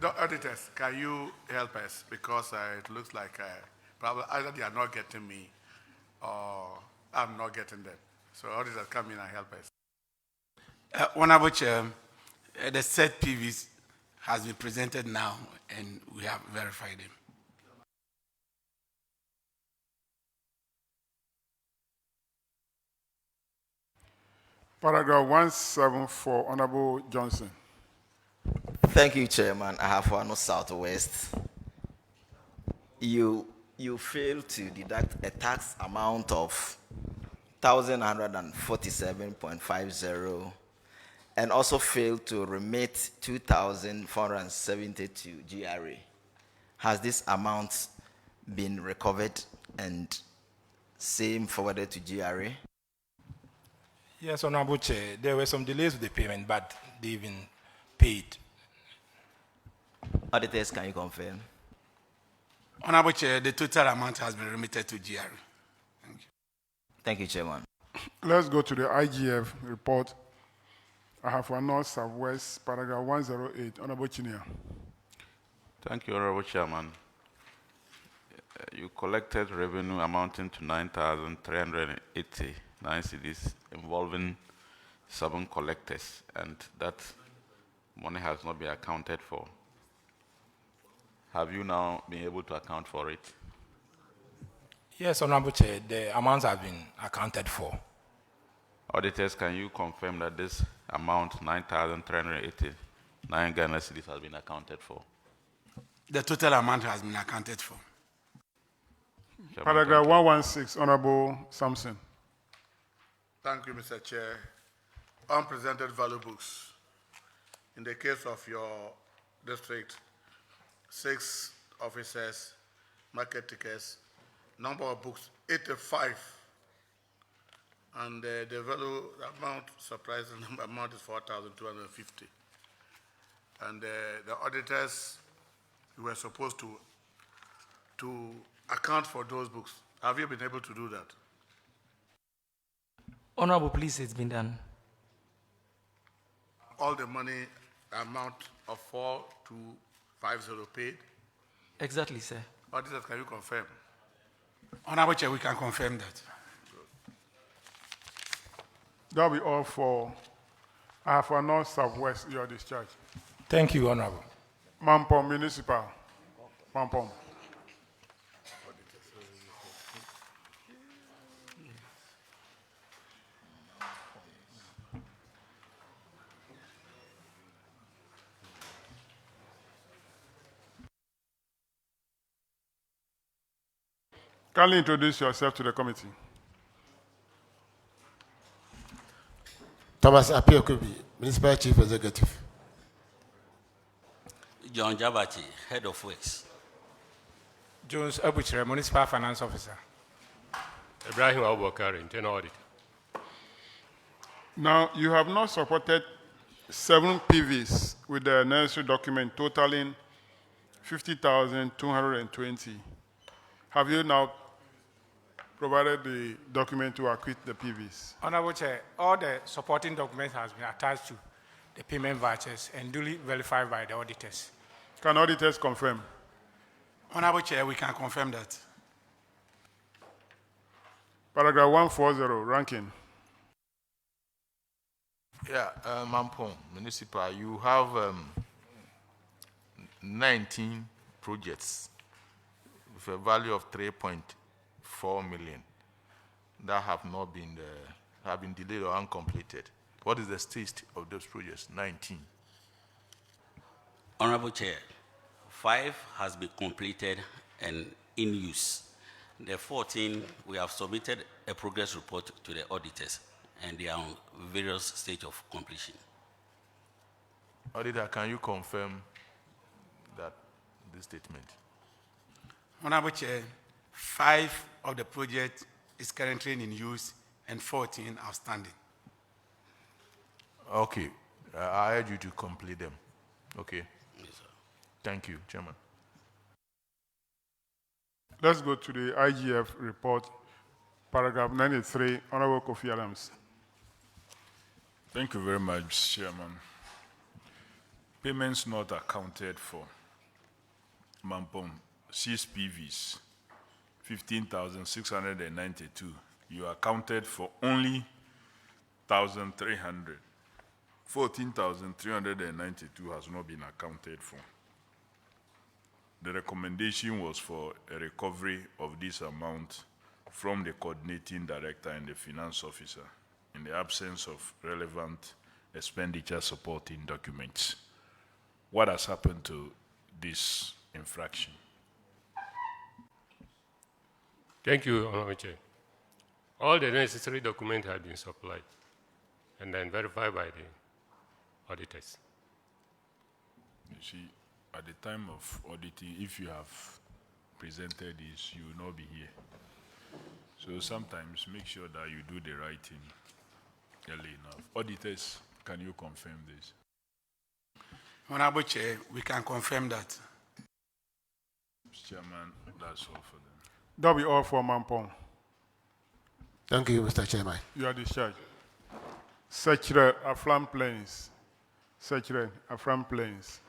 The auditors, can you help us? Because it looks like probably either they are not getting me or I'm not getting them. So auditors, come in and help us. Honorable Chair, the set PVs has been presented now and we have verified them. Paragraph 174, Honorable Johnson. Thank you, Chairman. I have one Southwest. You fail to deduct a tax amount of 1,147.50 and also fail to remit 2,470 to GRA. Has this amount been recovered and same forwarded to GRA? Yes, Honorable Chair, there were some delays with the payment, but they've been paid. Auditors, can you confirm? Honorable Chair, the total amount has been remitted to GRA. Thank you. Thank you, Chairman. Let's go to the IGF report. I have one North Southwest, paragraph 108, Honorable Chinia. Thank you, Honorable Chairman. You collected revenue amounting to 9,389 cedis involving 7 collectors, and that money has not been accounted for. Have you now been able to account for it? Yes, Honorable Chair, the amounts have been accounted for. Auditors, can you confirm that this amount, 9,389 Ghana cedis, has been accounted for? The total amount has been accounted for. Paragraph 116, Honorable Sampson. Thank you, Mr. Chair. Unpresented value books. In the case of your district, 6 officers, market tickets, number of books, 85. And the value, the amount, surprising amount is 4,250. And the auditors were supposed to account for those books. Have you been able to do that? Honorable, please, it's been done. all the money amount of 4250 paid? Exactly, sir. Auditors, can you confirm? Honorable Chair, we can confirm that. That'll be all for Alpha North Southwest, your discharge. Thank you, Honorable. Mampong Municipal. Mampong. Kindly introduce yourself to the committee. Thomas Apiokubi, Municipal Chief Executive. John Jabati, Head of Works. Jones Abuchre, Municipal Finance Officer. Ibrahim Abubakar, Internal Auditor. Now, you have not supported 7 PVs with the necessary document totaling 50,220. Have you now provided the document to acquit the PVs? Honorable Chair, all the supporting documents has been attached to the payment vouchers and duly verified by the auditors. Can auditors confirm? Honorable Chair, we can confirm that. Paragraph 140, ranking. Yeah, Mampong Municipal, you have 19 projects with a value of 3.4 million that have not been have been delayed or uncompleted. What is the state of those projects? 19. Honorable Chair, 5 has been completed and in use. The 14, we have submitted a progress report to the auditors, and they are on various stage of completion. Auditor, can you confirm that this statement? Honorable Chair, 5 of the project is currently in use and 14 outstanding. Okay, I urge you to complete them. Okay. Yes, sir. Thank you, Chairman. Let's go to the IGF report, paragraph 93, Honorable Kofi Adams. Thank you very much, Chairman. Payments not accounted for. Mampong, 6 PVs, 15,692. You accounted for only 1,300. 14,392 has not been accounted for. The recommendation was for a recovery of this amount from the coordinating director and the finance officer in the absence of relevant expenditure supporting documents. What has happened to this infraction? Thank you, Honorable Chair. All the necessary documents have been supplied and then verified by the auditors. You see, at the time of auditing, if you have presented this, you will not be here. So sometimes make sure that you do the right thing early enough. Auditors, can you confirm this? Honorable Chair, we can confirm that. Chairman, that's all for them. That'll be all for Mampong. Thank you, Mr. Chairman. You are discharged. Secretary Afram Plains. Secretary Afram Plains.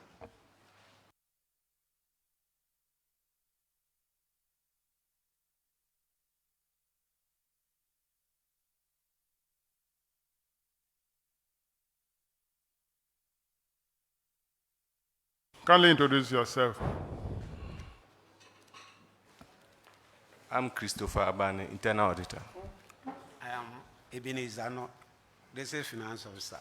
Kindly introduce yourself. I'm Christopher Abane, Internal Auditor. I am Ebenezer No, this is Finance Officer.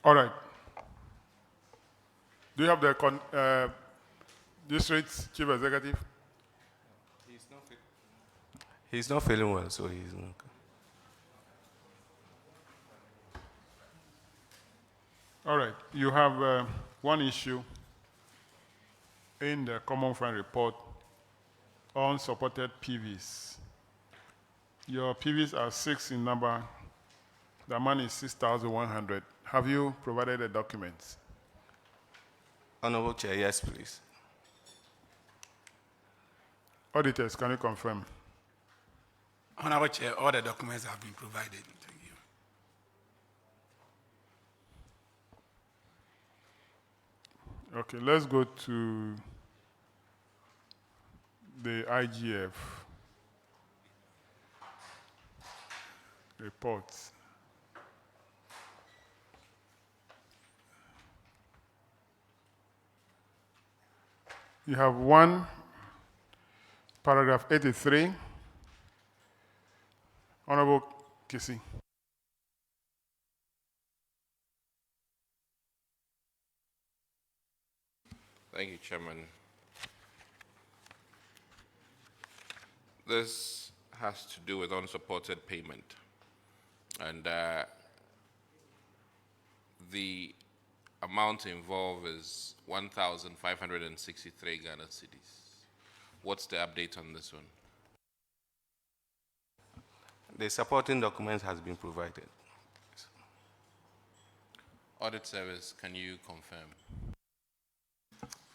All right. Do you have the district chief executive? He's not feeling well, so he's not. All right. You have one issue in the Common Fund report on supported PVs. Your PVs are 6 in number. The amount is 6,100. Have you provided the documents? Honorable Chair, yes, please. Auditors, can you confirm? Honorable Chair, all the documents have been provided. Thank you. Okay, let's go to the IGF reports. You have one, paragraph 83. Honorable Kisi. Thank you, Chairman. This has to do with unsupported payment. And the amount involved is 1,563 Ghana cedis. What's the update on this one? The supporting document has been provided. Audit Service, can you confirm?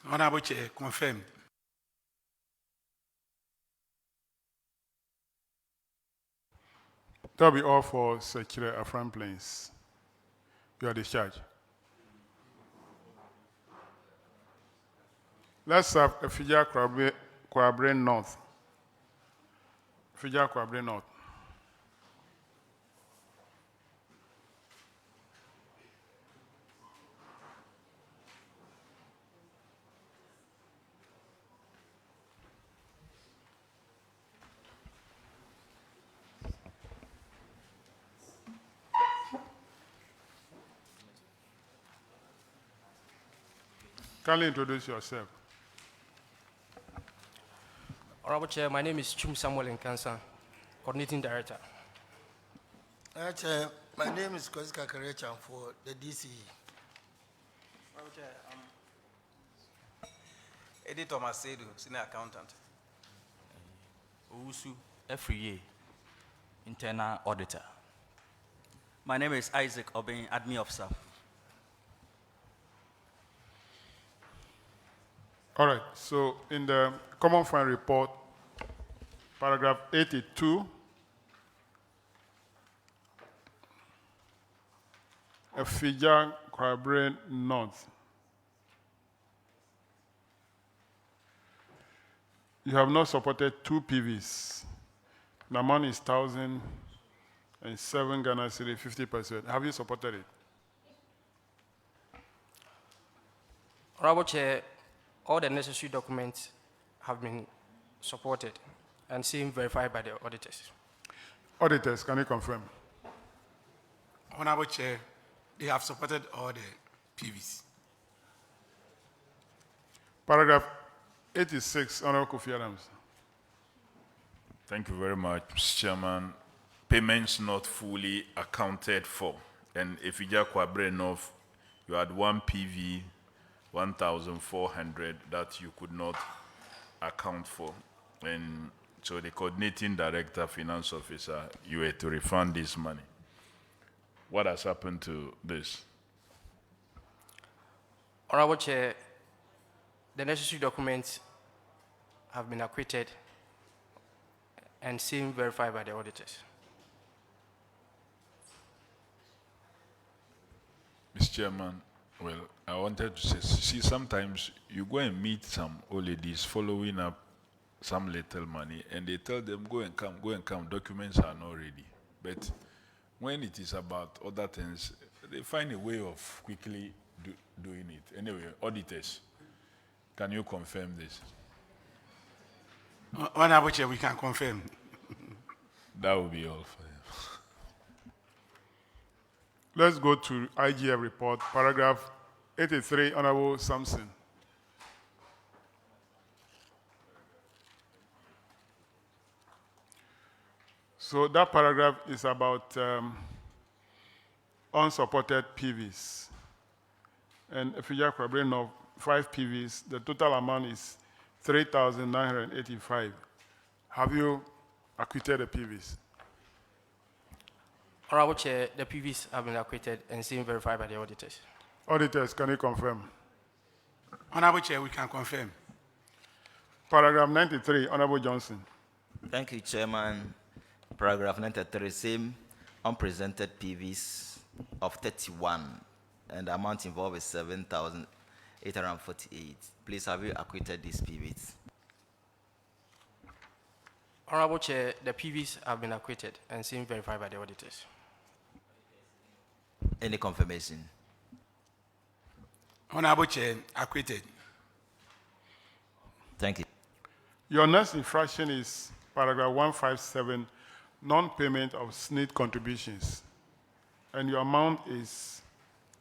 Honorable Chair, confirmed. That'll be all for Secretary Afram Plains. You are discharged. Let's have a Fija Kwabre North. Fija Kwabre North. Kindly introduce yourself. Honorable Chair, my name is Chum Samuel Nkansa, Coordinating Director. Chair, my name is Kozika Karechan for the DCE. Honorable Chair, Editor Macedo, Senior Accountant. Owusu Efriye, Internal Auditor. My name is Isaac Obeng, Admin Officer. All right, so in the Common Fund Report, paragraph 82, a Fija Kwabre North. You have not supported 2 PVs. The amount is 1,007 Ghana cedi, 50%. Have you supported it? Honorable Chair, all the necessary documents have been supported and seen verified by the auditors. Auditors, can you confirm? Honorable Chair, they have supported all the PVs. Paragraph 86, Honorable Kofi Adams. Thank you very much, Mr. Chairman. Payments not fully accounted for. And if you just Kwabre enough, you had 1 PV, 1,400 that you could not account for. And so the coordinating director, finance officer, you were to refund this money. What has happened to this? Honorable Chair, the necessary documents have been acquitted and seen verified by the auditors. Mr. Chairman, well, I wanted to say, see, sometimes you go and meet some old ladies following up some little money, and they tell them, go and come, documents are not ready. But when it is about other things, they find a way of quickly doing it. Anyway, auditors, can you confirm this? Honorable Chair, we can confirm. That will be all for you. Let's go to IGF report, paragraph 83, Honorable Sampson. So that paragraph is about unsupported PVs. And if you have of 5 PVs, the total amount is 3,985. Have you acquitted the PVs? Honorable Chair, the PVs have been acquitted and seen verified by the auditors. Auditors, can you confirm? Honorable Chair, we can confirm. Paragraph 93, Honorable Johnson. Thank you, Chairman. Paragraph 93, same unpresented PVs of 31, and the amount involved is 7,000 848. Please, have you acquitted these PVs? Honorable Chair, the PVs have been acquitted and seen verified by the auditors. Any confirmation? Honorable Chair, acquitted. Thank you. Your next infraction is paragraph 157, non-payment of SNID contributions. And your amount is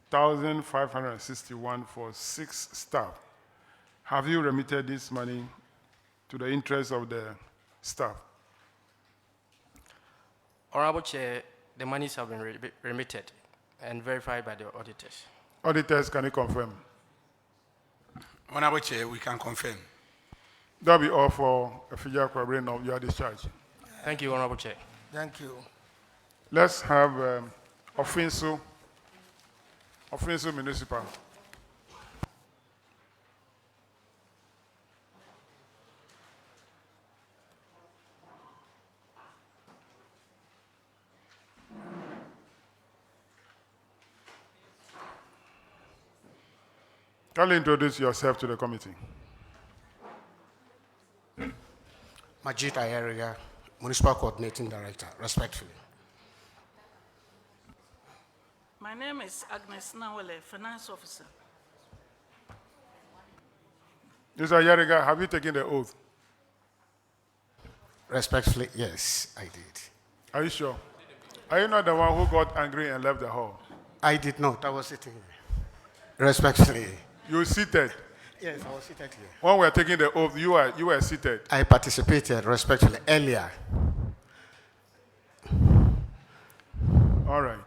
1,561 for 6 staff. Have you remitted this money to the interest of the staff? Honorable Chair, the monies have been remitted and verified by the auditors. Auditors, can you confirm? Honorable Chair, we can confirm. That'll be all for a figure corroborating of your discharge. Thank you, Honorable Chair. Thank you. Let's have Offenso Municipal. Can you introduce yourself to the committee? Majid Ayariga, Municipal Coordinating Director, respectfully. My name is Agnes Nawale, Finance Officer. Mr. Ayariga, have you taken the oath? Respectfully, yes, I did. Are you sure? Are you not the one who got angry and left the hall? I did not. I was sitting here. Respectfully. You were seated? Yes, I was seated here. When we were taking the oath, you were seated. I participated respectfully earlier. All right.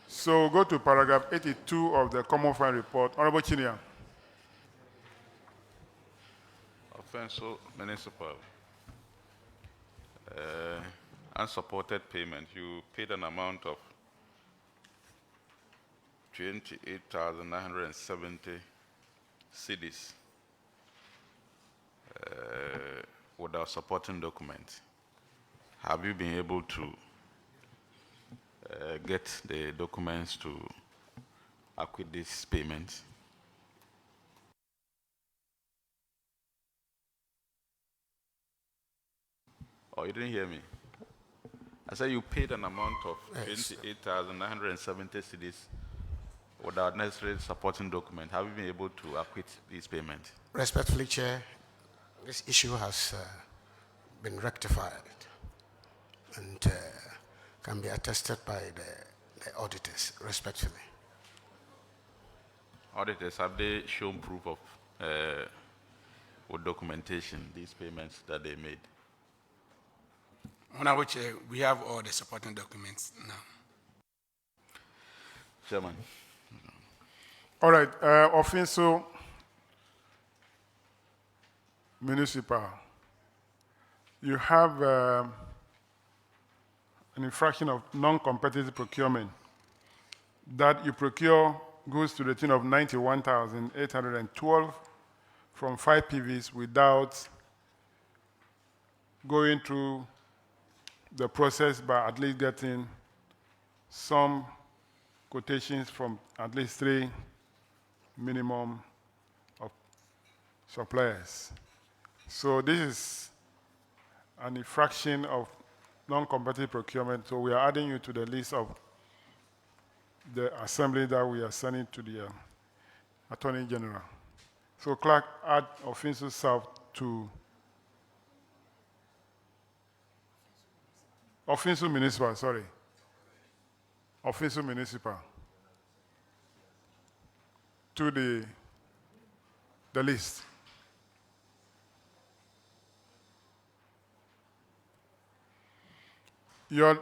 So go to paragraph 82 of the Common Fund Report. Honorable Chinia. Offenso Municipal. Unsupported payment. You paid an amount of 28,970 cedis without supporting documents. Have you been able to get the documents to acquit this payment? Oh, you didn't hear me? I said you paid an amount of 28,970 cedis without necessarily supporting document. Have you been able to acquit these payments? Respectfully, Chair, this issue has been rectified and can be attested by the auditors, respectfully. Auditors, have they shown proof of with documentation these payments that they made? Honorable Chair, we have all the supporting documents now. Chairman. All right, Offenso Municipal. You have an infraction of non-competitive procurement that you procure goods to the tune of 91,812 from 5 PVs without going through the process by at least getting some quotations from at least 3 minimum of suppliers. So this is an infraction of non-competitive procurement. So we are adding you to the list of the assembly that we are sending to the Attorney General. So clerk, add Offenso South to Offenso Municipal, sorry. Offenso Municipal to the list. Your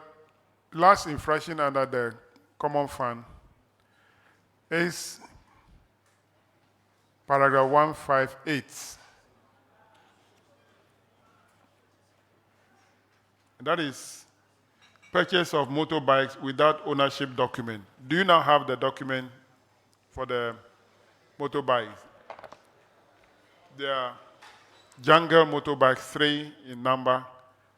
last infraction under the Common Fund is paragraph 158. That is purchase of motorbikes without ownership document. Do you now have the document for the motorbikes? There are Jungle motorbikes 3 in number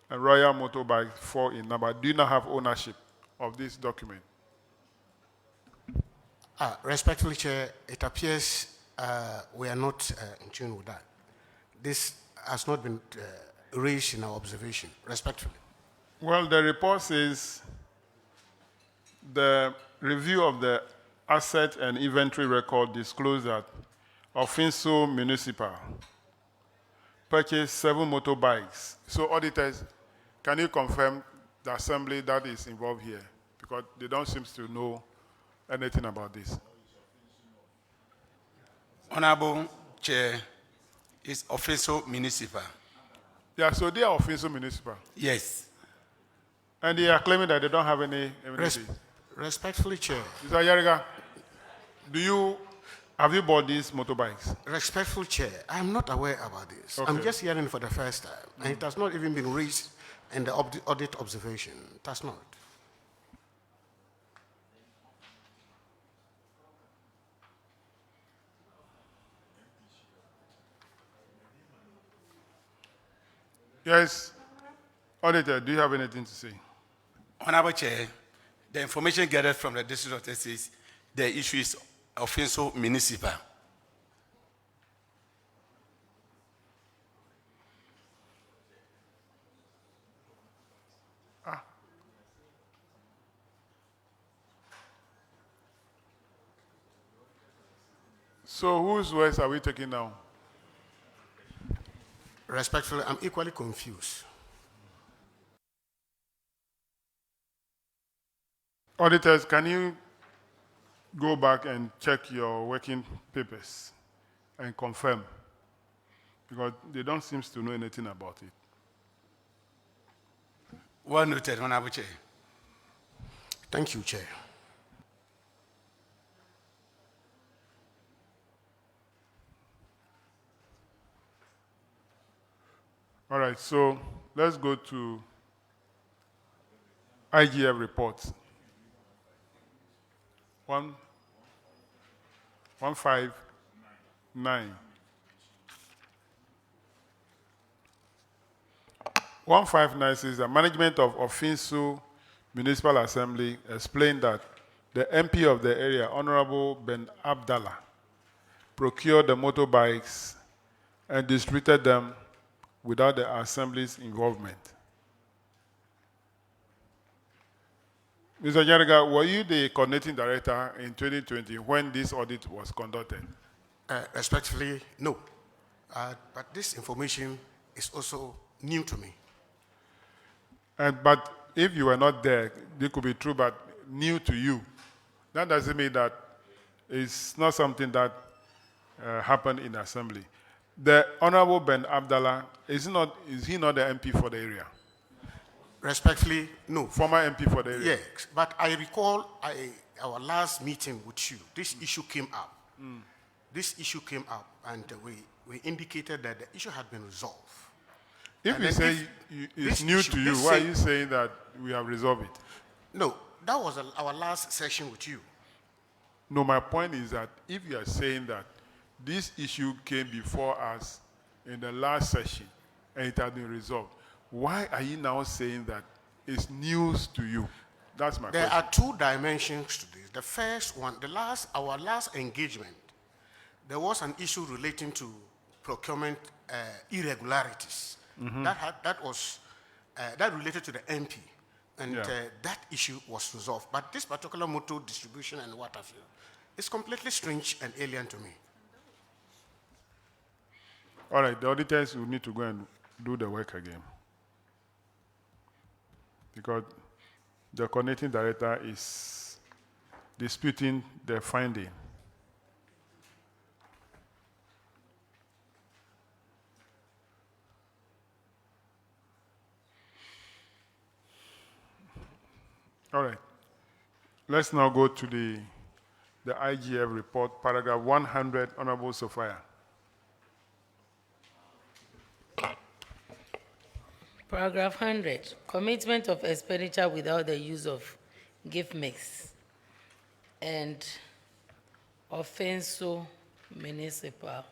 and Royal motorbikes 4 in number. Do you now have ownership of this document? Respectfully, Chair, it appears we are not in tune with that. This has not been raised in our observation, respectfully. Well, the report says the review of the asset and inventory record disclosed that Ofinso Municipal purchased 7 motorbikes. So, auditors, can you confirm the assembly that is involved here? Because they don't seem to know anything about this. Honorable Chair, is Ofinso Municipal. Yeah, so they are Ofinso Municipal. Yes. And they are claiming that they don't have any evidence. Respectfully, Chair. Mr. Yariga, have you bought these motorbikes? Respectful Chair, I'm not aware about this. Okay. I'm just hearing for the first time, and it has not even been raised in the audit observation. It has not. Yes. Auditor, do you have anything to say? Honorable Chair, the information gathered from the district auditor says the issue is Ofinso Municipal. So whose words are we taking now? Respectfully, I'm equally confused. Auditors, can you go back and check your working papers and confirm? Because they don't seem to know anything about it. Well noted, Honorable Chair. Thank you, Chair. All right, so let's go to IGF reports. 159. 159 says the management of Ofinso Municipal Assembly explained that the MP of the area, Honorable Ben Abdallah, procured the motorbikes and distributed them without the Assembly's involvement. Mr. Nyariga, were you the coordinating director in 2020 when this audit was conducted? Respectfully, no. But this information is also new to me. But if you were not there, it could be true, but new to you. That doesn't mean that it's not something that happened in assembly. The Honorable Ben Abdallah, is he not the MP for the area? Respectfully, no. Former MP for the area? Yes, but I recall our last meeting with you, this issue came up. This issue came up, and we indicated that the issue had been resolved. If you say it's new to you, why are you saying that we have resolved it? No, that was our last session with you. No, my point is that if you are saying that this issue came before us in the last session and it has been resolved, why are you now saying that it's news to you? That's my question. There are two dimensions to this. The first one, our last engagement, there was an issue relating to procurement irregularities. That related to the MP, and that issue was resolved. But this particular motor distribution and what have you, is completely strange and alien to me. All right, the auditors will need to go and do the work again, because the coordinating director is disputing the finding. All right. Let's now go to the IGF report, paragraph 100, Honorable Sophia. Paragraph 100, commitment of expenditure without the use of gift mix and Ofinso Municipal.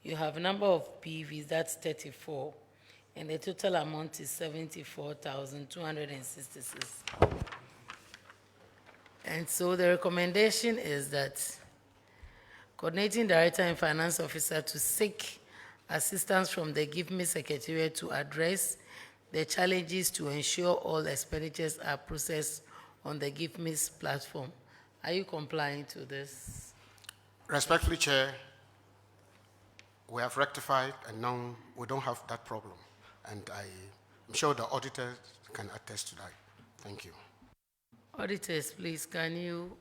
You have number of PVs, that's 34, and the total amount is 74,266. And so the recommendation is that coordinating director and finance officer to seek assistance from the Give Me Secretariat to address the challenges to ensure all expenditures are processed on the Give Me platform. Are you complying to this? Respectfully, Chair, we have rectified and now we don't have that problem. And I'm sure the auditors can attest to that. Thank you. Auditors, please, can you?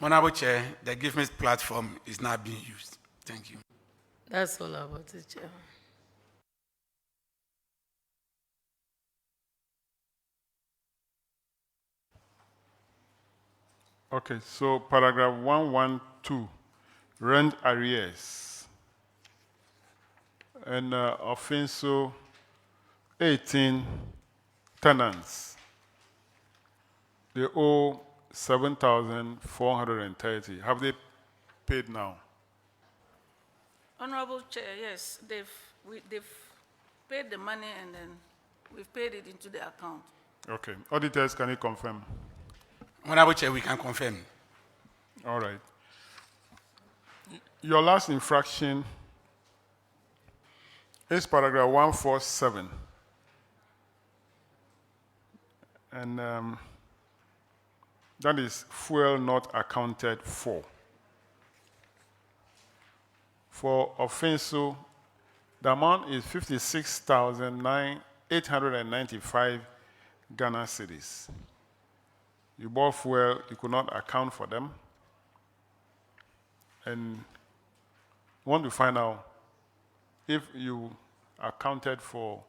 Honorable Chair, the Give Me platform is not being used. Thank you. That's all about it, Chair. Okay, so paragraph 112, rent arrears. And offenso 18 tenants. They owe 7,430. Have they paid now? Honorable Chair, yes, they've paid the money and then we've paid it into the account. Okay. Auditors, can you confirm? Honorable Chair, we can confirm. All right. Your last infraction is paragraph 147. And that is fuel not accounted for. For offenso, the amount is 56,895 Ghana cedis. You bought fuel, you could not account for them. And want to find out if you accounted for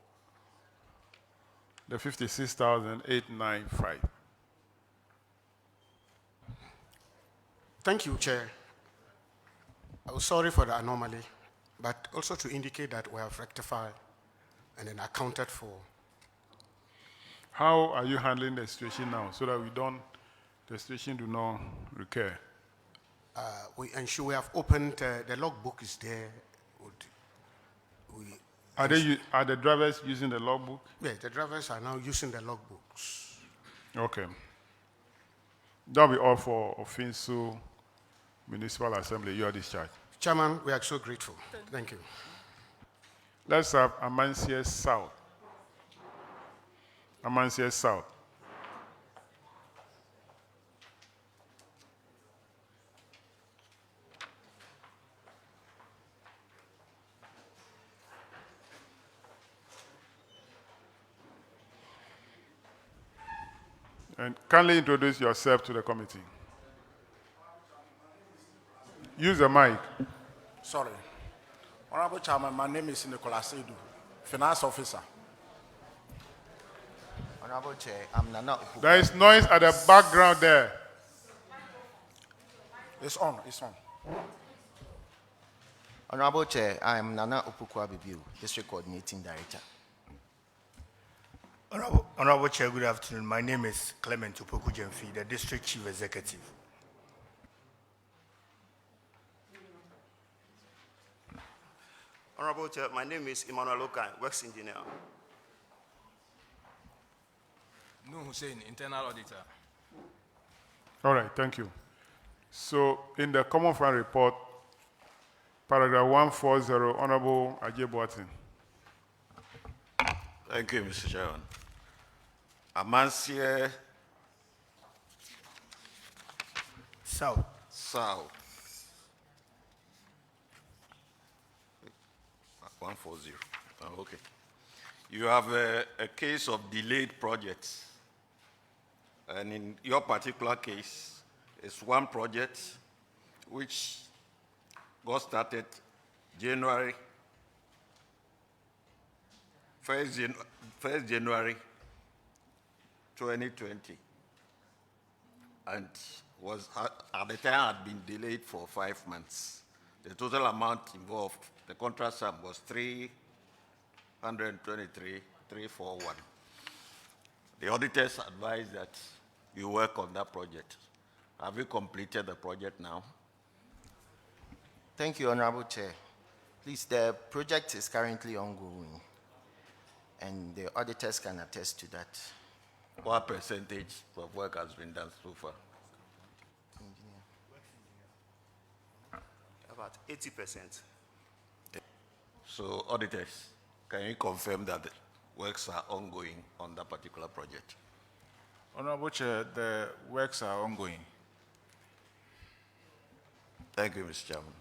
the 56,895. Thank you, Chair. I was sorry for the anomaly, but also to indicate that we have rectified and then accounted for. How are you handling the situation now so that the situation do not recur? We ensure we have opened, the logbook is there. Are the drivers using the logbook? Yes, the drivers are now using the logbooks. Okay. That'll be all for offenso Municipal Assembly. You are discharged. Chairman, we are so grateful. Thank you. Let's have Amansia South. Amansia South. And kindly introduce yourself to the committee. Use the mic. Sorry. Honorable Chairman, my name is Nicholas Edu, Finance Officer. Honorable Chair, I'm Nana Upuku. There is noise at the background there. It's on, it's on. Honorable Chair, I am Nana Upuku Abibiu, District Coordinating Director. Honorable Chair, good afternoon. My name is Clement Upuku Jemfi, the District Chief Executive. Honorable Chair, my name is Emmanuel Okai, Works Engineer. Nuh Hussein, Internal Auditor. All right, thank you. So, in the Common Fund Report, paragraph 140, Honorable Ajay Boatin. Thank you, Mr. Chairman. Amansia South. South. 140. Oh, okay. You have a case of delayed projects. And in your particular case, it's one project which got started January 1st January 2020, and was at the time had been delayed for 5 months. The total amount involved, the contract sum was 323,341. The auditors advised that you work on that project. Have you completed the project now? Thank you, Honorable Chair. Please, the project is currently ongoing, and the auditors can attest to that. What percentage of work has been done so far? About 80%. So, auditors, can you confirm that the works are ongoing on that particular project? Honorable Chair, the works are ongoing. Thank you, Mr. Chairman.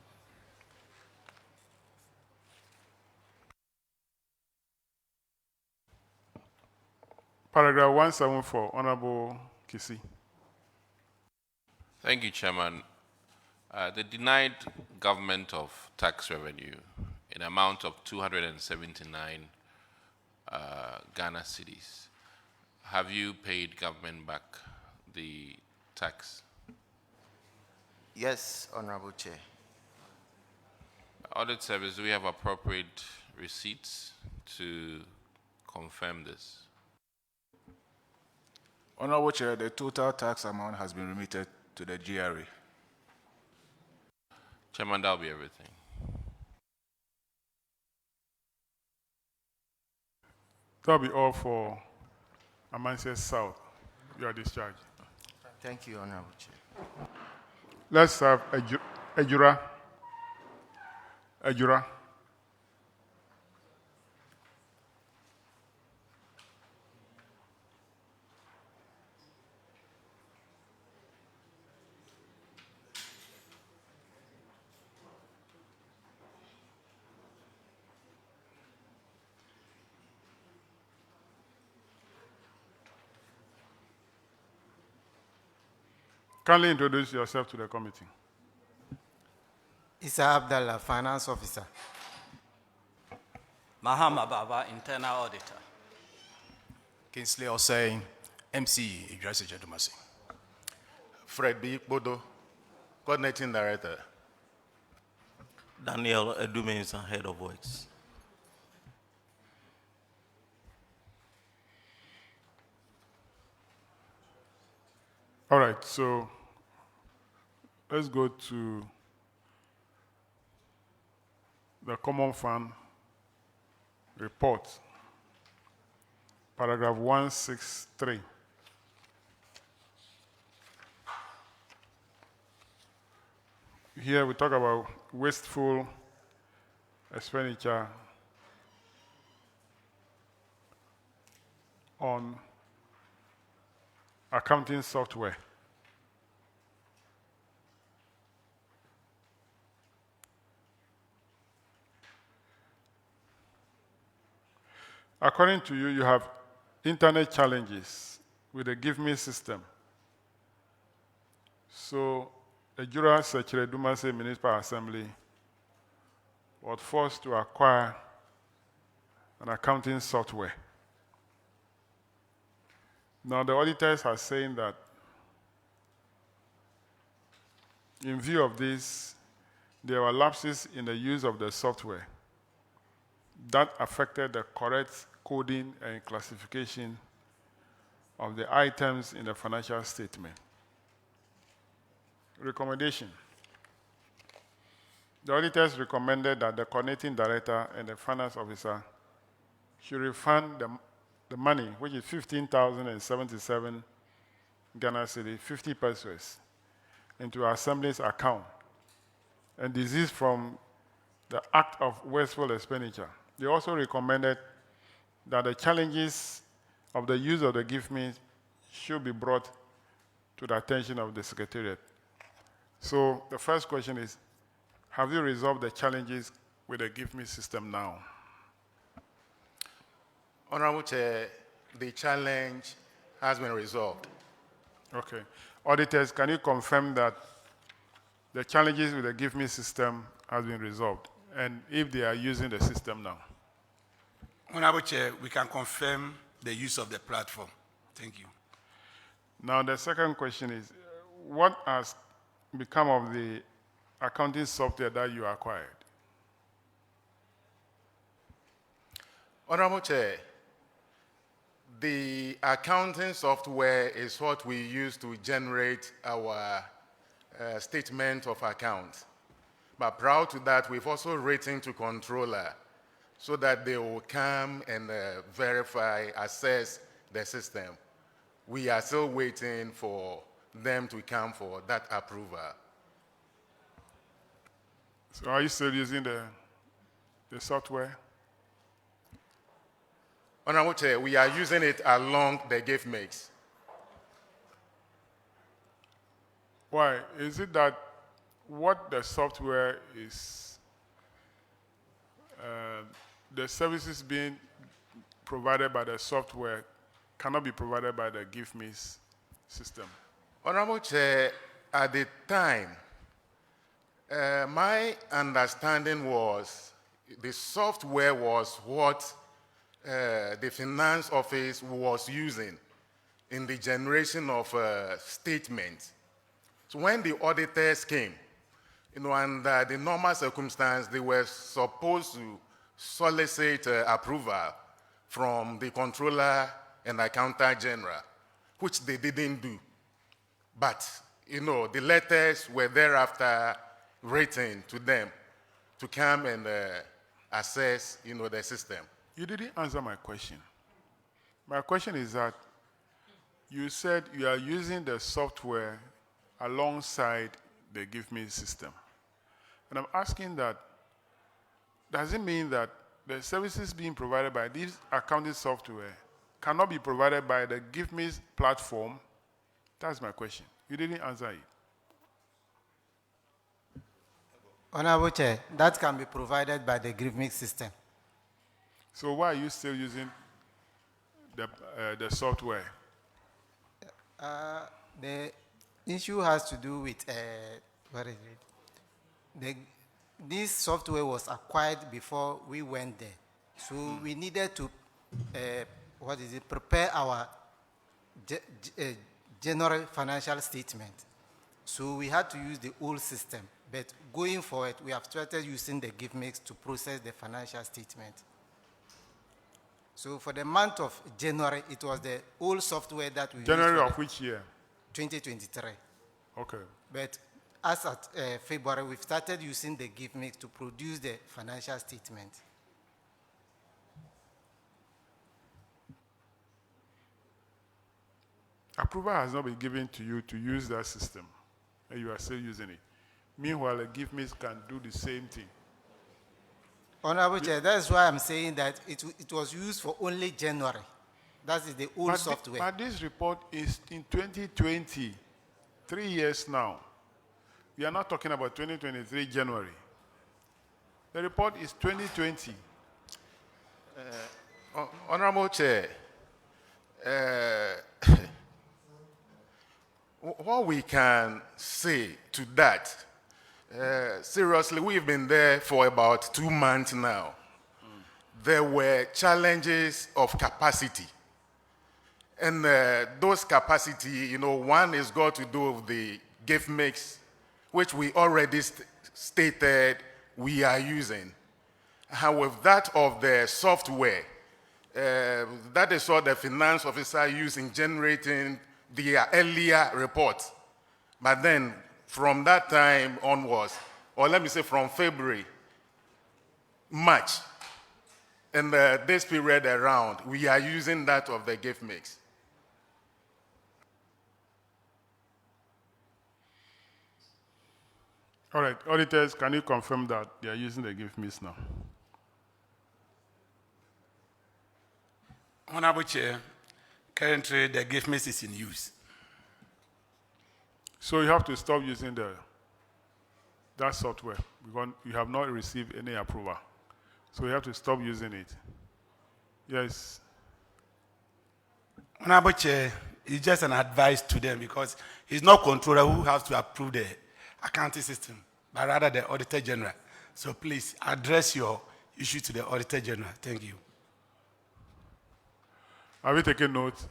Paragraph 174, Honorable Kisi. Thank you, Chairman. They denied government of tax revenue in amount of 279 Ghana cedis. Have you paid government back the tax? Yes, Honorable Chair. Audit Service, do we have appropriate receipts to confirm this? Honorable Chair, the total tax amount has been remitted to the GRA. Chairman, that'll be everything. That'll be all for Amansia South. You are discharged. Thank you, Honorable Chair. Let's have Ejura. Ejura. Kindly introduce yourself to the committee. Isa Abdallah, Finance Officer. Mahama Baba, Internal Auditor. Kingsley Osei, MCE, Idrisi Jedumasi. Fred B. Bodo, Coordinating Director. Daniel Edumensa, Head of Works. All right, so let's go to the Common Fund report, paragraph 163. Here we talk about wasteful expenditure on accounting software. According to you, you have internet challenges with the Give Me system. So, the Jura Secretary Dumase Municipal Assembly was forced to acquire an accounting software. Now, the auditors are saying that in view of this, there were lapses in the use of the software that affected the correct coding and classification of the items in the financial statement. Recommendation. The auditors recommended that the coordinating director and the finance officer should refund the money, which is 15,077 Ghana cedi, 50 pesos, into Assembly's account and desist from the act of wasteful expenditure. They also recommended that the challenges of the use of the Give Me should be brought to the attention of the Secretariat. So the first question is, have you resolved the challenges with the Give Me system now? Honorable Chair, the challenge has been resolved. Okay. Auditors, can you confirm that the challenges with the Give Me system has been resolved, and if they are using the system now? Honorable Chair, we can confirm the use of the platform. Thank you. Now, the second question is, what has become of the accounting software that you acquired? Honorable Chair, the accounting software is what we use to generate our statement of account. But prior to that, we've also written to controller so that they will come and verify, assess the system. we are still waiting for them to come for that approval. So are you still using the software? Honorable Chair, we are using it along the gift mix. Why? Is it that what the software is, the services being provided by the software cannot be provided by the Give Me system? Honorable Chair, at the time, my understanding was the software was what the finance office was using in the generation of statements. So when the auditors came, under the normal circumstance, they were supposed to solicit approval from the controller and accountant general, which they didn't do. But, the letters were thereafter written to them to come and assess, the system. You didn't answer my question. My question is that you said you are using the software alongside the Give Me system. And I'm asking that, does it mean that the services being provided by this accounting software cannot be provided by the Give Me platform? That's my question. You didn't answer it. Honorable Chair, that can be provided by the GiveMix system. So why are you still using the software? The issue has to do with, what is it? This software was acquired before we went there. So we needed to, prepare our general financial statement. So we had to use the old system. But going forward, we have started using the GiveMix to process the financial statement. So for the month of January, it was the old software that we used. January of which year? 2023. Okay. But as at February, we've started using the GiveMix to produce the financial statement. Approval has not been given to you to use that system, and you are still using it. Meanwhile, a GiveMe can do the same thing. Honorable Chair, that's why I'm saying that it was used for only January. That is the old software. But this report is in 2020, 3 years now. We are not talking about 2023 January. The report is 2020. Honorable Chair, what we can say to that, seriously, we've been there for about 2 months now. There were challenges of capacity. And those capacity, one is got to do with the gift mix, which we already stated we are using. And with that of the software, that is what the finance officer used in generating the earlier report. But then, from that time onwards, or let me say from February, March, and this period around, we are using that of the gift mix. All right, auditors, can you confirm that they are using the gift mix now? Honorable Chair, currently the gift mix is in use. So you have to stop using that software because you have not received any approval. So you have to stop using it. Yes. Honorable Chair, it's just an advice to them because it's not controller who has to approve the accounting system, but rather the Auditor General. So please address your issue to the Auditor General. Thank you. Have you taken note?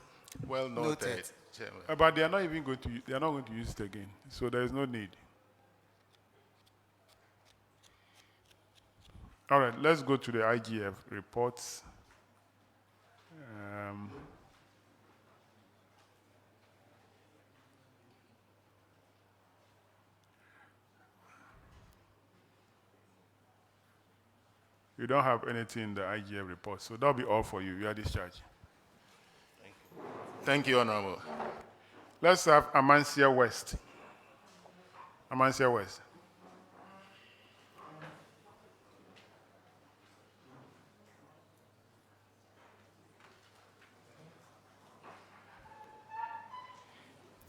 Well noted. Chairman. But they are not even going to use it again. So there is no need. All right, let's go to the IGF reports. You don't have anything in the IGF report, so that'll be all for you. You are discharged. Thank you. Thank you, Honorable. Let's have Amancia West. Amancia West.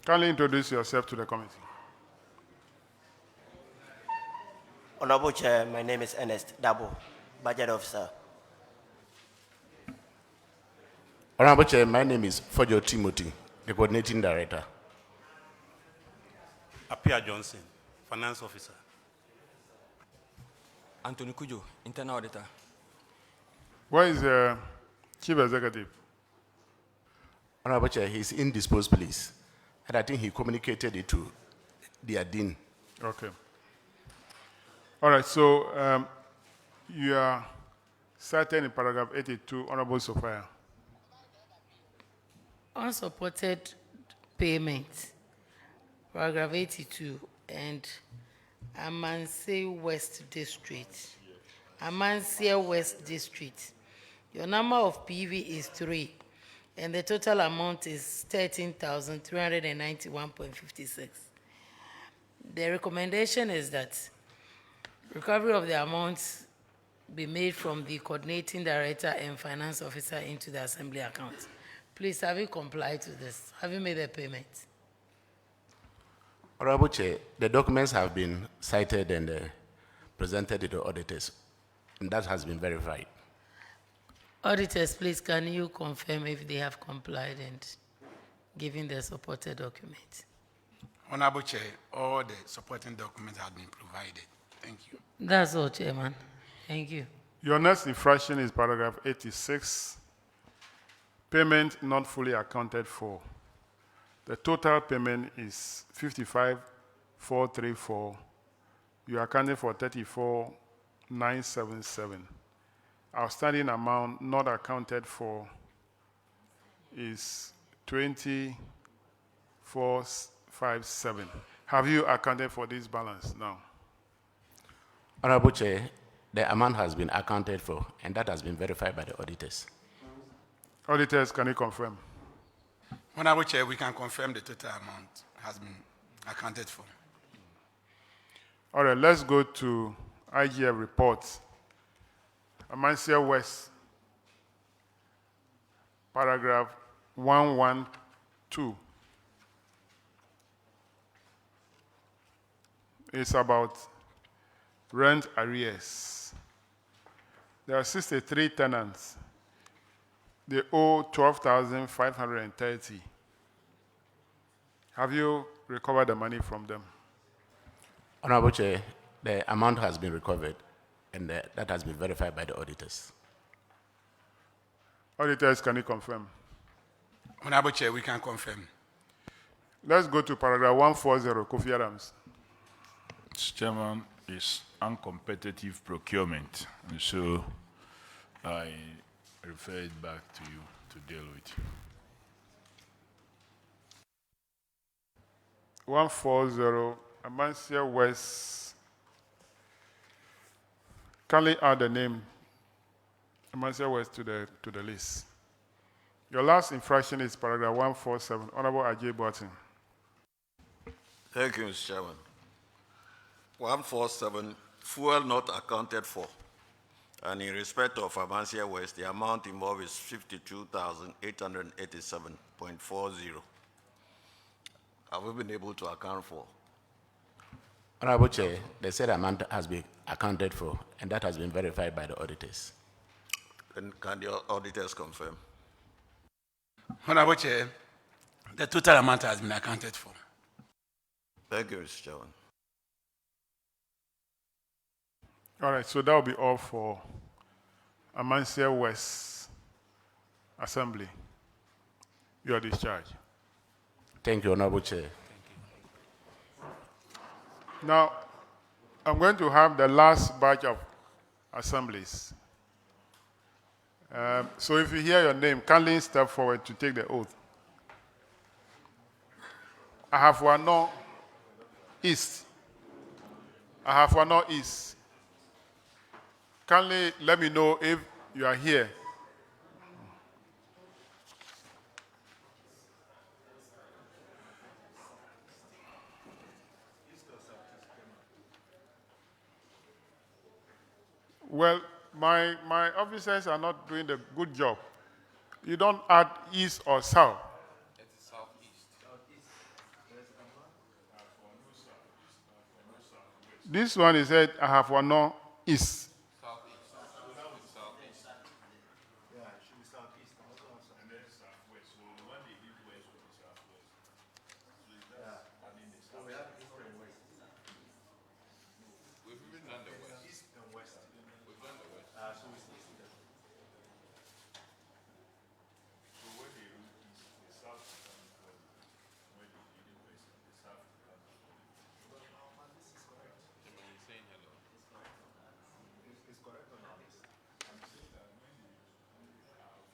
Kindly introduce yourself to the committee. Honorable Chair, my name is Ernest Dabo, Budget Officer. Honorable Chair, my name is Fojo Timothy, the Coordinating Director. Apia Johnson, Finance Officer. Anthony Kujo, Internal Auditor. Where is the Chief Executive? Honorable Chair, he's indisposed, please. And I think he communicated it to the Dean. Okay. All right, so you are cited in paragraph 82, Honorable Sophia. Unsupported payment, paragraph 82, and Amansia West District. Amansia West District. Your number of PV is 3, and the total amount is 13,391.56. The recommendation is that recovery of the amounts be made from the Coordinating Director and Finance Officer into the Assembly account. Please, have you complied to this? Have you made the payment? Honorable Chair, the documents have been cited and presented to the auditors, and that has been verified. Auditors, please, can you confirm if they have complied and given the supported documents? Honorable Chair, all the supporting documents have been provided. Thank you. That's all, Chairman. Thank you. Your next infraction is paragraph 86, payment not fully accounted for. The total payment is 55,434. You are accounting for 34,977. Outstanding amount not accounted for is 20,457. Have you accounted for this balance now? Honorable Chair, the amount has been accounted for, and that has been verified by the auditors. Auditors, can you confirm? Honorable Chair, we can confirm the total amount has been accounted for. All right, let's go to IGF reports. Amancia West, paragraph 112. It's about rent arrears. There are 63 tenants. They owe 12,530. Have you recovered the money from them? Honorable Chair, the amount has been recovered, and that has been verified by the auditors. Auditors, can you confirm? Honorable Chair, we can confirm. Let's go to paragraph 140, Kofi Adams. Mr. Chairman, is uncompetitive procurement, and so I refer it back to you to deal with. 140, Amancia West. Kindly add the name Amancia West to the list. Your last infraction is paragraph 147. Honorable Ajay Boatin. Thank you, Mr. Chairman. 147, fuel not accounted for. And in respect of Amancia West, the amount involved is 52,887.40. Have we been able to account for? Honorable Chair, the said amount has been accounted for, and that has been verified by the auditors. And can the auditors confirm? Honorable Chair, the total amount has been accounted for. Thank you, Mr. Chairman. All right, so that will be all for Amancia West Assembly. You are discharged. Thank you, Honorable Chair. Now, I'm going to have the last batch of assemblies. So if you hear your name, kindly step forward to take the oath. I have Wano East. I have Wano East. Kindly let me know if you are here. Well, my officers are not doing the good job. You don't add east or south. It is southeast. This one is said, I have one no east. Southeast. It's southeast. Yeah, it should be southeast. And then southwest. So the one they did west will be southwest. So we have east and west. We've even done the west. East and west. We've done the west. So it's east. So where they do east, the south is coming forward. Where they do the west, the south is coming forward. This is correct. You're saying hello. It's correct on our list. I'm saying that when they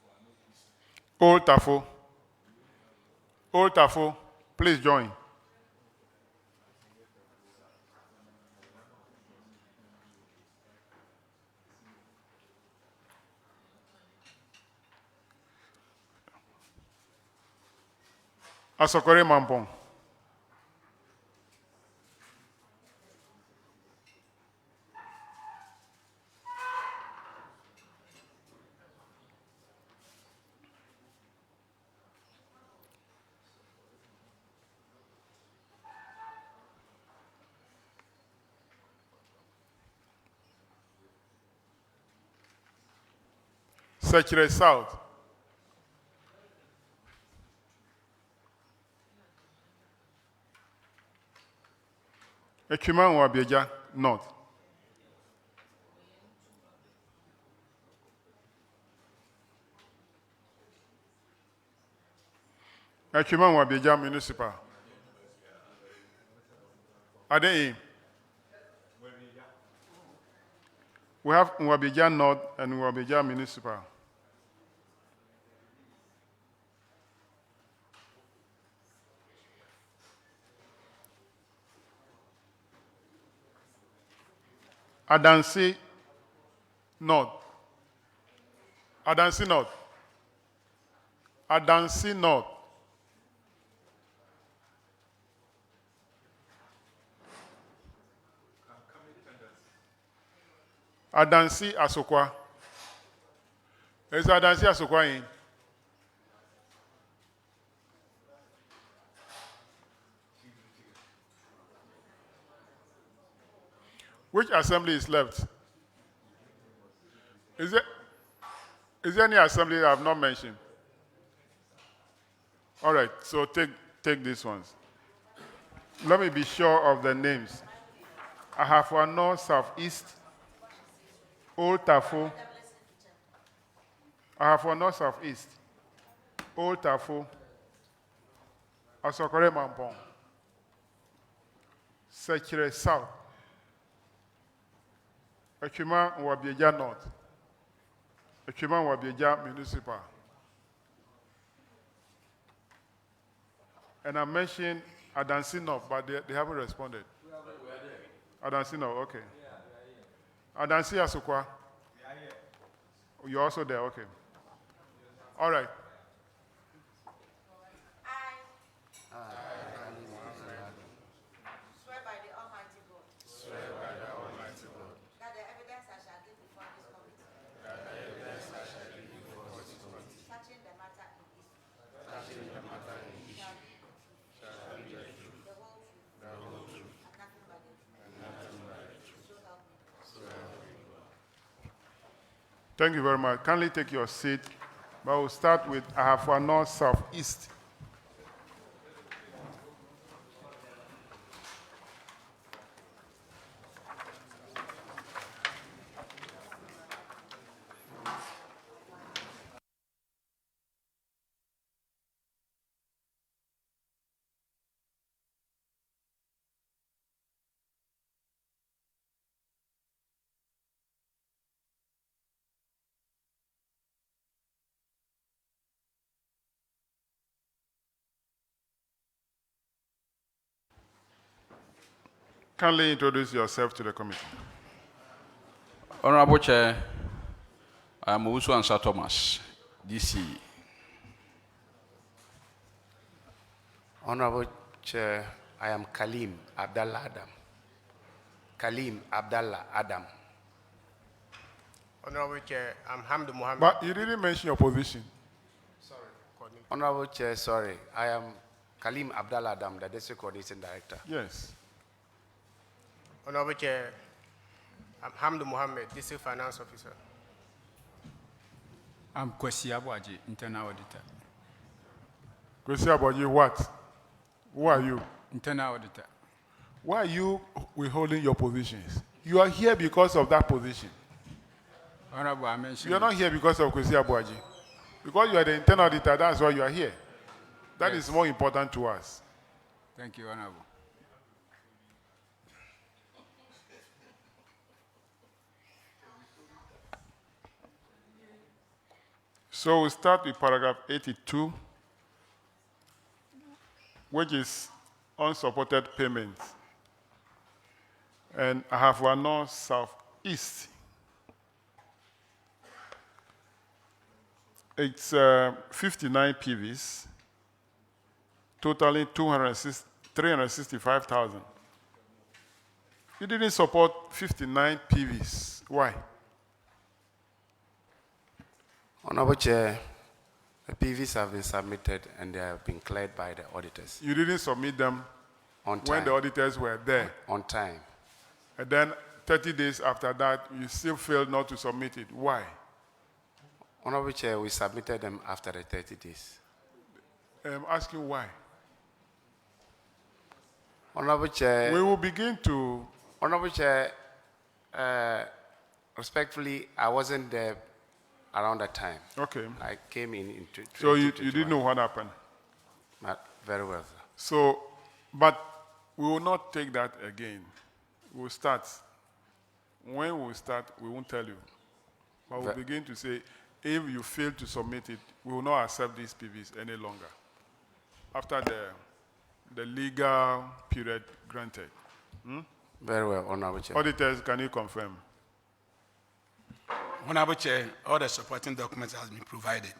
for no east. Old Tafo. Old Tafo, please join. Asokore Mampong. Secretary South. Echuman Wabieja North. Echuman Wabieja Municipal. Are they in? We have Nwabieja North and Nwabieja Municipal. Adansi North. Adansi North. Adansi North. Adansi Asokwa. Is Adansi Asokwa in? Which assembly is left? Is there any assembly that I have not mentioned? All right, so take these ones. Let me be sure of the names. I have one North, Southeast, Old Tafo. I have one North, Southeast, Old Tafo, Asokore Mampong, Secretary South, Echuma Nwabieja North, Echuma Nwabieja Municipal. And I mentioned Adansi North, but they haven't responded. Adansi North, okay. Adansi Asokwa. You're also there, okay. All right. Swear by the Almighty God. Swear by the Almighty God. That the evidence I shall give before this committee. That the evidence I shall give before this committee. Touching the matter in issue. Touching the matter in issue. Shall be the truth. The whole truth. The whole truth. And nothing but the truth. And nothing but the truth. So help me. So help me God. Thank you very much. Kindly take your seat. But we'll start with Ahafua North, Southeast. Kindly introduce yourself to the committee. Honorable Chair, I am Owusu Ansa Thomas, DC. Honorable Chair, I am Kalim Abdallah Adam. Kalim Abdallah Adam. Honorable Chair, I'm Hamdu Mohammed. But you didn't mention your position. Honorable Chair, sorry. I am Kalim Abdallah Adam, the District Coordinating Director. Yes. Honorable Chair, I'm Hamdu Mohammed, District Finance Officer. I'm Kwesi Abwaji, Internal Auditor. Kwesi Abwaji, what? Who are you? Internal Auditor. Why are you withholding your positions? You are here because of that position. Honorable, I mentioned. You are not here because of Kwesi Abwaji. Because you are the internal auditor, that's why you are here. That is more important to us. Thank you, Honorable. So we start with paragraph 82, which is unsupported payments. And I have one north, south, east. It's 59 PVs, totaling 365,000. You didn't support 59 PVs. Why? Honorable Chair, the PVs have been submitted and they have been cleared by the auditors. You didn't submit them on time. When the auditors were there. On time. And then 30 days after that, you still failed not to submit it. Why? Honorable Chair, we submitted them after the 30 days. I'm asking why. Honorable Chair. We will begin to. Honorable Chair, respectfully, I wasn't there around that time. Okay. I came in. So you didn't know what happened? Very well, sir. So, but we will not take that again. We'll start. When we start, we won't tell you. But we'll begin to say, if you fail to submit it, we will not accept these PVs any longer. After the legal period granted. Very well, Honorable Chair. Auditors, can you confirm? Honorable Chair, all the supporting documents has been provided.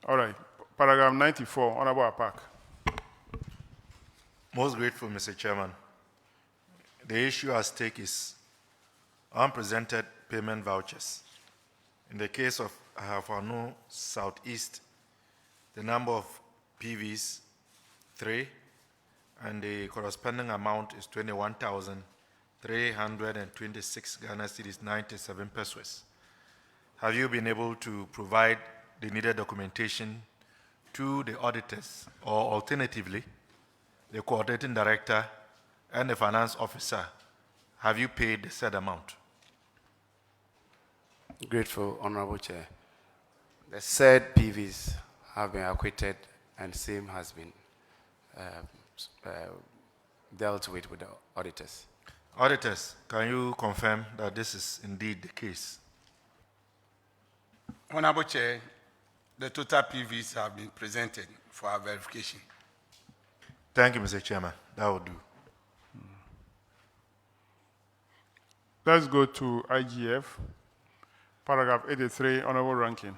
All right. Paragraph 94, Honorable Apak. Most grateful, Mr. Chairman. The issue at stake is unpresented payment vouchers. In the case of Ahafano Southeast, the number of PVs, 3, and the corresponding amount is 21,326 Ghana cedis, 97 pesos. Have you been able to provide the needed documentation to the auditors, or alternatively, the coordinating director and the finance officer? Have you paid the said amount? Grateful, Honorable Chair. The said PVs have been acquitted and same has been dealt with the auditors. Auditors, can you confirm that this is indeed the case? Honorable Chair, the total PVs have been presented for our verification. Thank you, Mr. Chairman. That will do. Let's go to IGF. Paragraph 83, Honorable Rankin.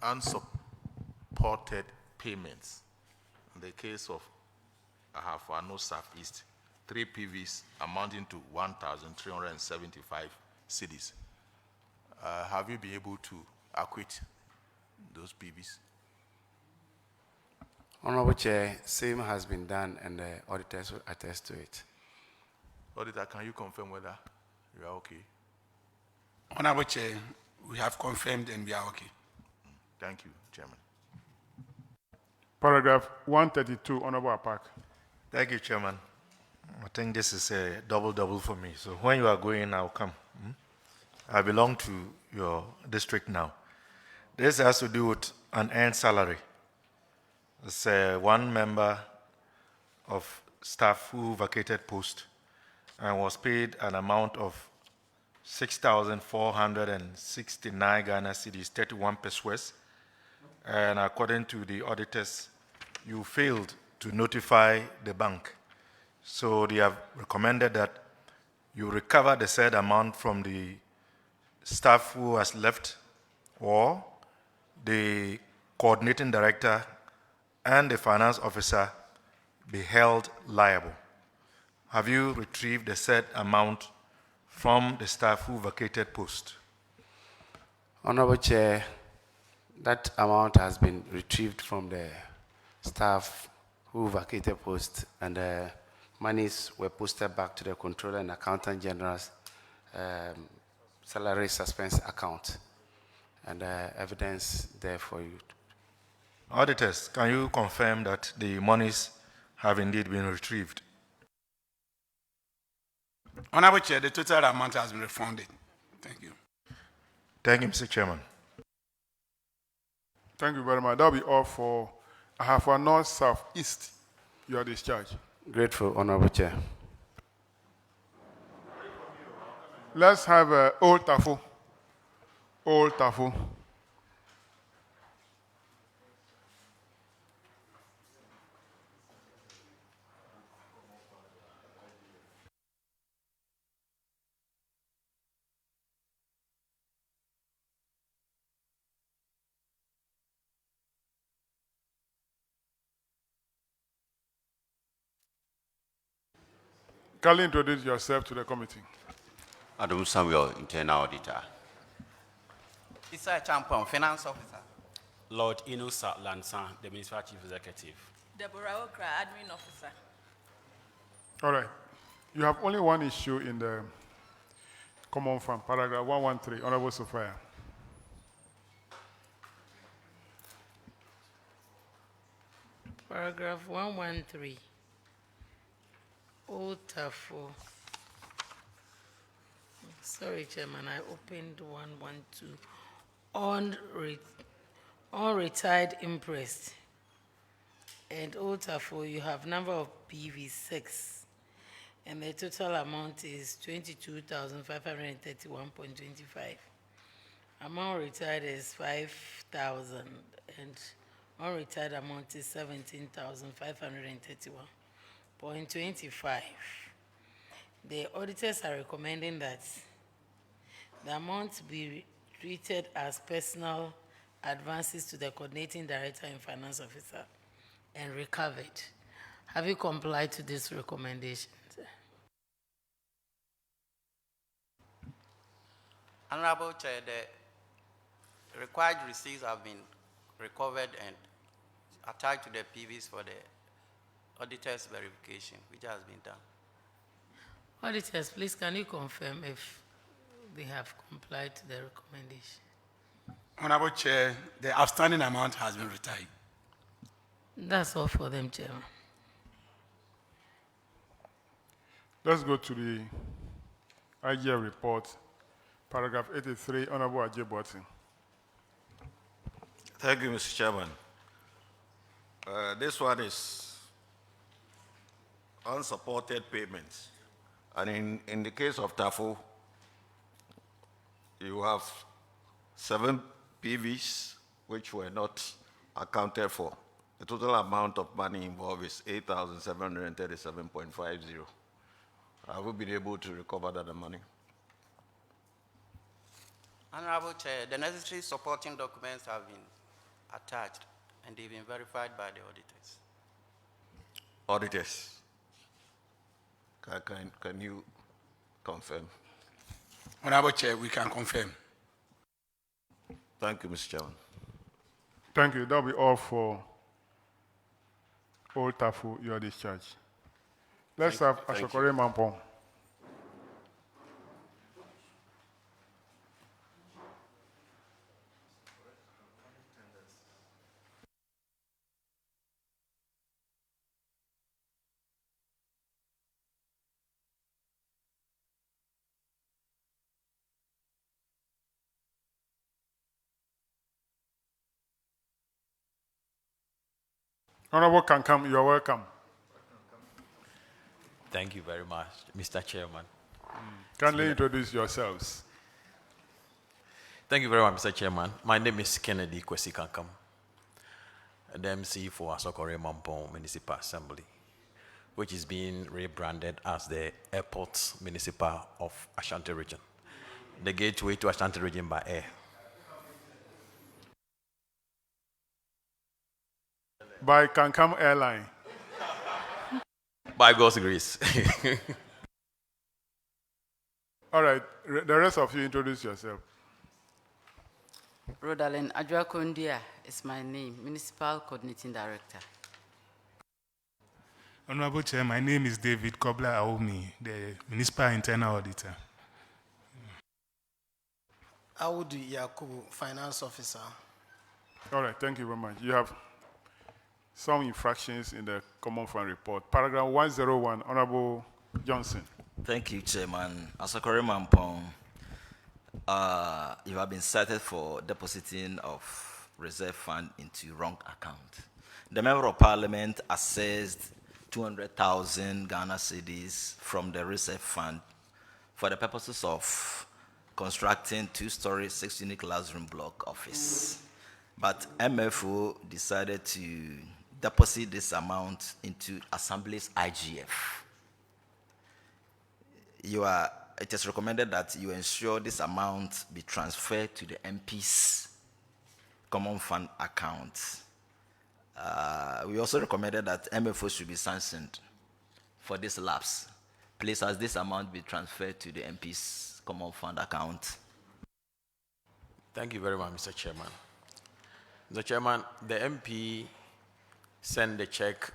Unsupported payments. In the case of Ahafano Southeast, 3 PVs amounting to 1,375 cedis. Have you been able to acquit those PVs? Honorable Chair, same has been done and the auditors will attest to it. Auditor, can you confirm whether you are okay? Honorable Chair, we have confirmed and we are okay. Thank you, Chairman. Paragraph 132, Honorable Apak. Thank you, Chairman. I think this is a double for me. So when you are going, I'll come. I belong to your district now. This has to do with an earned salary. As one member of staff who vacated post and was paid an amount of 6,469 Ghana cedis, 31 pesos. And according to the auditors, you failed to notify the bank. So they have recommended that you recover the said amount from the staff who has left, or the coordinating director and the finance officer be held liable. Have you retrieved the said amount from the staff who vacated post? Honorable Chair, that amount has been retrieved from the staff who vacated post, and the monies were posted back to the Controller and Accountant General's salary suspense account, and evidence there for you. Auditors, can you confirm that the monies have indeed been retrieved? Honorable Chair, the total amount has been refunded. Thank you. Thank you, Mr. Chairman. Thank you very much. That'll be all for Ahafua North, South, East. You are discharged. Grateful, Honorable Chair. Let's have Old Tafo. Old Tafo. Kindly introduce yourself to the committee. Adam Samuel, Internal Auditor. Isa Champon, Finance Officer. Lord Inusa Lansan, the Minister Chief Executive. Deborah Okra, Admin Officer. All right. You have only one issue in the Common Fund, paragraph 113, Honorable Sophia. Paragraph 113. Old Tafo. Sorry, Chairman, I opened 112. Unretired interest. And Old Tafo, you have number of PV 6. And the total amount is 22,531.25. Amount retired is 5,000, and unretired amount is 17,531.25. The auditors are recommending that the amount be treated as personal advances to the coordinating director and finance officer and recovered. Have you complied to this recommendation? Honorable Chair, the required receipts have been recovered and attached to the PVs for the auditor's verification, which has been done. Auditors, please, can you confirm if they have complied to the recommendation? Honorable Chair, the outstanding amount has been retired. That's all for them, Chairman. Let's go to the IGF report, paragraph 83, Honorable Ajay Boatin. Thank you, Mr. Chairman. This one is unsupported payments. And in the case of TAFO, you have 7 PVs which were not accounted for. The total amount of money involved is 8,737.50. Have we been able to recover that money? Honorable Chair, the necessary supporting documents have been attached and they've been verified by the auditors. Auditors, can you confirm? Honorable Chair, we can confirm. Thank you, Mr. Chairman. Thank you. That'll be all for Old Tafo, you are discharged. Let's have Ashokore Mampong. Honorable Kankam, you are welcome. Thank you very much, Mr. Chairman. Kindly introduce yourselves. Thank you very much, Mr. Chairman. My name is Kennedy Kwesi Kankam, the MC for Asokore Mampong Municipal Assembly, which is being rebranded as the Airport Municipal of Ashanti Region, the gateway to Ashanti Region by air. By Kankam Airline. By God's grace. All right, the rest of you introduce yourself. Rodalyn Adwakondia is my name, Municipal Coordinating Director. Honorable Chair, my name is David Kobla Aomi, the Municipal Internal Auditor. Audu Yakubu, Finance Officer. All right, thank you very much. You have some infractions in the Common Fund report. Paragraph 101, Honorable Johnson. Thank you, Chairman. Asokore Mampong, you have been cited for depositing of reserve fund into wrong account. The Member of Parliament assessed 200,000 Ghana cedis from the reserve fund for the purposes of constructing 2-story, 6-unit classroom block office. But MFO decided to deposit this amount into Assembly's IGF. It is recommended that you ensure this amount be transferred to the MP's Common Fund account. We also recommended that MFO should be sanctioned for this lapse. Please, as this amount be transferred to the MP's Common Fund account. Thank you very much, Mr. Chairman. Mr. Chairman, the MP sent the check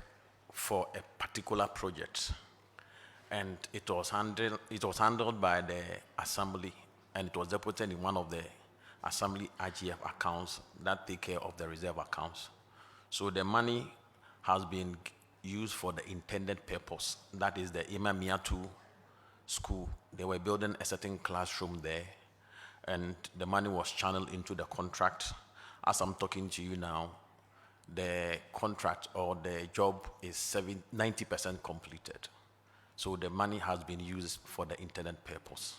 for a particular project, and it was handled by the Assembly, and it was deposited in one of the Assembly IGF accounts that take care of the reserve accounts. So the money has been used for the intended purpose. That is the Imamiatu school. They were building a certain classroom there, and the money was channeled into the contract. As I'm talking to you now, the contract or the job is 90% completed. So the money has been used for the intended purpose.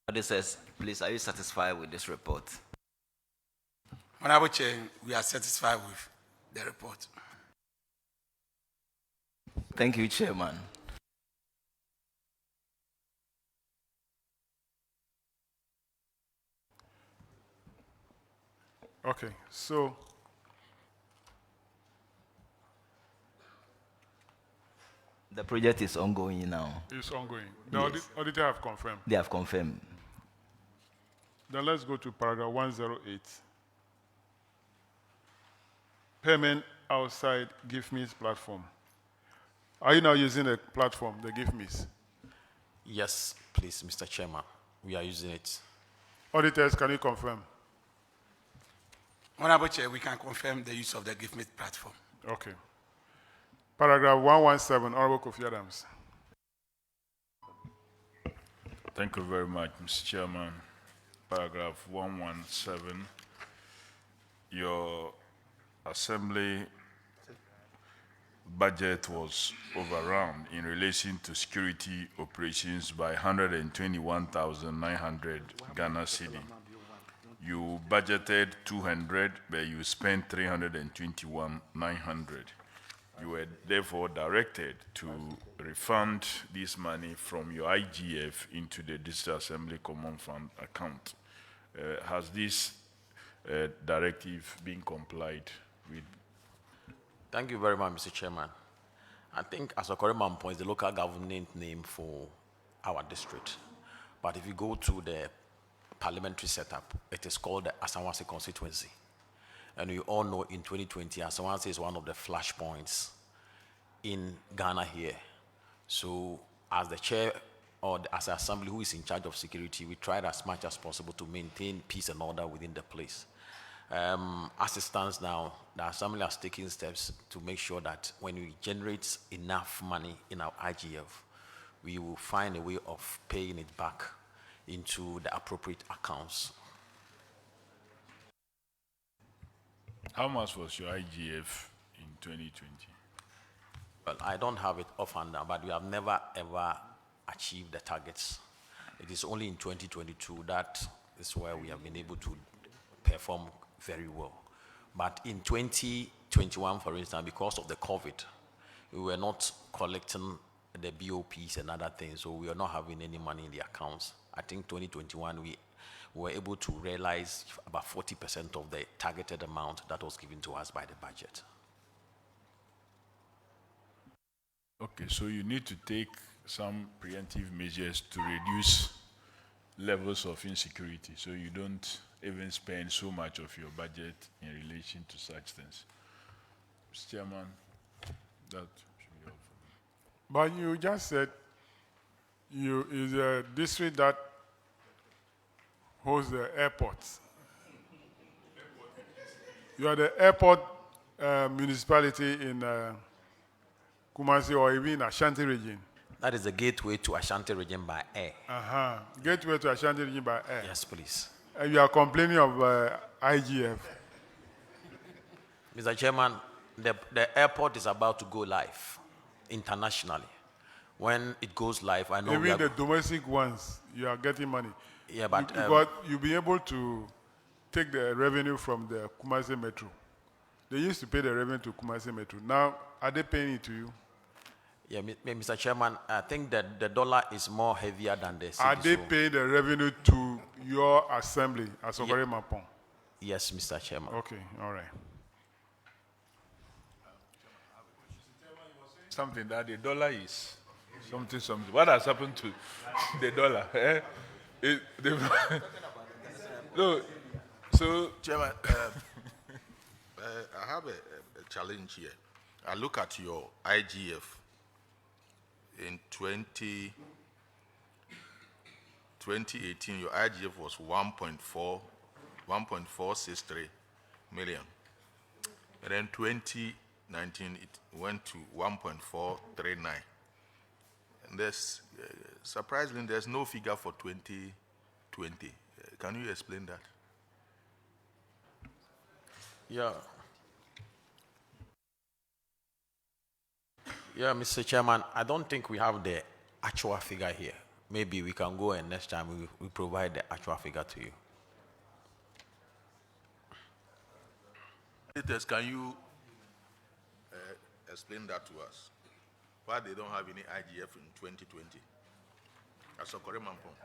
Auditors, please, are you satisfied with this report? Honorable Chair, we are satisfied with the report. Thank you, Chairman. Okay, so the project is ongoing now. It's ongoing. The Yes. auditor have confirmed. They have confirmed. Then let's go to paragraph 108. Payment outside GiveMe's platform. Are you now using the platform, the GiveMe's? Yes, please, Mr. Chairman. We are using it. Auditors, can you confirm? Honorable Chair, we can confirm the use of the GiveMe platform. Okay. Paragraph 117, Honorable Kofi Adams. Thank you very much, Mr. Chairman. Paragraph 117. Your Assembly budget was overrun in relation to security operations by 121,900 Ghana cedi. You budgeted 200, but you spent 321,900. You were therefore directed to refund this money from your IGF into the District Assembly Common Fund account. Has this directive been complied with? Thank you very much, Mr. Chairman. I think Asokore Mampong is the local government name for our district. But if you go to the parliamentary setup, it is called the Asanwase constituency. And we all know in 2020, Asanwase is one of the flashpoints in Ghana here. So as the chair or as the assembly who is in charge of security, we tried as much as possible to maintain peace and order within the place. As it stands now, the assembly has taken steps to make sure that when we generate enough money in our IGF, we will find a way of paying it back into the appropriate accounts. How much was your IGF in 2020? Well, I don't have it offhand now, but we have never ever achieved the targets. It is only in 2022 that is where we have been able to perform very well. But in 2021, for instance, because of the COVID, we were not collecting the BOPs and other things, so we are not having any money in the accounts. I think 2021, we were able to realize about 40% of the targeted amount that was given to us by the budget. Okay, so you need to take some preemptive measures to reduce levels of insecurity, so you don't even spend so much of your budget in relation to such things. Mr. Chairman, that should be all for me. But you just said you is a district that hosts the airport. You are the airport municipality in Kumasi or even Ashanti region. That is the gateway to Ashanti region by air. Gateway to Ashanti region by air. Yes, please. And you are complaining of IGF. Mr. Chairman, the airport is about to go live internationally. When it goes live, I know even the domestic ones, you are getting money. Yeah, but you'll be able to take the revenue from the Kumasi Metro. They used to pay the revenue to Kumasi Metro. Now, are they paying it to you? Yeah, Mr. Chairman, I think that the dollar is more heavier than the cedi. Are they paying the revenue to your assembly as Okore Mampong? Yes, Mr. Chairman. Okay, all right. Something that the dollar is something. What has happened to the dollar? No, so Chairman, I have a challenge here. I look at your IGF in 2018, your IGF was 1.463 million. And then 2019, it went to 1.439. And there's, surprisingly, there's no figure for 2020. Can you explain that? Yeah. Yeah, Mr. Chairman, I don't think we have the actual figure here. Maybe we can go and next time we provide the actual figure to you. Can you explain that to us? Why they don't have any IGF in 2020? As Okore Mampong.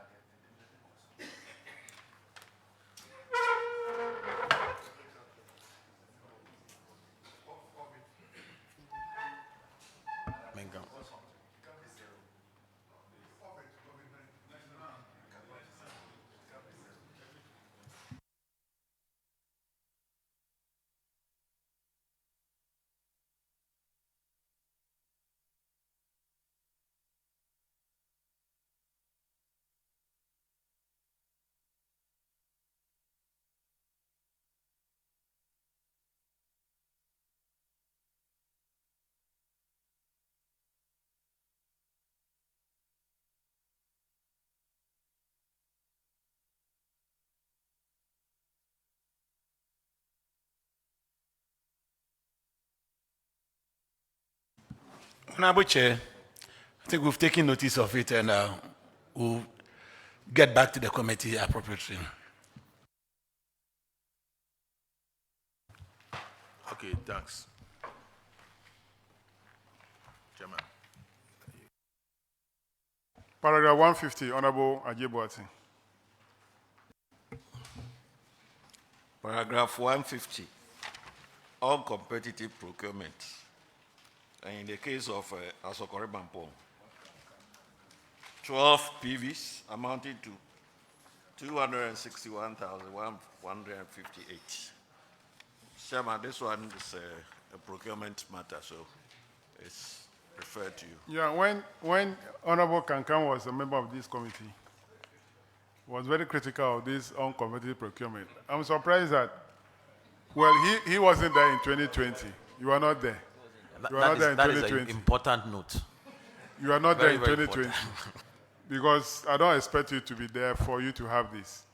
Honorable Chair, I think we've taken notice of it and we'll get back to the committee appropriately. Okay, thanks. Chairman. Paragraph 150, Honorable Ajibwati. Paragraph 150, all competitive procurement. And in the case of Asokore Mampong, 12 PVs amounting to 261,158. Chairman, this one is a procurement matter, so it's referred to you. Yeah, when Honorable Kankan was a member of this committee, was very critical of this uncompetitive procurement. I'm surprised that, well, he wasn't there in 2020. You are not there. You are not there in 2020. That is an important note. You are not Very, there in very 2020. Because I don't expect you to be there for you to have this.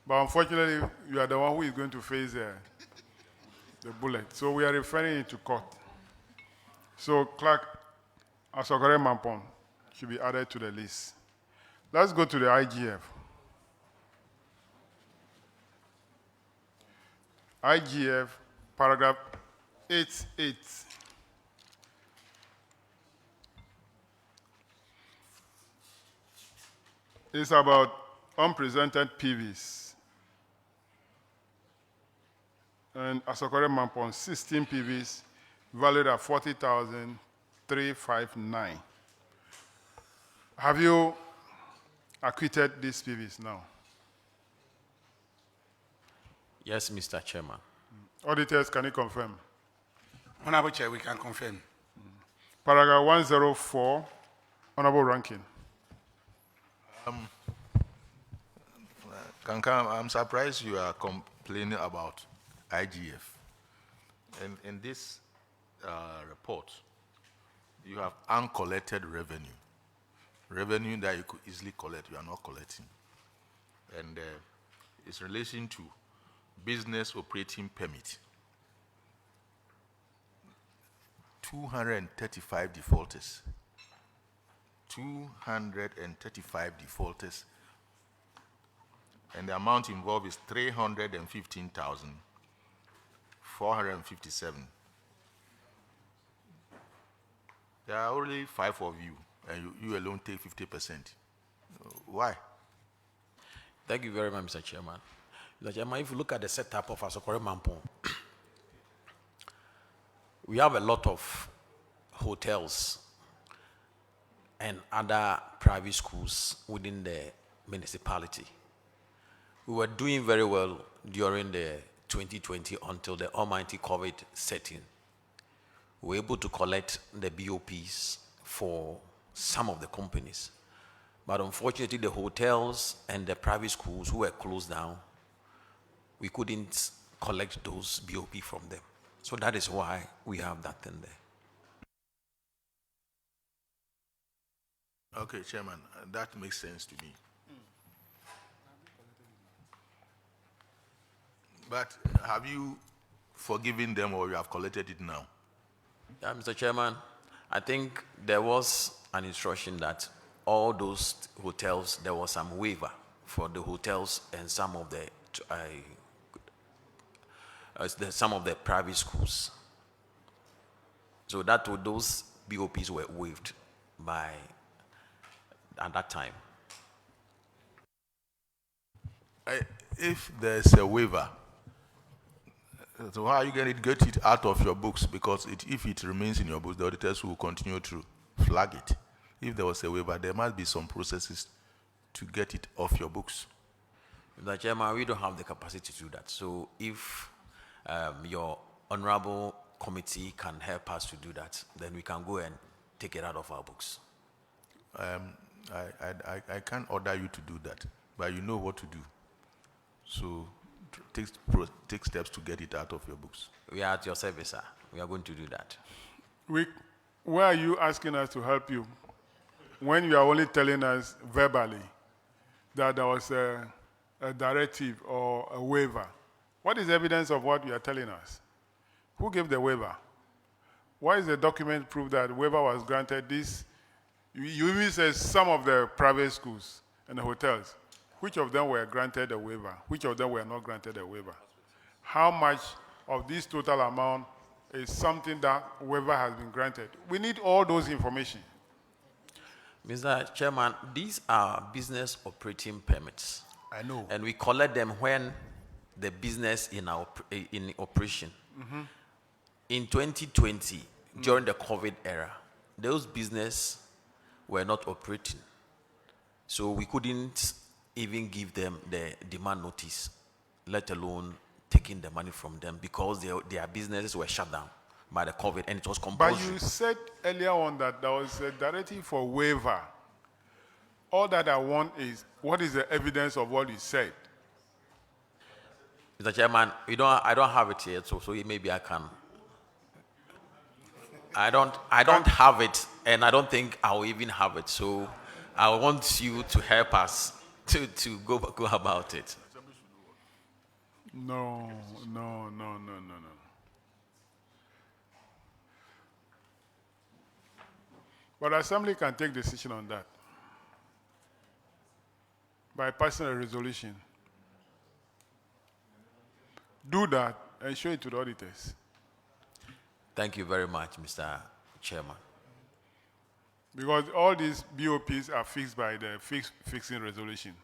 But unfortunately, you are the one who is going to face the bullet. So we are referring it to court. So Clerk Asokore Mampong should be added to the list. Let's go to the IGF. IGF, paragraph 8.8. It's about unpresented PVs. And Asokore Mampong, 16 PVs, valued at 40,359. Have you acquitted these PVs now? Yes, Mr. Chairman. Auditors, can you confirm? Honorable Chair, we can confirm. Paragraph 104, Honorable Rankin. Kankan, I'm surprised you are complaining about IGF. And in this report, you have uncollected revenue. Revenue that you could easily collect, you are not collecting. And it's in relation to business operating permit. 235 defaulters. 235 defaulters. And the amount involved is 315,457. There are only 5 of you, and you alone take 50%. Why? Thank you very much, Mr. Chairman. Mr. Chairman, if you look at the setup of Asokore Mampong, we have a lot of hotels and other private schools within the municipality. We were doing very well during the 2020 until the almighty COVID set in. We were able to collect the BOPs for some of the companies. But unfortunately, the hotels and the private schools who were closed down, we couldn't collect those BOP from them. So that is why we have that thing there. Okay, Chairman, that makes sense to me. But have you forgiven them or you have collected it now? Yeah, Mr. Chairman, I think there was an instruction that all those hotels, there was some waiver for the hotels and some of the private schools. So that those BOPs were waived by at that time. If there's a waiver, so how are you going to get it out of your books? Because if it remains in your books, the auditors will continue to flag it. If there was a waiver, there must be some processes to get it off your books. Mr. Chairman, we don't have the capacity to do that. So if your honorable committee can help us to do that, then we can go and take it out of our books. I can't order you to do that, but you know what to do. So take steps to get it out of your books. We are at your service, sir. We are going to do that. Why are you asking us to help you when you are only telling us verbally that there was a directive or a waiver? What is evidence of what you are telling us? Who gave the waiver? Why is the document proof that waiver was granted? This, you even say some of the private schools and the hotels. Which of them were granted a waiver? Which of them were not granted a waiver? How much of this total amount is something that waiver has been granted? We need all those information. Mr. Chairman, these are business operating permits. I know. And we collect them when the business in operation. Mm-hmm. In 2020, during the COVID era, those businesses were not operating. So we couldn't even give them the demand notice, let alone taking the money from them because their businesses were shut down by the COVID and it was compulsory. But you said earlier on that there was a directive for waiver. All that I want is, what is the evidence of what you said? Mr. Chairman, I don't have it yet, so maybe I can. I don't have it, and I don't think I'll even have it. So I want you to help us to go about it. No. But Assembly can take decision on that by passing a resolution. Do that and show it to the auditors. Thank you very much, Mr. Chairman. Because all these BOPs are fixed by the fixing resolution.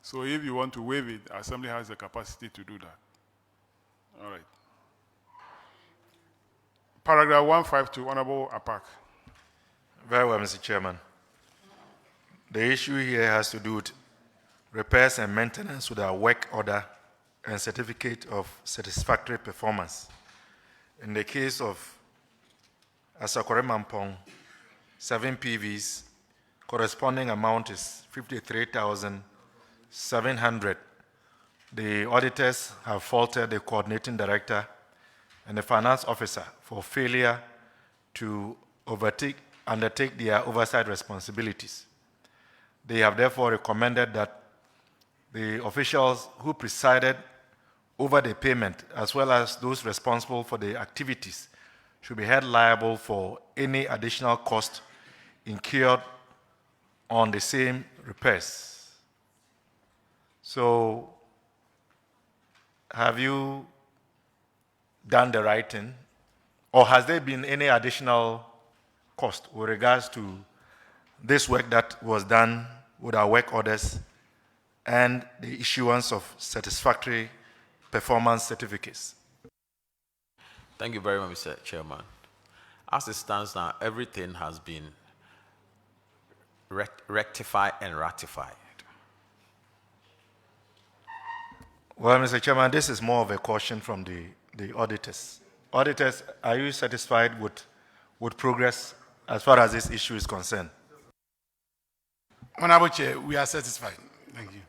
So if you want to waive it, Assembly has the capacity to do that. All right. Paragraph 152, Honorable Apak. Very well, Mr. Chairman. The issue here has to do with repairs and maintenance with our work order and certificate of satisfactory performance. In the case of Asakore Mampong, 7 PVs, corresponding amount is 53,700. The auditors have faulted the coordinating director and the finance officer for failure to undertake their oversight responsibilities. They have therefore recommended that the officials who presided over the payment, as well as those responsible for the activities, should be held liable for any additional cost incurred on the same repairs. So, have you done the right thing? Or has there been any additional cost with regards to this work that was done with our work orders and the issuance of satisfactory performance certificates? Thank you very much, Mr. Chairman. As it stands now, everything has been rectified and ratified. Well, Mr. Chairman, this is more of a caution from the auditors. Auditors, are you satisfied with progress as far as this issue is concerned? Honorable Chair, we are satisfied. Thank you.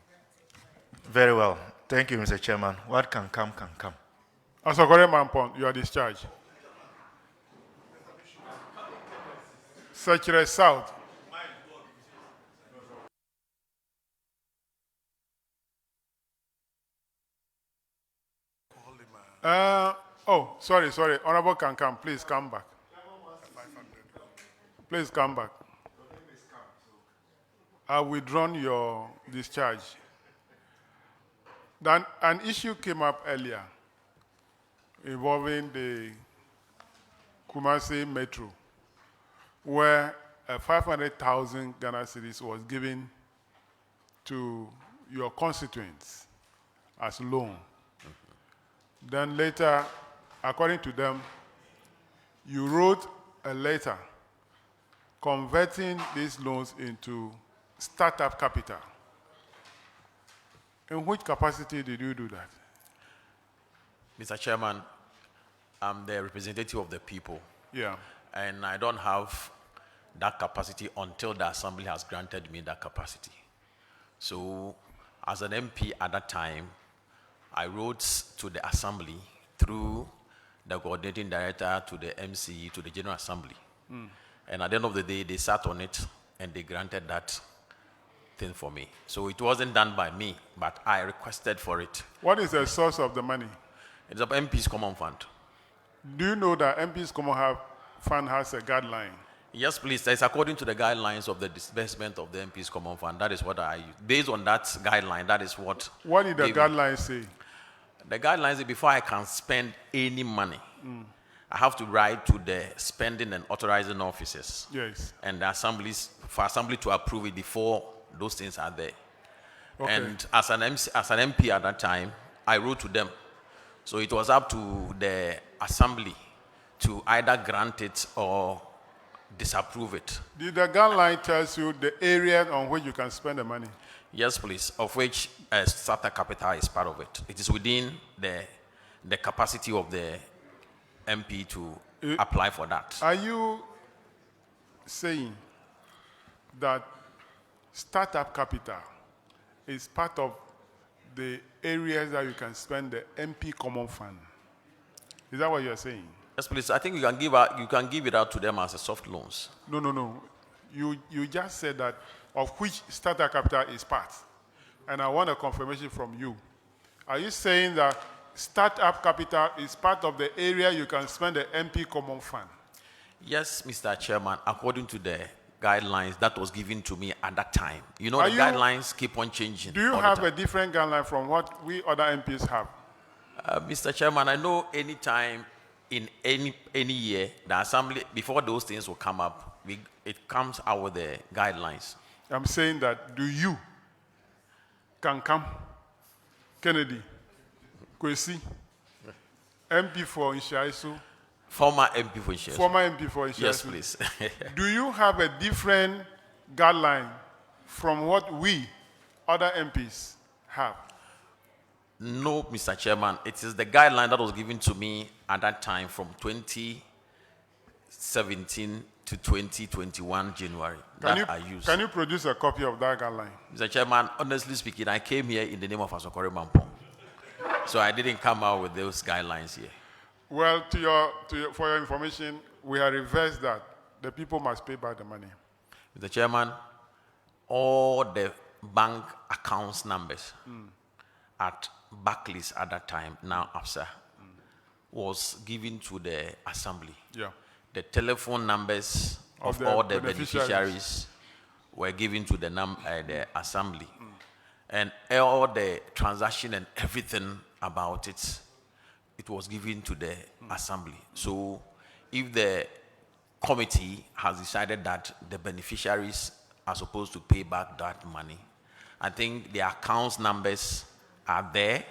Very well. Thank you, Mr. Chairman. What can come, can come. Asakore Mampong, you are discharged. Secretary South. Sorry. Honorable can come. Please come back. Please come back. I've withdrawn your discharge. Then an issue came up earlier involving the Kumasi Metro, where 500,000 Ghana cedis was given to your constituents as loan. Then later, according to them, you wrote a letter converting these loans into startup capital. In which capacity did you do that? Mr. Chairman, I'm the representative of the people. Yeah. And I don't have that capacity until the Assembly has granted me that capacity. So, as an MP at that time, I wrote to the Assembly through the coordinating director to the MC to the General Assembly. And at the end of the day, they sat on it and they granted that thing for me. So it wasn't done by me, but I requested for it. What is the source of the money? It's of MP's Common Fund. Do you know that MP's Common Fund has a guideline? Yes, please. It's according to the guidelines of the disbursement of the MP's Common Fund. That is what based on that guideline, that is what. What did the guidelines say? The guidelines say before I can spend any money, I have to write to the spending and authorizing officers. Yes. And the assemblies, for assembly to approve it before those things are there. Okay. And as an MP at that time, I wrote to them. So it was up to the assembly to either grant it or disapprove it. Did the guideline tells you the area on which you can spend the money? Yes, please, of which starter capital is part of it. It is within the capacity of the MP to apply for that. Are you saying that startup capital is part of the areas that you can spend the MP Common Fund? Is that what you're saying? Yes, please. I think you can give it out to them as a soft loans. No. You just said that of which startup capital is part. And I want a confirmation from you. Are you saying that startup capital is part of the area you can spend the MP Common Fund? Yes, Mr. Chairman, according to the guidelines that was given to me at that time. You know, Are the you- guidelines keep on changing. Do you all the have time. a different guideline from what we other MPs have? Mr. Chairman, I know any time in any year, the assembly, before those things will come up, it comes out with the guidelines. I'm saying that, do you, Kankam, Kennedy, Kwesi, MP for Inshaisu, Former MP for Inshaisu. Former MP for Inshaisu. Yes, please. Do you have a different guideline from what we, other MPs, have? No, Mr. Chairman. It is the guideline that was given to me at that time from 2017 to 2021 January I used. Can you produce a copy of that guideline? Mr. Chairman, honestly speaking, I came here in the name of Asokore Mampong. So I didn't come out with those guidelines here. Well, for your information, we have reversed that. The people must pay back the money. Mr. Chairman, all the bank accounts numbers at Barclays at that time, now AFSA, was given to the assembly. Yeah. The telephone numbers of the all the beneficiaries. beneficiaries were given to the assembly. And all the transaction and everything about it, it was given to the assembly. So if the committee has decided that the beneficiaries are supposed to pay back that money, I think the accounts numbers are there,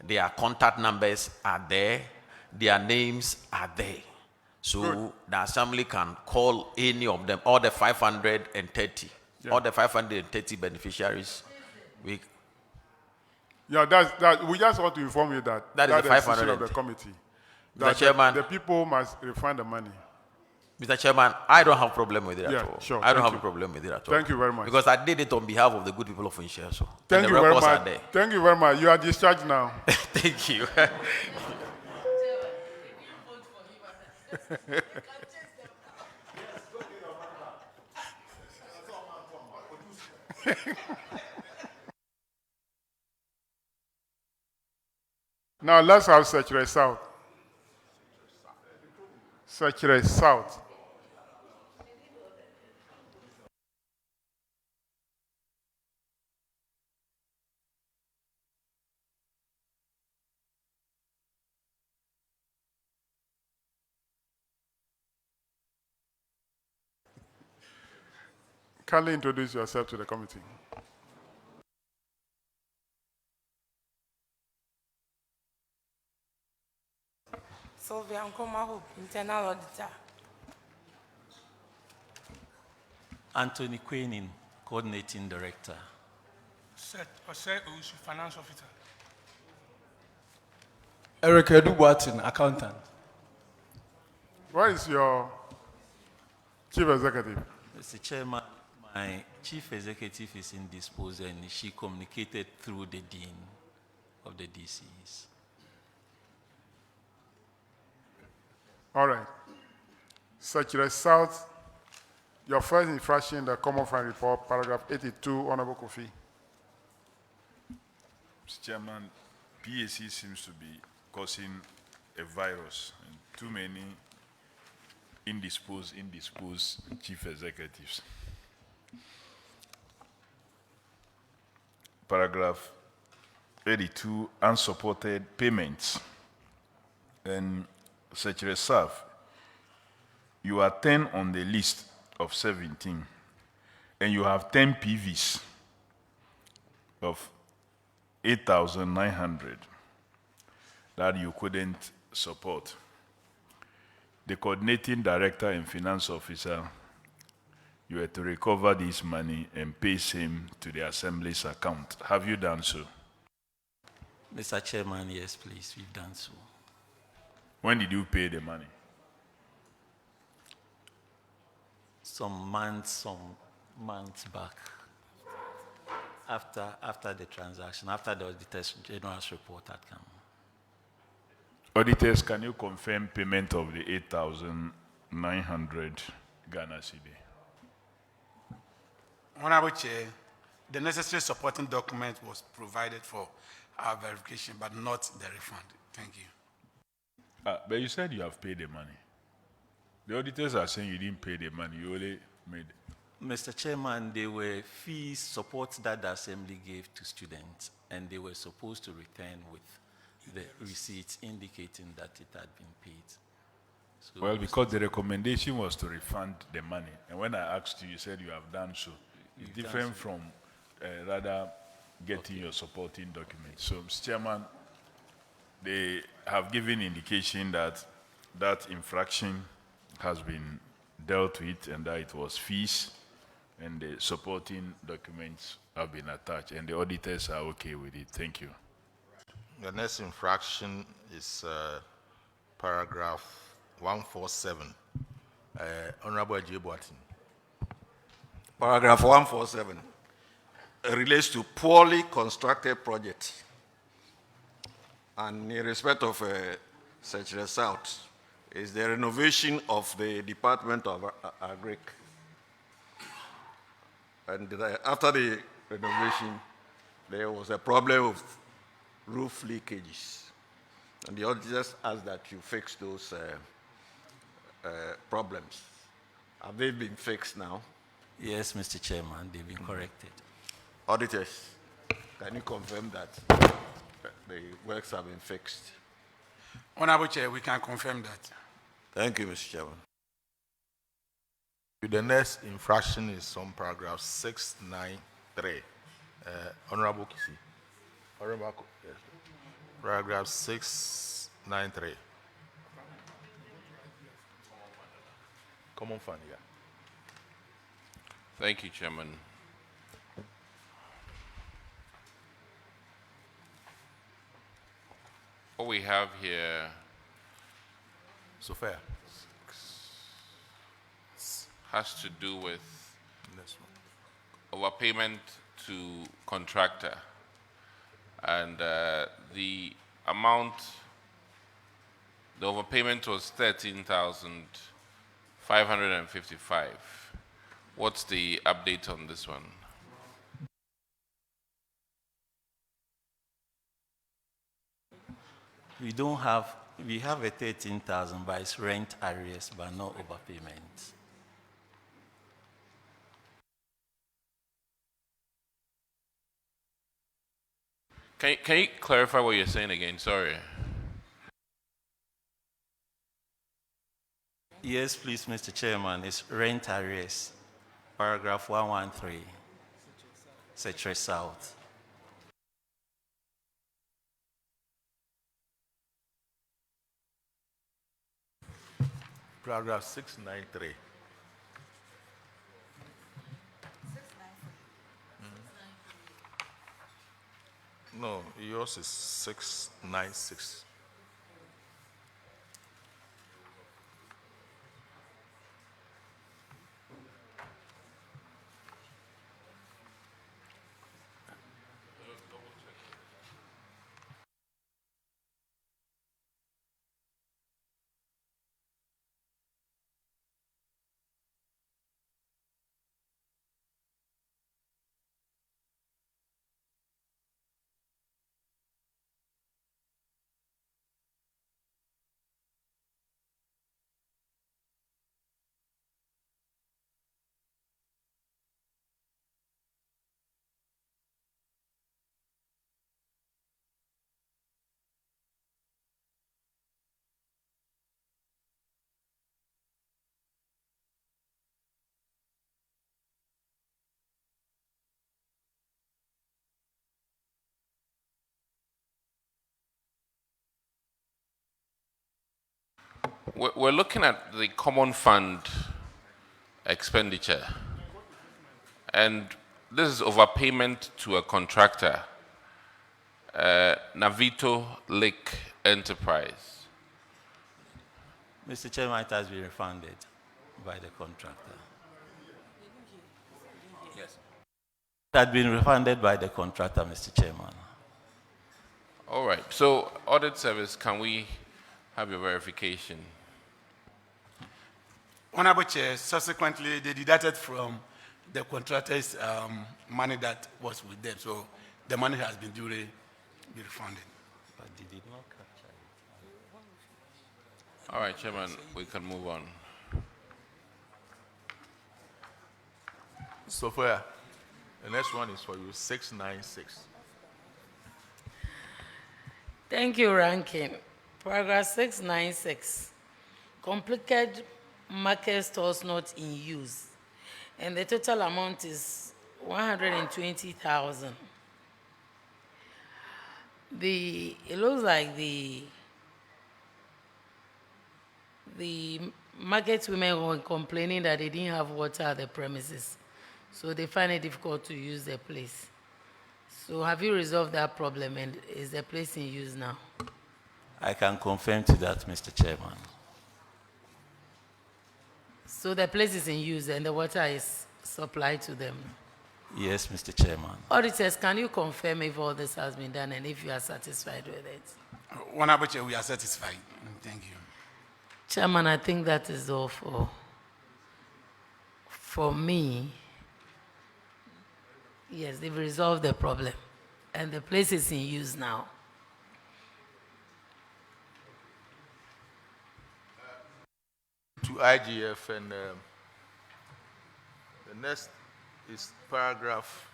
their contact numbers are there, their names are there. So Good. the assembly can call any of them, all the 530, Yeah. all the 530 beneficiaries. Yeah, that. We just want to inform you that That is the the decision 500. of the committee. Mr. That Chairman. the people must refund the money. Mr. Chairman, I don't have a problem with it Yeah, at all. sure. I don't Thank have a you. problem with it at all. Thank you very much. Because I did it on behalf of the good people of Insha. So Thank and you the very records much. are there. Thank you very much. You are discharged now. Thank you. Now let's have Secretary South. Secretary South. Kindly introduce yourself to the committee. Sylvia Nkoma Hope, Internal Auditor. Anthony Quenin, Coordinating Director. Ose Owusu, Finance Officer. Eric Edubuatin, Accountant. Where is your Chief Executive? Mr. Chairman, my Chief Executive is indisposed and she communicated through the Dean of the DCs. All right. Secretary South, your first infraction in the Common Fund Report, paragraph 82, Honorable Kofi. Mr. Chairman, PAC seems to be causing a virus and too many indisposed chief executives. Paragraph 82, unsupported payments. And Secretary Saf, you are 10 on the list of 17, and you have 10 PVs of 8,900 that you couldn't support. The coordinating director and finance officer, you were to recover this money and pay same to the assembly's account. Have you done so? Mr. Chairman, yes, please, we've done so. When did you pay the money? Some months back, after the transaction, after the auditor's general's report had come. Auditors, can you confirm payment of the 8,900 Ghana cedi? Honorable Chair, the necessary supporting document was provided for our verification, but not the refund. Thank you. But you said you have paid the money. The auditors are saying you didn't pay the money, you only made. Mr. Chairman, there were fees, support that the Assembly gave to students, and they were supposed to return with the receipts indicating that it had been paid. So Well, because the recommendation was to refund the money, and when I asked you, you said you have done so. It's You've done different so. from rather getting your supporting documents. So, Mr. Chairman, they have given indication that that infraction has been dealt with and that it was fees, and the supporting documents have been attached, and the auditors are okay with it. Thank you. The next infraction is paragraph 147. Honorable J. Paragraph 147 relates to poorly constructed projects. And in respect of Secretary South, is the renovation of the Department of Agric. And after the renovation, there was a problem of roof leakages. And the auditors asked that you fix those problems. Have they been fixed now? Yes, Mr. Chairman, they've been corrected. Auditors, can you confirm that the works have been fixed? Honorable Chair, we can confirm that. Thank you, Mr. Chairman. The next infraction is on paragraph 693. Honorable Kisi. Honorable, yes. Paragraph 693. Common fund, yeah. Thank you, Chairman. What we have here so fair has to do with overpayment to contractor, and the amount, the overpayment was 13,555. What's the update on this one? We have a 13,000, but it's rent arrears, but no overpayment. Can you clarify what you're saying again? Sorry. Yes, please, Mr. Chairman. It's rent arrears, paragraph 113, Secretary South. Paragraph 693. No, yours is 696. We're looking at the common fund expenditure, and this is overpayment to a contractor, Navito Lake Enterprise. Mr. Chairman, it has been refunded by the contractor. Yes. It had been refunded by the contractor, Mr. Chairman. All right. So, Audit Service, can we have your verification? Honorable Chair, subsequently, they deducted from the contractor's money that was with them. So the money has been duly refunded. But they did not capture it. All right, Chairman, we can move on. Sophia, the next one is for you, 696. Thank you, Ranking. Paragraph 696. Completed market stores not in use. And the total amount is 120,000. It looks like the market women were complaining that they didn't have water at the premises. So they find it difficult to use the place. So have you resolved that problem, and is the place in use now? I can confirm to that, Mr. Chairman. So the place is in use and the water is supplied to them? Yes, Mr. Chairman. Auditors, can you confirm if all this has been done and if you are satisfied with it? Honorable Chair, we are satisfied. Thank you. Chairman, I think that is all for me. Yes, they've resolved the problem and the place is in use now. To IGF, and the next is paragraph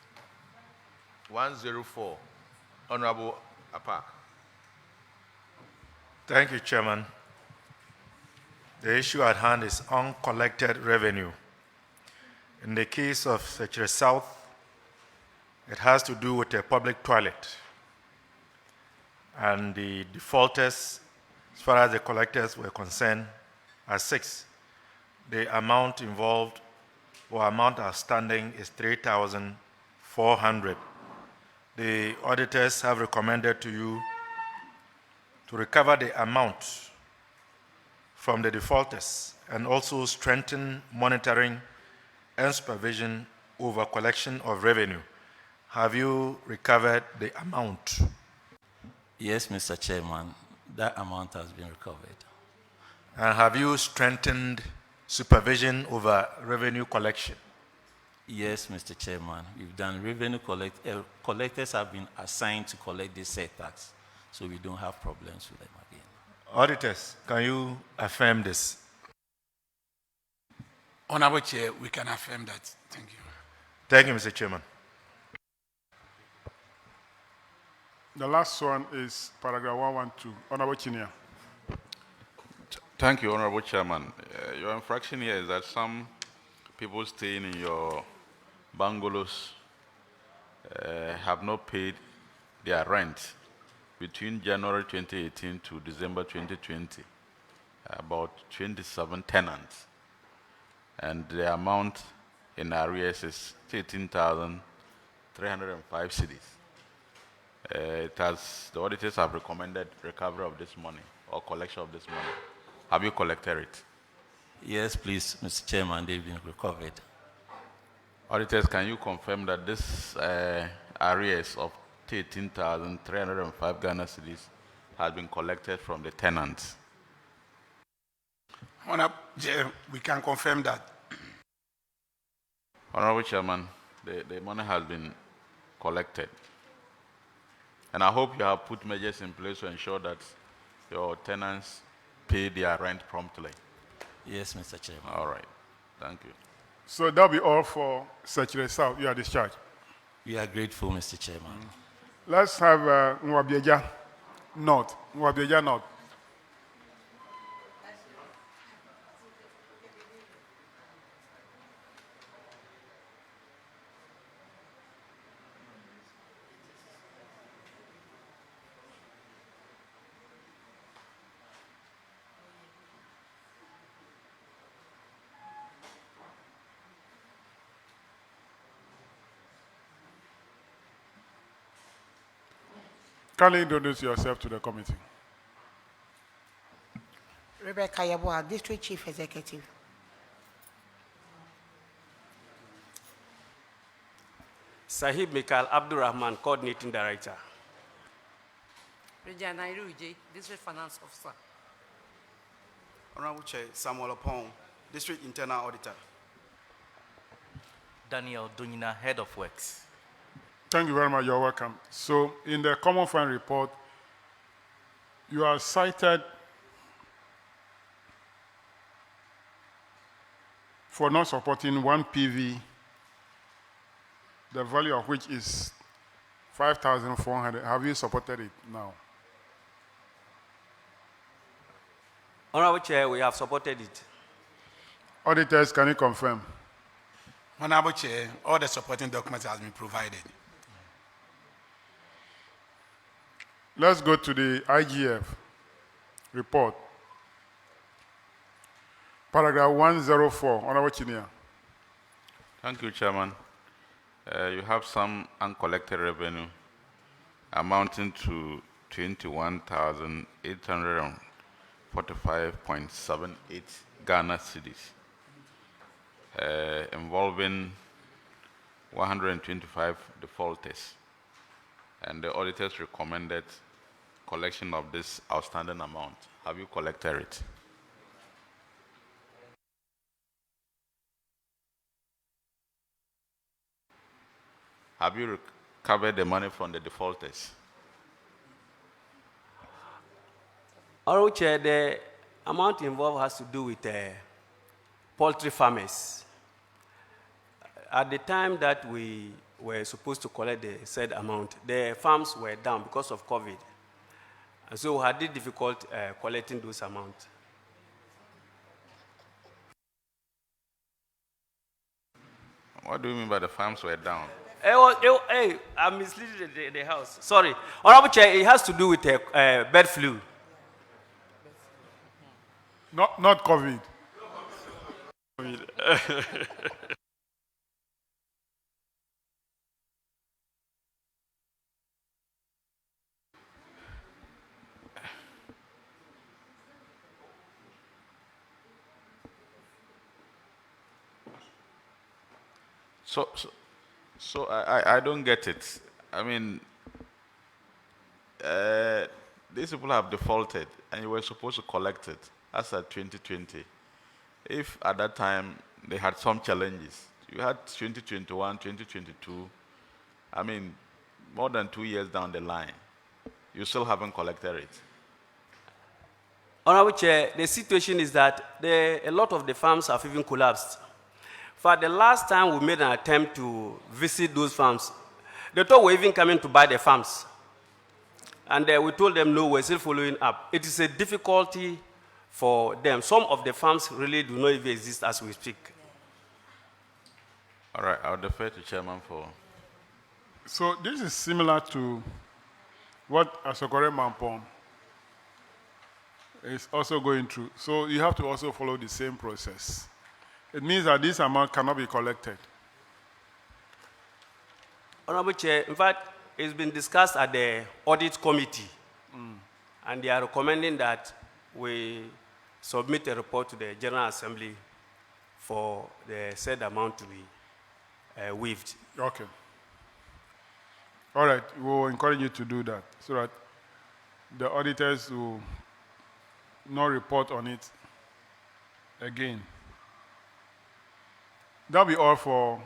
104. Honorable Apak. Thank you, Chairman. The issue at hand is uncollected revenue. In the case of Secretary South, it has to do with a public toilet. And the defaulters, as far as the collectors were concerned, are 6. The amount involved or amount outstanding is 3,400. The auditors have recommended to you to recover the amount from the defaulters and also strengthen monitoring and supervision over collection of revenue. Have you recovered the amount? Yes, Mr. Chairman, that amount has been recovered. And have you strengthened supervision over revenue collection? Yes, Mr. Chairman, we've done revenue collectors have been assigned to collect this set tax, so we don't have problems with them again. Auditors, can you affirm this? Honorable Chair, we can affirm that. Thank you. Thank you, Mr. Chairman. The last one is paragraph 112. Honorable Chinia. Thank you, Honorable Chairman. Your infraction here is that some people staying in your bungalows have not paid their rent between January 2018 to December 2020, about 27 tenants. And the amount in arrears is 13,305 cedis. The auditors have recommended recovery of this money or collection of this money. Have you collected it? Yes, please, Mr. Chairman, they've been recovered. Auditors, can you confirm that this arrears of 13,305 Ghana cedis has been collected from the tenants? Honorable Chair, we can confirm that. Honorable Chairman, the money has been collected. And I hope you have put measures in place to ensure that your tenants pay their rent promptly. Yes, Mr. Chairman. All right. Thank you. So that'll be all for Secretary South. You are discharged. We are grateful, Mr. Chairman. Let's have Nwabieja North. Nwabieja North. Kindly introduce yourself to the committee. Rebecca Yabua, District Chief Executive. Sahib Mikhail Abdurrahman, Coordinating Director. Regina Iruje, District Finance Officer. Honorable Chair, Samuel Opong, District Internal Auditor. Daniel Dunina, Head of Works. Thank you very much. You're welcome. So in the Common Fund report, you are cited for not supporting one PV the value of which is 5,400. Have you supported it now? Honorable Chair, we have supported it. Auditors, can you confirm? Honorable Chair, all the supporting documents has been provided. Let's go to the IGF report. Paragraph 104, Honorable Chinia. Thank you, Chairman. You have some uncollected revenue amounting to 21,845.78 Ghana cedis, involving 125 defaulters. And the auditors recommended collection of this outstanding amount. Have you collected it? Have you recovered the money from the defaulters? Honorable Chair, the amount involved has to do with poultry farmers. At the time that we were supposed to collect the said amount, the farms were down because of COVID. And so we had it difficult collecting those amounts. What do you mean by the farms were down? I misleading the House. Sorry. Honorable Chair, it has to do with bird flu. Not COVID. So I don't get it. I mean, these people have defaulted and you were supposed to collect it as at 2020. If at that time they had some challenges, you had 2021, 2022, I mean, more than 2 years down the line, you still haven't collected it. Honorable Chair, the situation is that a lot of the farms have even collapsed. For the last time we made an attempt to visit those farms, they thought we were even coming to buy the farms. And we told them, no, we're still following up. It is a difficulty for them. Some of the farms really do not even exist as we speak. All right, I'll defer to Chairman for... So this is similar to what Asokore Mampong is also going through. So you have to also follow the same process. It means that this amount cannot be collected. Honorable Chair, in fact, it's been discussed at the audit committee, and they are recommending that we submit a report to the General Assembly for the said amount to be waived. Okay. All right, we will encourage you to do that so that the auditors will not report on it again. That'll be all for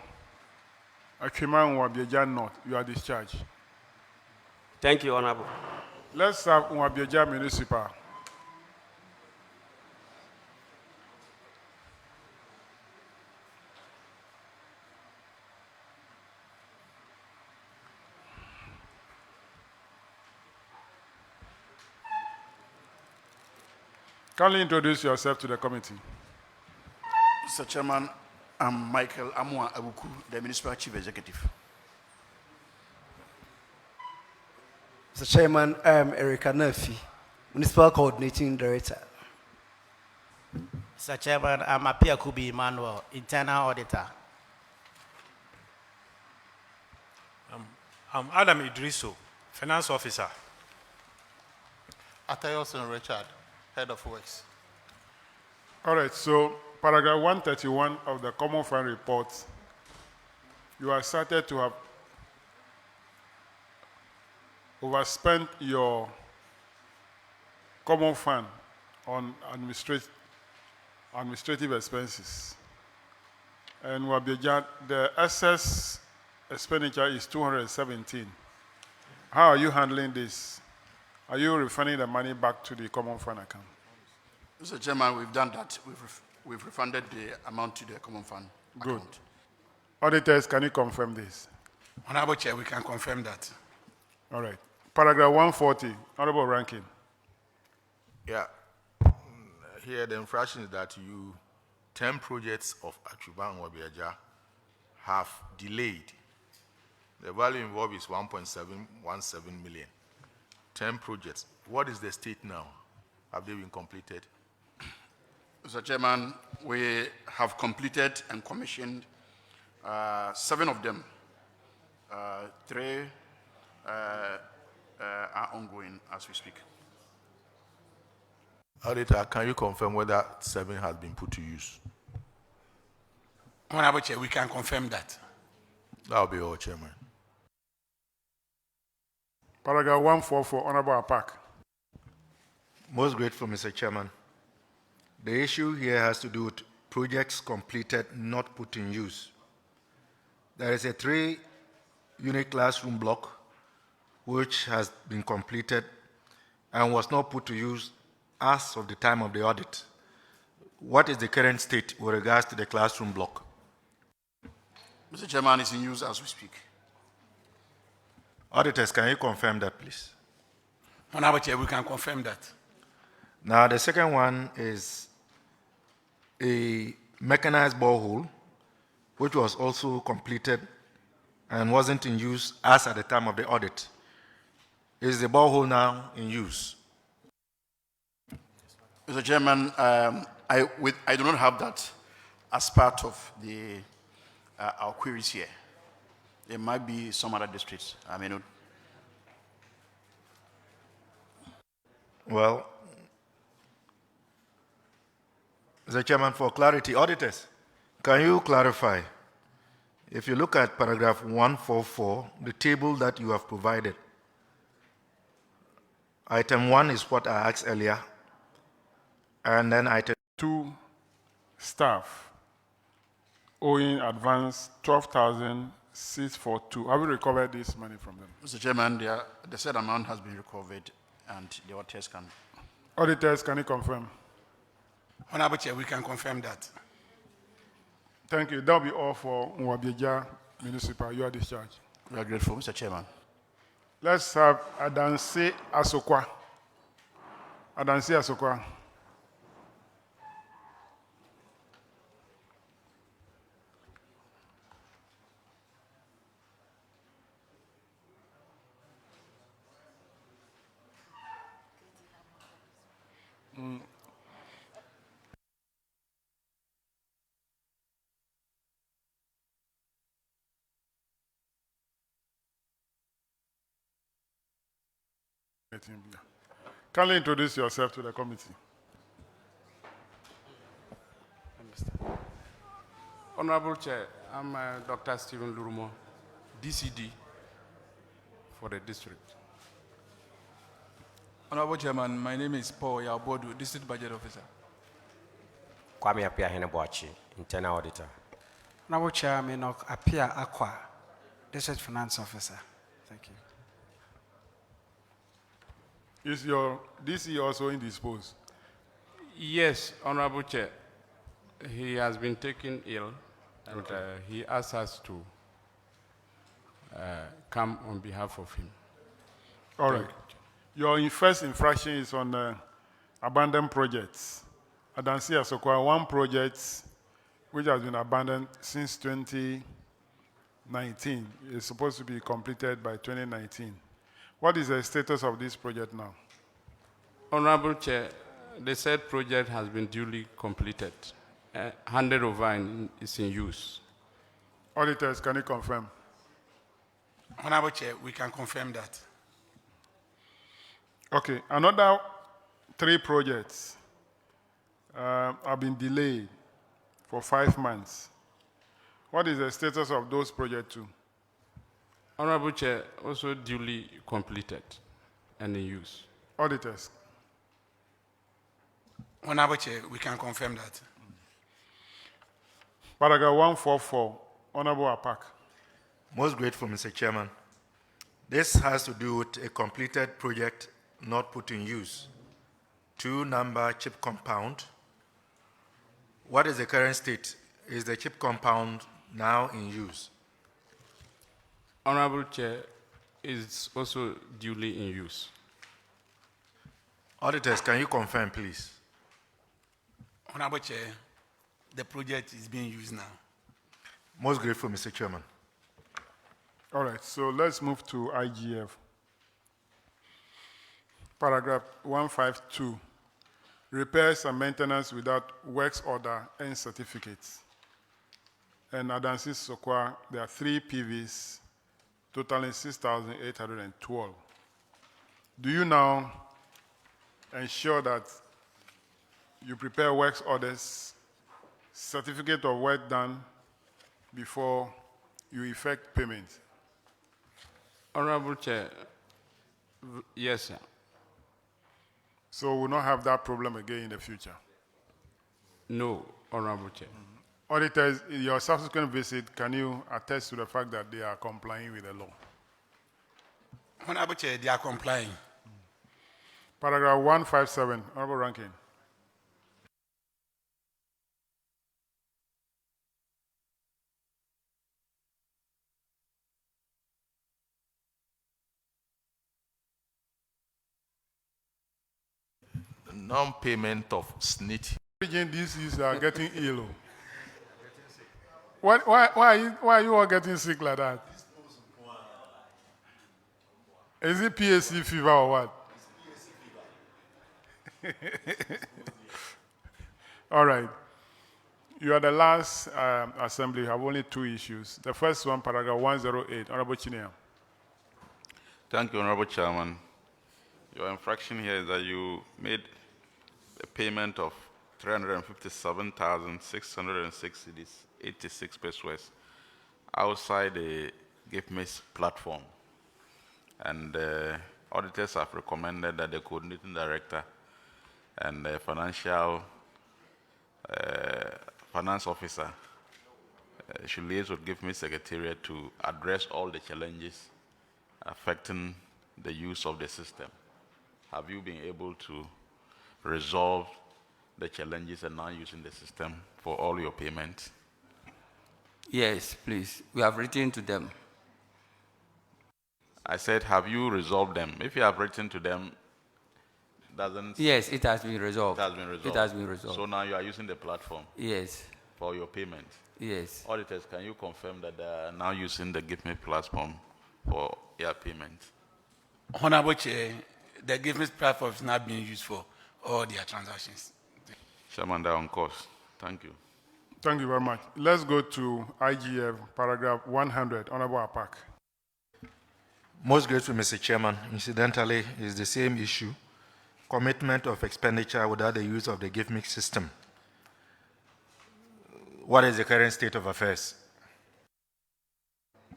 Akiman Nwabieja North. You are discharged. Thank you, Honorable. Let's have Nwabieja Municipal. Kindly introduce yourself to the committee. Mr. Chairman, I'm Michael Amwa Abuku, the Municipal Chief Executive. Mr. Chairman, I'm Erica Nerfi, Municipal Coordinating Director. Mr. Chairman, I'm Apia Kubi Emmanuel, Internal Auditor. I'm Adam Idriso, Finance Officer. Atayoson Richard, Head of Works. All right, so paragraph 131 of the Common Fund report, you are cited to have overspent your Common Fund on administrative expenses. And the excess expenditure is 217. How are you handling this? Are you refunding the money back to the Common Fund account? Mr. Chairman, we've done that. We've refunded the amount to the Common Fund account. Good. Auditors, can you confirm this? Honorable Chair, we can confirm that. All right. Paragraph 140, Honorable Rankin. Yeah. Here the infraction is that 10 projects of Achuban Wabiaja have delayed. The value involved is 1.717 million. 10 projects. What is the state now? Have they been completed? Mr. Chairman, we have completed and commissioned 7 of them. 3 are ongoing as we speak. Auditor, can you confirm whether 7 has been put to use? Honorable Chair, we can confirm that. That will be all, Chairman. Paragraph 144, Honorable Apak. Most grateful, Mr. Chairman. The issue here has to do with projects completed, not put in use. There is a 3-unit classroom block which has been completed and was not put to use as of the time of the audit. What is the current state with regards to the classroom block? Mr. Chairman, it's in use as we speak. Auditors, can you confirm that, please? Honorable Chair, we can confirm that. Now, the second one is a mechanized borehole, which was also completed and wasn't in use as at the time of the audit. Is the borehole now in use? Mr. Chairman, I do not have that as part of our queries here. There might be some other districts. I may not. Well, Mr. Chairman, for clarity, auditors, can you clarify? If you look at paragraph 144, the table that you have provided, item 1 is what I asked earlier, and then item 2, staff, owing advance 12,642. Have you recovered this money from them? Mr. Chairman, the said amount has been recovered and the auditors can. Auditors, can you confirm? Honorable Chair, we can confirm that. Thank you. That will be all for Nwabieja Municipal. You are discharged. We are grateful, Mr. Chairman. Let's have Adansi Asokwa. Adansi Asokwa. Kindly introduce yourself to the committee. Honorable Chair, I'm Dr. Stephen Lurumo, DCD for the district. Honorable Chairman, my name is Paul Yabodu, District Budget Officer. Kwame Apia Heneboachi, Internal Auditor. Honorable Chairman, Apia Aqua, District Finance Officer. Thank you. Is your DC also indisposed? Yes, Honorable Chair. He has been taken ill, and he asked us to come on behalf of him. All right. Your first infraction is on abandoned projects. Adansi Asokwa, 1 project which has been abandoned since 2019 is supposed to be completed by 2019. What is the status of this project now? Honorable Chair, the said project has been duly completed. Handed over and is in use. Auditors, can you confirm? Honorable Chair, we can confirm that. Okay, another 3 projects have been delayed for 5 months. What is the status of those projects too? Honorable Chair, also duly completed and in use. Auditors. Honorable Chair, we can confirm that. Paragraph 144, Honorable Apak. Most grateful, Mr. Chairman. This has to do with a completed project not put in use. 2-number chip compound. What is the current state? Is the chip compound now in use? Honorable Chair, is also duly in use. Auditors, can you confirm, please? Honorable Chair, the project is being used now. Most grateful, Mr. Chairman. All right, so let's move to IGF. Paragraph 152. Repairs and maintenance without works order and certificates. And Adansi Sokwa, there are 3 PVs, totaling 6,812. Do you now ensure that you prepare works orders, certificate of work done before you effect payment? Honorable Chair, yes, sir. So we'll not have that problem again in the future? No, Honorable Chair. Auditors, in your subsequent visit, can you attest to the fact that they are complying with the law? Honorable Chair, they are complying. Paragraph 157, Honorable Rankin. Non-payment of SNIT. These issues are getting ill. Why are you all getting sick like that? Is it PAC fever or what? All right. You are the last assembly. You have only 2 issues. The first one, paragraph 108. Honorable Chinia. Thank you, Honorable Chairman. Your infraction here is that you made a payment of 357,606.86 pesos outside the GiveMe platform. And auditors have recommended that the coordinating director and the finance officer should liaise with GiveMe Secretariat to address all the challenges affecting the use of the system. Have you been able to resolve the challenges and not using the system for all your payments? Yes, please. We have written to them. I said, have you resolved them? If you have written to them, doesn't... Yes, it has been resolved. It has been resolved. It has been resolved. So now you are using the platform? Yes. For your payment? Yes. Auditors, can you confirm that they are now using the GiveMe platform for their payments? Honorable Chair, the GiveMe platform is not being used for all their transactions. Chairman, they are on course. Thank you. Thank you very much. Let's go to IGF, paragraph 100. Honorable Apak. Most grateful, Mr. Chairman. Incidentally, it's the same issue. Commitment of expenditure without the use of the GiveMe system. What is the current state of affairs?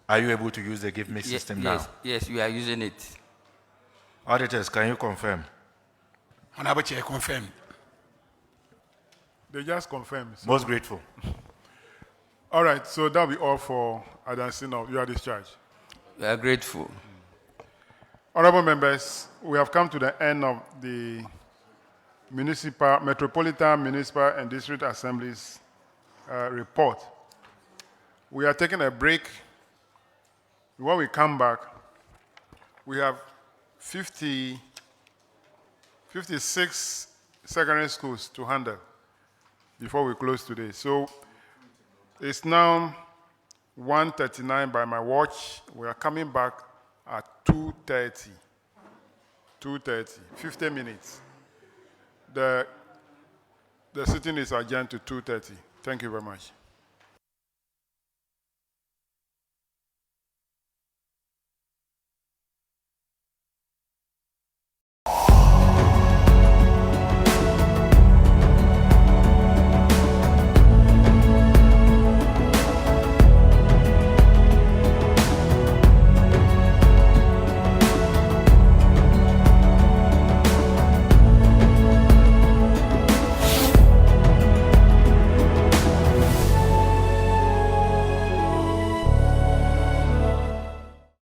Are you able to use the GiveMe system now? Yes, we are using it. Auditors, can you confirm? Honorable Chair, confirm. They just confirmed. So. Most grateful. All right, so that'll be all for Adansino. You are discharged. We are grateful. Honorable members, we have come to the end of the Metropolitan, Municipal, and District Assemblies report. We are taking a break. When we come back, we have 56 secondary schools to handle before we close today. So it's now 1:39 by my watch. We are coming back at 2:30. 2:30, 50 minutes. The sitting is adjourned to 2:30. Thank you very much.